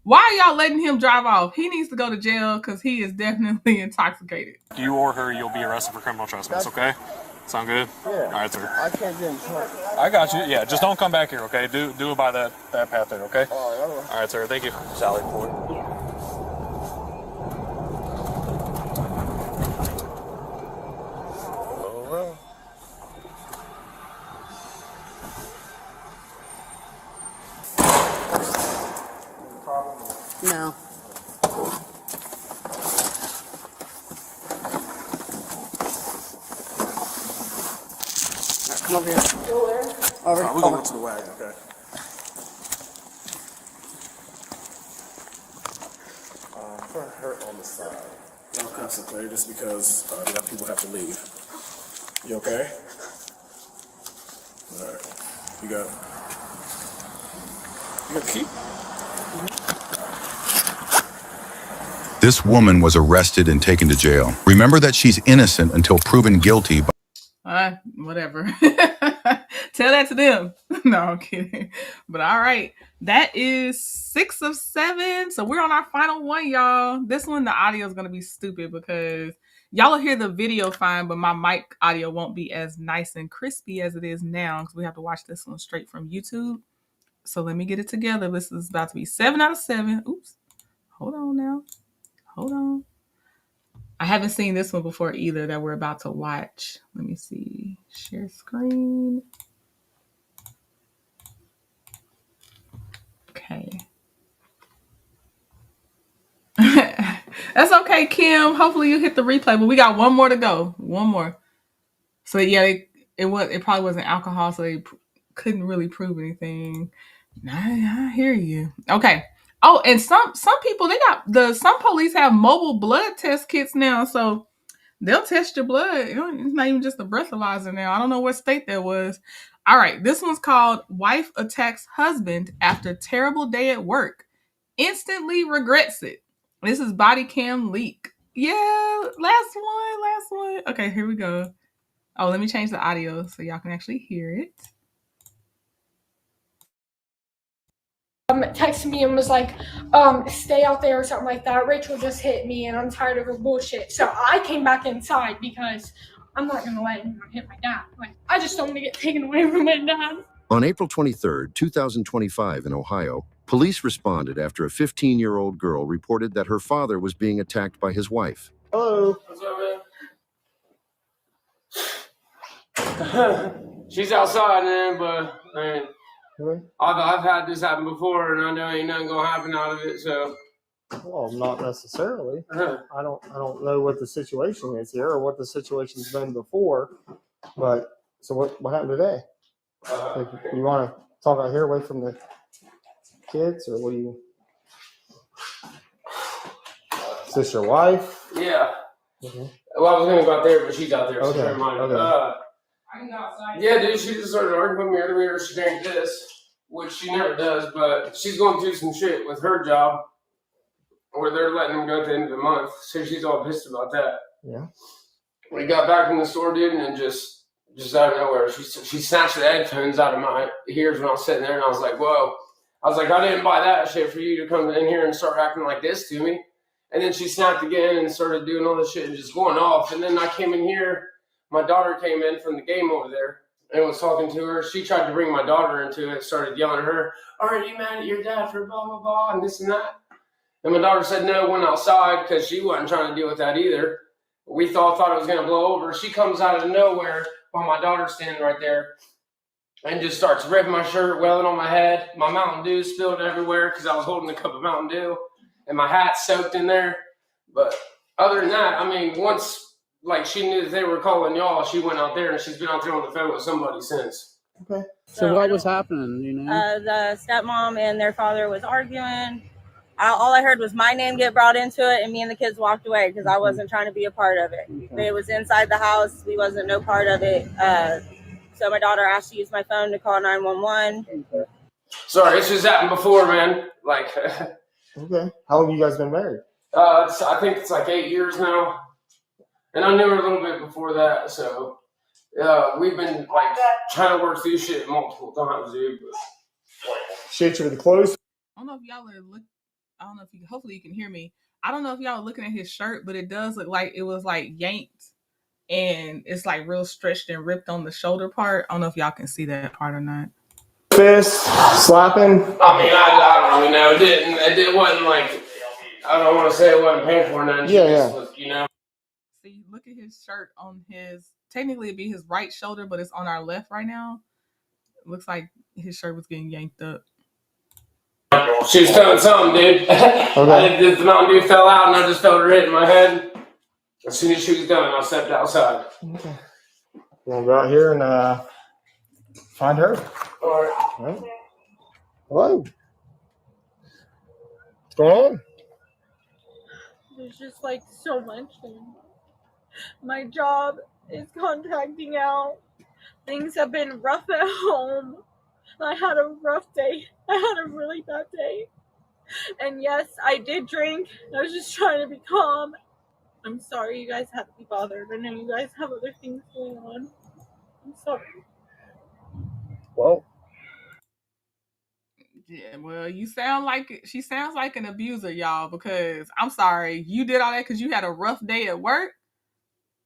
Why are y'all letting him drive off? He needs to go to jail because he is definitely intoxicated. You or her, you'll be arrested for criminal trespass, okay? Sound good? Yeah. All right, sir. I can't get in trouble. I got you. Yeah, just don't come back here, okay? Do it by that path there, okay? All right, sir. Thank you. Sally Ford. No. Come over here. Over. We're going to the wagon, okay? Front hurt on the side. Don't concentrate just because the other people have to leave. You okay? All right. You got the key? This woman was arrested and taken to jail. Remember that she's innocent until proven guilty. Whatever. Tell that to them. No, I'm kidding. But all right. That is 6 of 7. So we're on our final one, y'all. This one, the audio is going to be stupid because y'all will hear the video fine, but my mic audio won't be as nice and crispy as it is now because we have to watch this one straight from YouTube. So let me get it together. This is about to be 7 out of 7. Oops. Hold on now. Hold on. I haven't seen this one before either that we're about to watch. Let me see. Share screen. Okay. That's okay, Kim. Hopefully you hit the replay, but we got one more to go. One more. So yeah, it probably wasn't alcohol, so they couldn't really prove anything. I hear you. Okay. Oh, and some people some police have mobile blood test kits now, so they'll test your blood. It's not even just a breathalyzer now. I don't know what state that was. All right. This one's called Wife Attacks Husband After Terrible Day at Work. Instantly regrets it. This is body cam leak. Yeah, last one. Okay, here we go. Oh, let me change the audio so y'all can actually hear it. Texted me and was like, stay out there or something like that. Rachel just hit me and I'm tired of her bullshit. So I came back inside because I'm not going to let anyone hit my dad. Like, I just don't want to get taken away from my dad. On April 23, 2025 in Ohio, police responded after a 15-year-old girl reported that her father was being attacked by his wife. Hello. What's up, man? She's outside, man, but man, I've had this happen before, and I know ain't nothing gonna happen out of it. So, well, not necessarily. I don't know what the situation is here or what the situation's been before. But so what happened today? Like, you want to talk out here away from the kids, or what do you? Is this your wife? yeah. Mm-hmm. Well, I was gonna go out there, but she's out there. Okay. So never mind. Okay. Yeah, dude, she just started arguing with me earlier. She drank this, which she never does, but she's going through some shit with her job where they're letting them go at the end of the month. So she's all pissed about that. Yeah. We got back from the store, dude, and just out of nowhere, she snatched the headphones out of my ears when I was sitting there, and I was like, whoa. I was like, I didn't buy that shit for you to come in here and start acting like this to me. And then she snapped again and started doing all this shit and just going off. And then I came in here. My daughter came in from the game over there and was talking to her. She tried to bring my daughter into it, started yelling at her, aren't you mad at your dad for blah, blah, blah, and this and that? And my daughter said no, went outside because she wasn't trying to deal with that either. We thought it was going to blow over. She comes out of nowhere while my daughter's standing right there and just starts ripping my shirt, welling on my head. My Mountain Dew spilled everywhere because I was holding a cup of Mountain Dew, and my hat's soaked in there. But other than that, I mean, once she knew that they were calling y'all, she went out there and she's been out there on the phone with somebody since. Okay. So what was happening, you know? The stepmom and their father was arguing. All I heard was my name get brought into it, and me and the kids walked away because I wasn't trying to be a part of it. Okay. It was inside the house. We wasn't no part of it. So my daughter asked to use my phone to call 911. Okay. Sorry, it's just happened before, man. Okay. How long have you guys been married? I think it's 8 years now. And I knew her a little bit before that, so we've been trying to work through shit multiple times, dude. Shit you with the clothes? I don't know if y'all are looking. I don't know if you. Hopefully you can hear me. I don't know if y'all are looking at his shirt, but it does look like it was yanked, and it's real stretched and ripped on the shoulder part. I don't know if y'all can see that part or not. Fist slapping. I mean, I don't really know. It wasn't I don't want to say it wasn't painful or nothing. Yeah. You know. See, look at his shirt on his. Technically, it'd be his right shoulder, but it's on our left right now. It looks like his shirt was getting yanked up. She was telling something, dude. Okay. The Mountain Dew fell out, and I just felt her hit in my head. As soon as she was done, I stepped outside. Okay. We'll go out here and Find her. All right. All right. Hello. What's going on? There's just like so much. My job is contracting out. Things have been rough at home. I had a rough day. I had a really bad day. And yes, I did drink. I was just trying to be calm. I'm sorry you guys had to be bothered. I know you guys have other things going on. I'm sorry. Well, Yeah, well, she sounds like an abuser, y'all, because I'm sorry, you did all that because you had a rough day at work.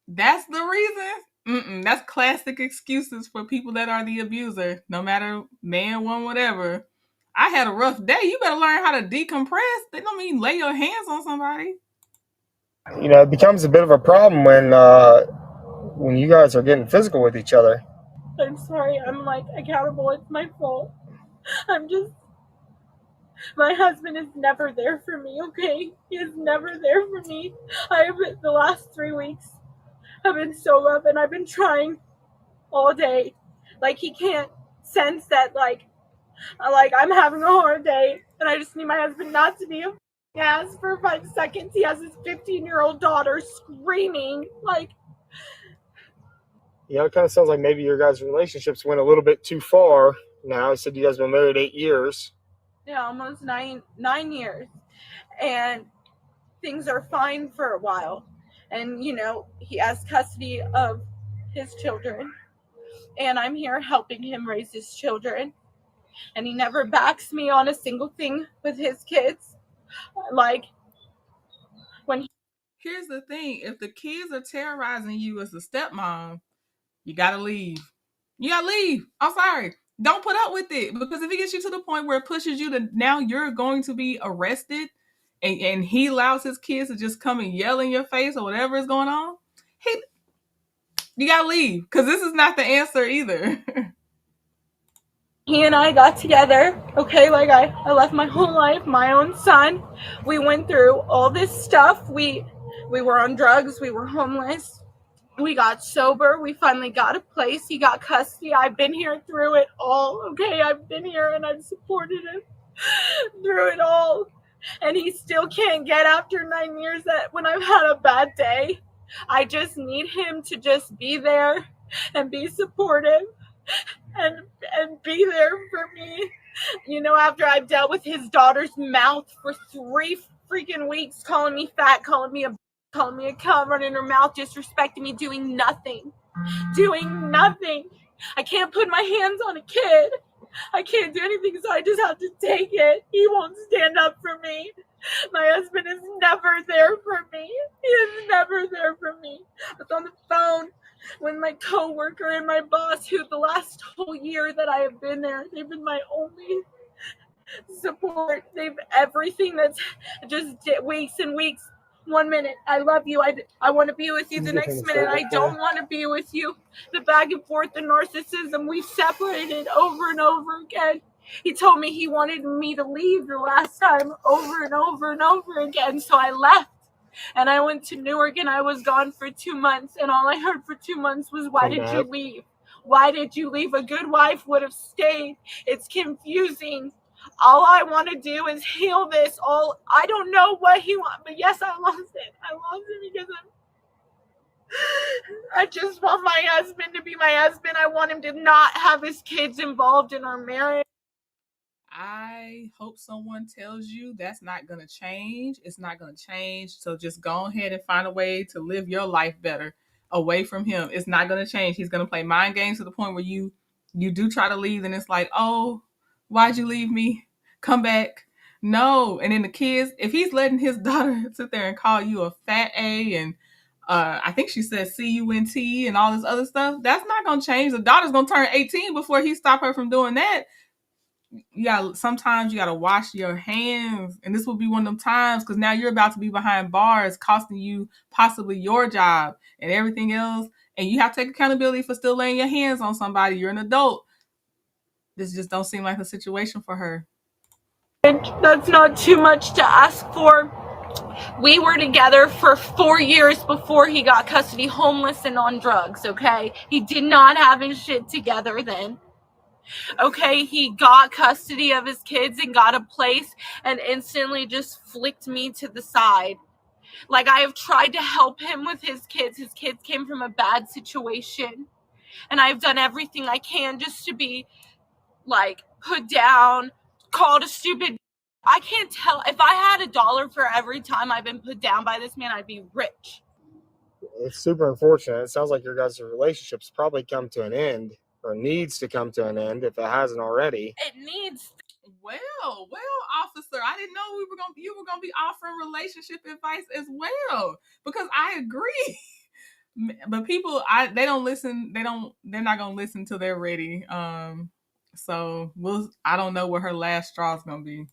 That's the reason? That's classic excuses for people that are the abuser, no matter man, woman, whatever. I had a rough day. You better learn how to decompress. They don't mean lay your hands on somebody. you know, it becomes a bit of a problem when you guys are getting physical with each other. I'm sorry. I'm like accountable. It's my fault. My husband is never there for me, okay? He is never there for me. The last 3 weeks have been so rough, and I've been trying all day. Like, he can't sense that, like I'm having a hard day, and I just need my husband not to be a ass for 5 seconds. He has his 15-year-old daughter screaming, like... Yeah, it kind of sounds like maybe your guys' relationships went a little bit too far now. I said you guys been married 8 years. Yeah, almost nine years. And things are fine for a while. And, you know, he has custody of his children. And I'm here helping him raise his children. And he never backs me on a single thing with his kids. Like, Here's the thing. If the kids are terrorizing you as a stepmom, you gotta leave. You gotta leave. I'm sorry. Don't put up with it, because if it gets you to the point where it pushes you to now you're going to be arrested, and he allows his kids to just come and yell in your face or whatever is going on, you gotta leave, because this is not the answer either. he and I got together, okay? Like, I left my whole life, my own son. We went through all this stuff. We were on drugs. We were homeless. We got sober. We finally got a place. He got custody. I've been here through it all, okay? I've been here and I've supported him through it all. And he still can't get after 9 years that when I've had a bad day. I just need him to just be there and be supportive and be there for me. You know, after I've dealt with his daughter's mouth for 3 freaking weeks, calling me fat, calling me a cunt, running her mouth, disrespecting me, doing nothing. I can't put my hands on a kid. I can't do anything, so I just have to take it. He won't stand up for me. My husband is never there for me. He is never there for me. I was on the phone with my coworker and my boss, who the last whole year that I have been there, they've been my only support. They've everything that's just weeks and weeks. 1 minute, I love you. I want to be with you. The next minute, I don't want to be with you. The back and forth, the narcissism, we've separated over and over again. He told me he wanted me to leave the last time over and over and over again. So I left and I went to Newark, and I was gone for 2 months. And all I heard for 2 months was, why did you leave? Why did you leave? A good wife would have stayed. It's confusing. All I want to do is heal this. I don't know what he wants, but yes, I lost it. I lost it because I just want my husband to be my husband. I want him to not have his kids involved in our marriage. I hope someone tells you that's not going to change. It's not going to change. So just go ahead and find a way to live your life better away from him. It's not going to change. He's going to play mind games to the point where you do try to leave, and it's like, oh, why'd you leave me? Come back. No. And then the kids, if he's letting his daughter sit there and call you a fat A, and I think she said CUNT and all this other stuff, that's not going to change. The daughter's going to turn 18 before he stop her from doing that. Sometimes you gotta wash your hands, and this will be one of them times, because now you're about to be behind bars, costing you possibly your job and everything else, and you have to take accountability for still laying your hands on somebody. You're an adult. This just don't seem like a situation for her. That's not too much to ask for. We were together for 4 years before he got custody, homeless and on drugs, okay? He did not have his shit together then. Okay, he got custody of his kids and got a place and instantly just flicked me to the side. Like, I have tried to help him with his kids. His kids came from a bad situation. And I've done everything I can just to be, like, put down, called a stupid. I can't tell. If I had $1 for every time I've been put down by this man, I'd be rich. It's super unfortunate. It sounds like your guys' relationship's probably come to an end, or needs to come to an end if it hasn't already. It needs. Well, officer, I didn't know you were gonna be offering relationship advice as well, because I agree. But people, they don't listen. They're not gonna listen till they're ready. So I don't know what her last straw is gonna be.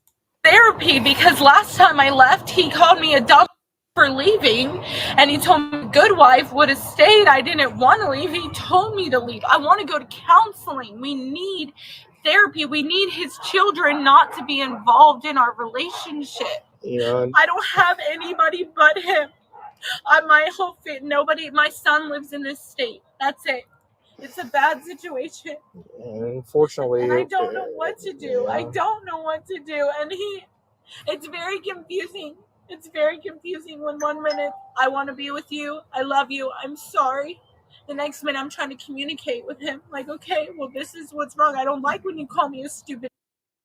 Therapy, because last time I left, he called me a dumb for leaving, and he told me a good wife would have stayed. I didn't want to leave. He told me to leave. I want to go to counseling. We need therapy. We need his children not to be involved in our relationship. Yeah. I don't have anybody but him. My whole nobody. My son lives in this state. That's it. It's a bad situation. And unfortunately, and I don't know what to do. Yeah. I don't know what to do. And it's very confusing. It's very confusing when 1 minute I want to be with you, I love you, I'm sorry. The next minute I'm trying to communicate with him. Like, okay, well, this is what's wrong. I don't like when you call me a stupid.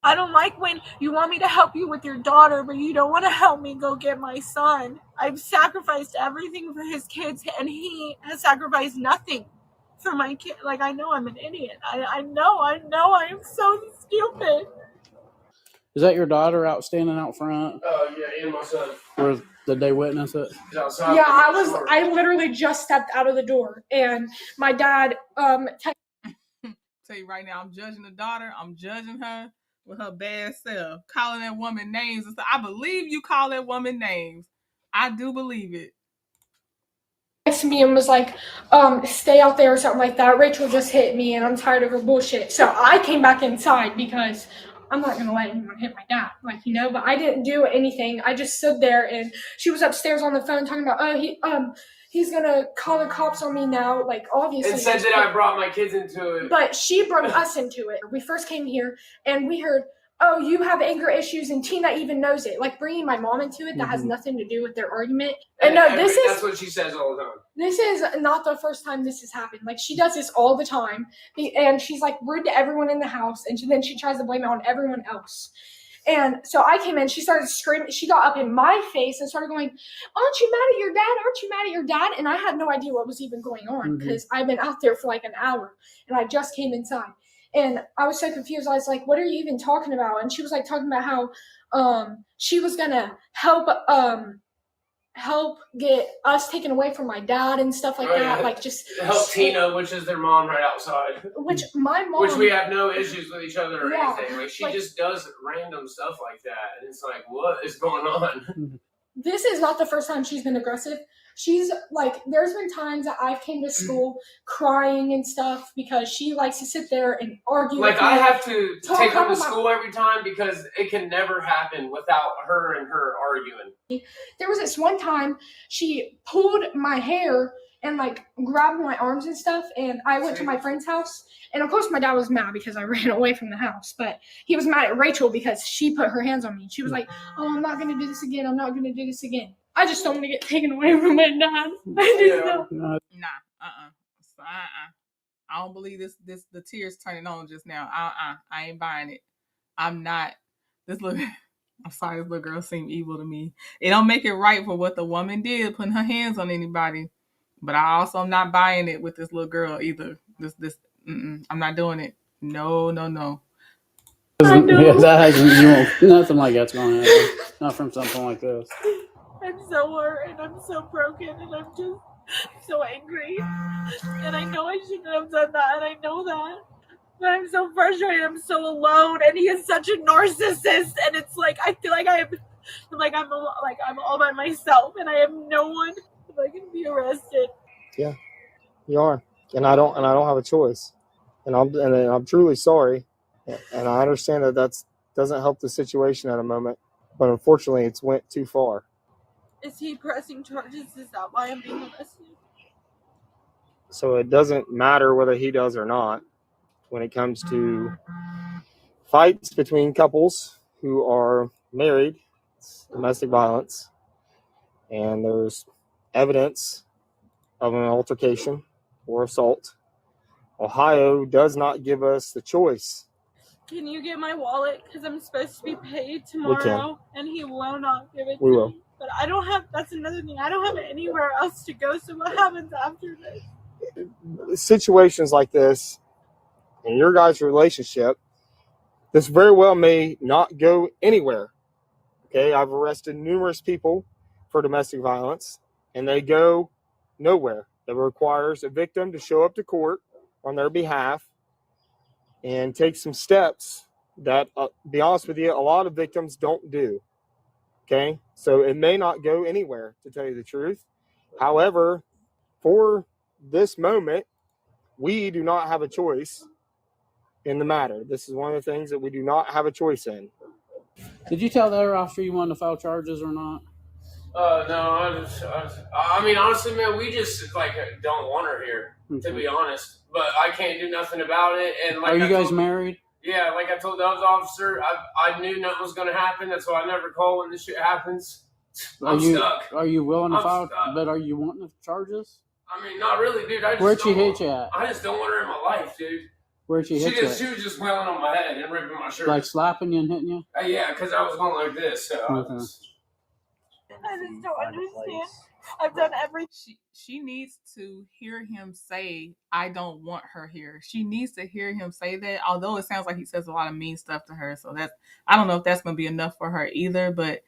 I don't like when you want me to help you with your daughter, but you don't want to help me go get my son. I've sacrificed everything for his kids, and he has sacrificed nothing for my kid. Like, I know I'm an idiot. I know I am so stupid. Is that your daughter out standing out front? Yeah, and my son. Did they witness it? Yeah, I literally just stepped out of the door, and my dad Tell you right now, I'm judging the daughter. I'm judging her with her bad self, calling that woman names and stuff. I believe you call that woman names. I do believe it. to me and was like, stay out there or something like that. Rachel just hit me and I'm tired of her bullshit. So I came back inside because I'm not gonna let anyone hit my dad, but I didn't do anything. I just stood there and she was upstairs on the phone talking about, he's gonna call the cops on me now, obviously. And said that I brought my kids into it. But she brought us into it. We first came here and we heard, oh, you have anger issues, and Tina even knows it. Like, bringing my mom into it, that has nothing to do with their argument. And no, that's what she says all the time. This is not the first time this has happened. Like, she does this all the time, and she's like rude to everyone in the house, and then she tries to blame it on everyone else. And so I came in, she started screaming, she got up in my face and started going, aren't you mad at your dad? Aren't you mad at your dad? And I had no idea what was even going on because I've been out there for like an hour and I just came inside. And I was so confused. I was like, what are you even talking about? And she was like talking about how she was gonna help get us taken away from my dad and stuff like that. Yeah. Like, just help Tina, which is their mom right outside. Which my mom, which we have no issues with each other or Yeah, anything. Like, she just does random stuff like that, and it's like, what is going on? This is not the first time she's been aggressive. She's like, there's been times that I've came to school crying and stuff because she likes to sit there and argue. Like, with I me, have to take her to about school every time because it can never happen without her and her arguing. There was this one time she pulled my hair and like grabbed my arms and stuff, and I went to my friend's house, and of course my dad was mad because I ran away from the house, but he was mad at Rachel because she put her hands on me. She was like, oh, I'm not going to do this again. I'm not going to do this again. I just don't want to get taken away from my dad. I just don't. Nah, I don't believe this the tears turning on just now. I ain't buying it. I'm not. I'm sorry, this little girl seemed evil to me. It don't make it right for what the woman did, putting her hands on anybody. But I also am not buying it with this little girl either. I'm not doing it. No. Nothing like that's going to happen. Not from something like this. I'm so hurt and I'm so broken and I'm just so angry. And I know I shouldn't have done that, and I know that. But I'm so frustrated. I'm so alone, and he is such a narcissist. And it's like I feel like I'm all by myself, and I have no one. If I can be arrested. Yeah, you are, and I don't have a choice, and I'm truly sorry, and I understand that doesn't help the situation at a moment, but unfortunately, it's went too far. Is he pressing charges? Is that why I'm being arrested? So it doesn't matter whether he does or not. when it comes to fights between couples who are married, domestic violence, and there's evidence of an altercation or assault. Ohio does not give us the choice. Can you get my wallet? Because I'm supposed to be paid We can. tomorrow, and he will not give it We to will. me. But I don't have, that's another thing, I don't have anywhere else to go, so what happens after this? Situations like this in your guys' relationship, this very well may not go anywhere. Okay, I've arrested numerous people for domestic violence, and they go nowhere. It requires a victim to show up to court on their behalf and take some steps that, be honest with you, a lot of victims don't do. Okay, so it may not go anywhere, to tell you the truth. However, for this moment, we do not have a choice in the matter. This is one of the things that we do not have a choice in. Did you tell the other officer you wanted to file charges or not? No, I mean, honestly, man, we just like don't want her here, to be honest. But I can't do nothing about it. And like, are you guys married? Yeah, like I told the other officer, I knew nothing was gonna happen. That's why I never call when this shit happens. I'm stuck. Are you willing to file? Stuck. But are you wanting the charges? I mean, not really, dude. Where'd she hit you at? I just don't want her in my life, dude. Where'd she hit you at? She was just wailing on my head and ripping my shirt. Like slapping you and hitting you? Yeah, because I was going like this. So okay. I just don't understand. I've done everything. She needs to hear him say, I don't want her here. She needs to hear him say that, although it sounds like he says a lot of mean stuff to her. So that's, I don't know if that's going to be enough for her either, but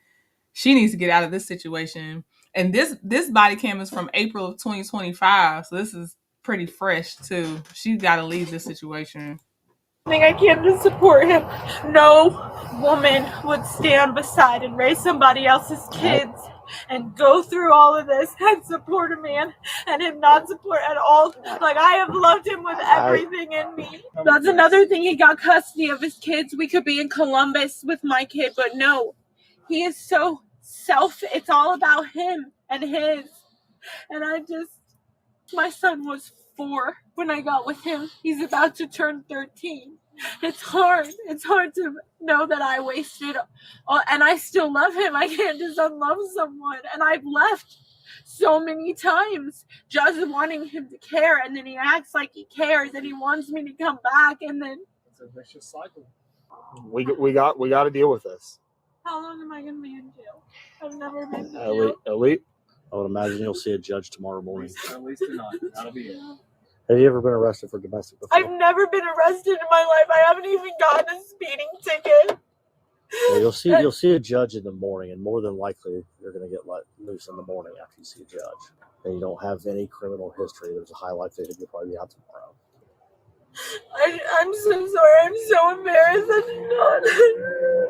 she needs to get out of this situation. And this body cam is from April of 2025. So this is pretty fresh too. She's got to leave this situation. I can to support him. No woman would stand beside and raise somebody else's kids and go through all of this and support a man and him not support at all. Like, I have loved him with everything in me. That's another thing. He got custody of his kids. We could be in Columbus with my kid, but no, he is so it's all about him and his. And my son was 4 when I got with him. He's about to turn 13. It's hard. It's hard to know that I wasted, and I still love him. I can't just unlove someone. And I've left so many times just wanting him to care, and then he acts like he cares, and he wants me to come back, and then it's a vicious cycle. We got to deal with this. How long am I going to be in jail? I've never been to jail. Elite. I would imagine you'll see a judge tomorrow morning. At least tonight. That'll be it. Have you ever been arrested for domestic before? I've never been arrested in my life. I haven't even gotten a speeding ticket. Well, you'll see a judge in the morning, and more than likely you're going to get let loose in the morning after you see a judge. And you don't have any criminal history. There's a high likelihood you'll probably be out tomorrow. I'm so sorry. I'm so embarrassed.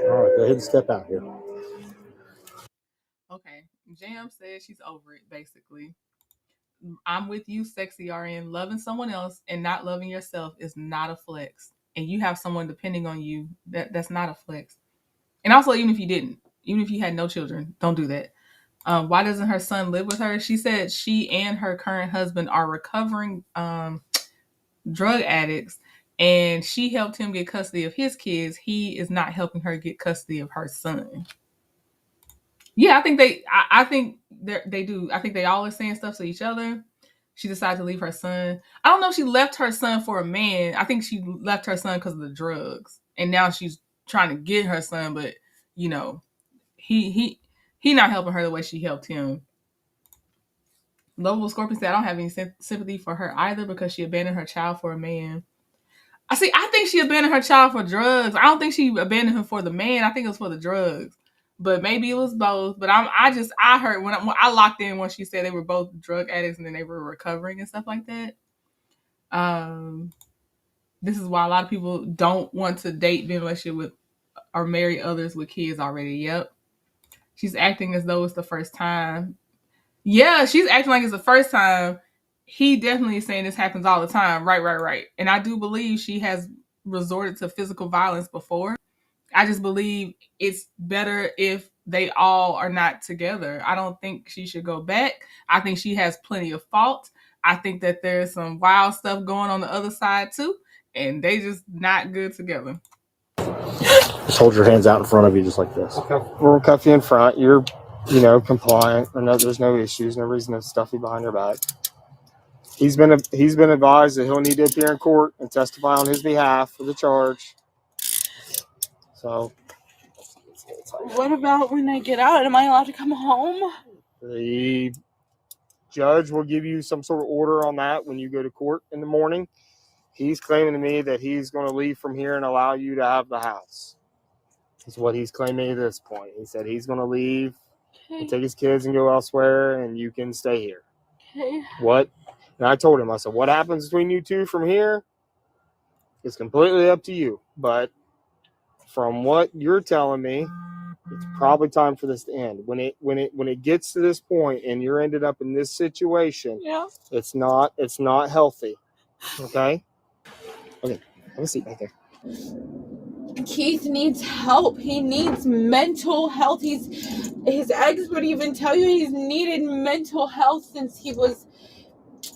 All right, go ahead and step out here. Okay, Jam says she's over it, basically. I'm with you, sexy RN. Loving someone else and not loving yourself is not a flex. And you have someone depending on you, that's not a flex. And also, even if you didn't, even if you had no children, don't do that. Why doesn't her son live with her? She said she and her current husband are recovering drug addicts, and she helped him get custody of his kids. He is not helping her get custody of her son. Yeah, I think they do. I think they all are saying stuff to each other. She decided to leave her son. I don't know if she left her son for a man. I think she left her son because of the drugs. And now she's trying to get her son, but you know, he not helping her the way she helped him. Lovable Scorpion said, I don't have any sympathy for her either because she abandoned her child for a man. I think she abandoned her child for drugs. I don't think she abandoned him for the man. I think it was for the drugs. But maybe it was both. But I heard when I locked in when she said they were both drug addicts and then they were recovering and stuff like that. This is why a lot of people don't want to date, be in a relationship with, or marry others with kids already. Yep. She's acting as though it's the first time. Yeah, she's acting like it's the first time. He definitely is saying this happens all the time. Right. And I do believe she has resorted to physical violence before. I just believe it's better if they all are not together. I don't think she should go back. I think she has plenty of fault. I think that there's some wild stuff going on the other side too. and they just not good together. Just hold your hands out in front of you, just like this. Okay. We'll cuff you in front. You're, compliant. There's no issues. No reason to stuff you behind your back. He's been advised that he'll need to appear in court and testify on his behalf for the charge. So, What about when I get out? Am I allowed to come home? the judge will give you some sort of order on that when you go to court in the morning. He's claiming to me that he's going to leave from here and allow you to have the house. That's what he's claiming at this point. He said he's going to leave and take his kids and go elsewhere, and you can stay here. Okay. What? And I told him, I said, what happens between you two from here is completely up to you. But from what you're telling me, it's probably time for this to end. When it gets to this point and you're ended up in this situation, Yeah. it's not healthy. Okay? Okay. Have a seat right there. Keith needs help. He needs mental health. His ex would even tell you he's needed mental health since he was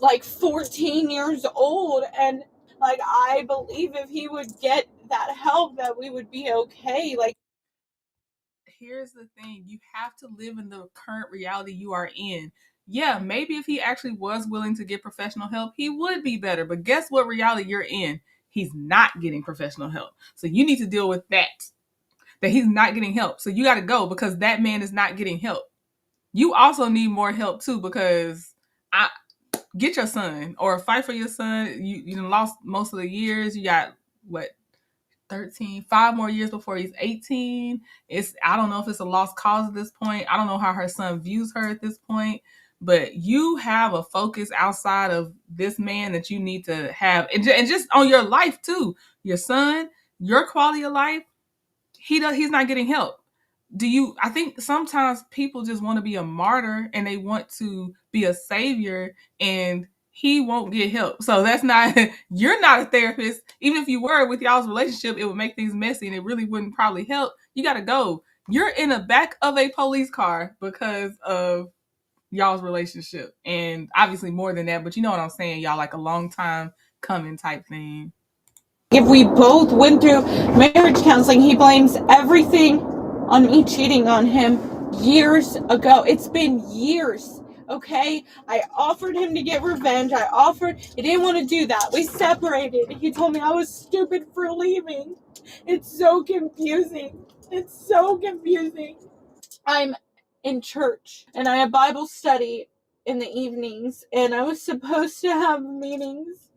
like 14 years old. And like, I believe if he would get that help, that we would be okay. Like, here's the thing. You have to live in the current reality you are in. Yeah, maybe if he actually was willing to get professional help, he would be better. But guess what reality you're in? He's not getting professional help. So you need to deal with that he's not getting help. So you got to go because that man is not getting help. You also need more help too, because get your son or fight for your son. You lost most of the years. You got what? 13, 5 more years before he's 18. I don't know if it's a lost cause at this point. I don't know how her son views her at this point, but you have a focus outside of this man that you need to have, and just on your life too. Your son, your quality of life. He's not getting help. I think sometimes people just want to be a martyr and they want to be a savior, and he won't get help. So that's not, you're not a therapist. Even if you were, with y'all's relationship, it would make things messy and it really wouldn't probably help. You got to go. You're in the back of a police car because of y'all's relationship. And obviously more than that, but you know what I'm saying, y'all, like a long time coming type thing. if we both went through marriage counseling, he blames everything on me cheating on him years ago. It's been years, okay? I offered him to get revenge. He didn't want to do that. We separated. He told me I was stupid for leaving. It's so confusing. I'm in church and I have Bible study in the evenings, and I was supposed to have meetings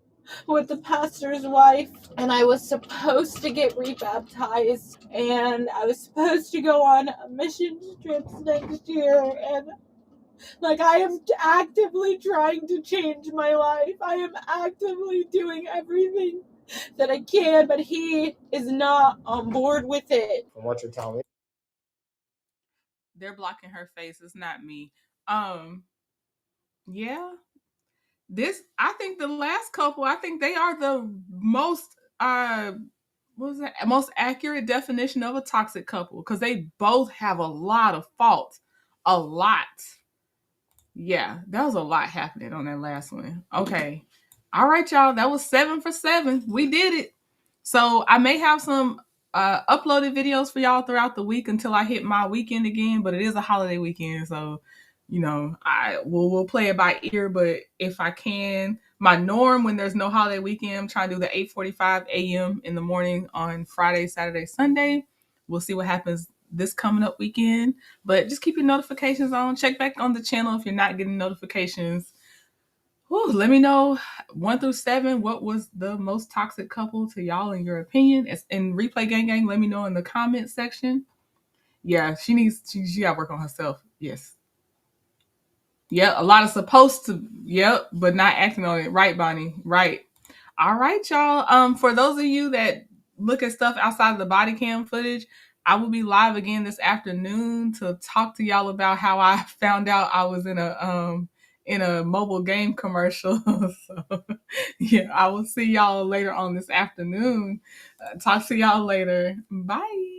with the pastor's wife, and I was supposed to get rebaptized, and I was supposed to go on mission trips next year, and like, I am actively trying to change my life. I am actively doing everything that I can, but he is not on board with it. From what you're telling me. They're blocking her face. It's not me. Yeah. I think the last couple, I think they are the most most accurate definition of a toxic couple, because they both have a lot of fault. A lot. Yeah, that was a lot happening on that last one. Okay. All right, y'all. That was 7 for 7. We did it. So I may have some uploaded videos for y'all throughout the week until I hit my weekend again, but it is a holiday weekend, so we'll play it by ear. But if I can, my norm when there's no holiday weekend, I'm trying to do the 8:45 a.m. in the morning on Friday, Saturday, Sunday. We'll see what happens this coming up weekend, but just keep your notifications on. Check back on the channel if you're not getting notifications. Whew, let me know 1 through 7. What was the most toxic couple to y'all in your opinion? In Replay Gang, let me know in the comment section. Yeah, she got to work on herself. Yes. Yeah, a lot of supposed to. Yep, but not acting on it. Right, Bonnie. Right. All right, y'all. For those of you that look at stuff outside of the body cam footage, I will be live again this afternoon to talk to y'all about how I found out I was in a mobile game commercial. So yeah, I will see y'all later on this afternoon. Talk to y'all later. Bye.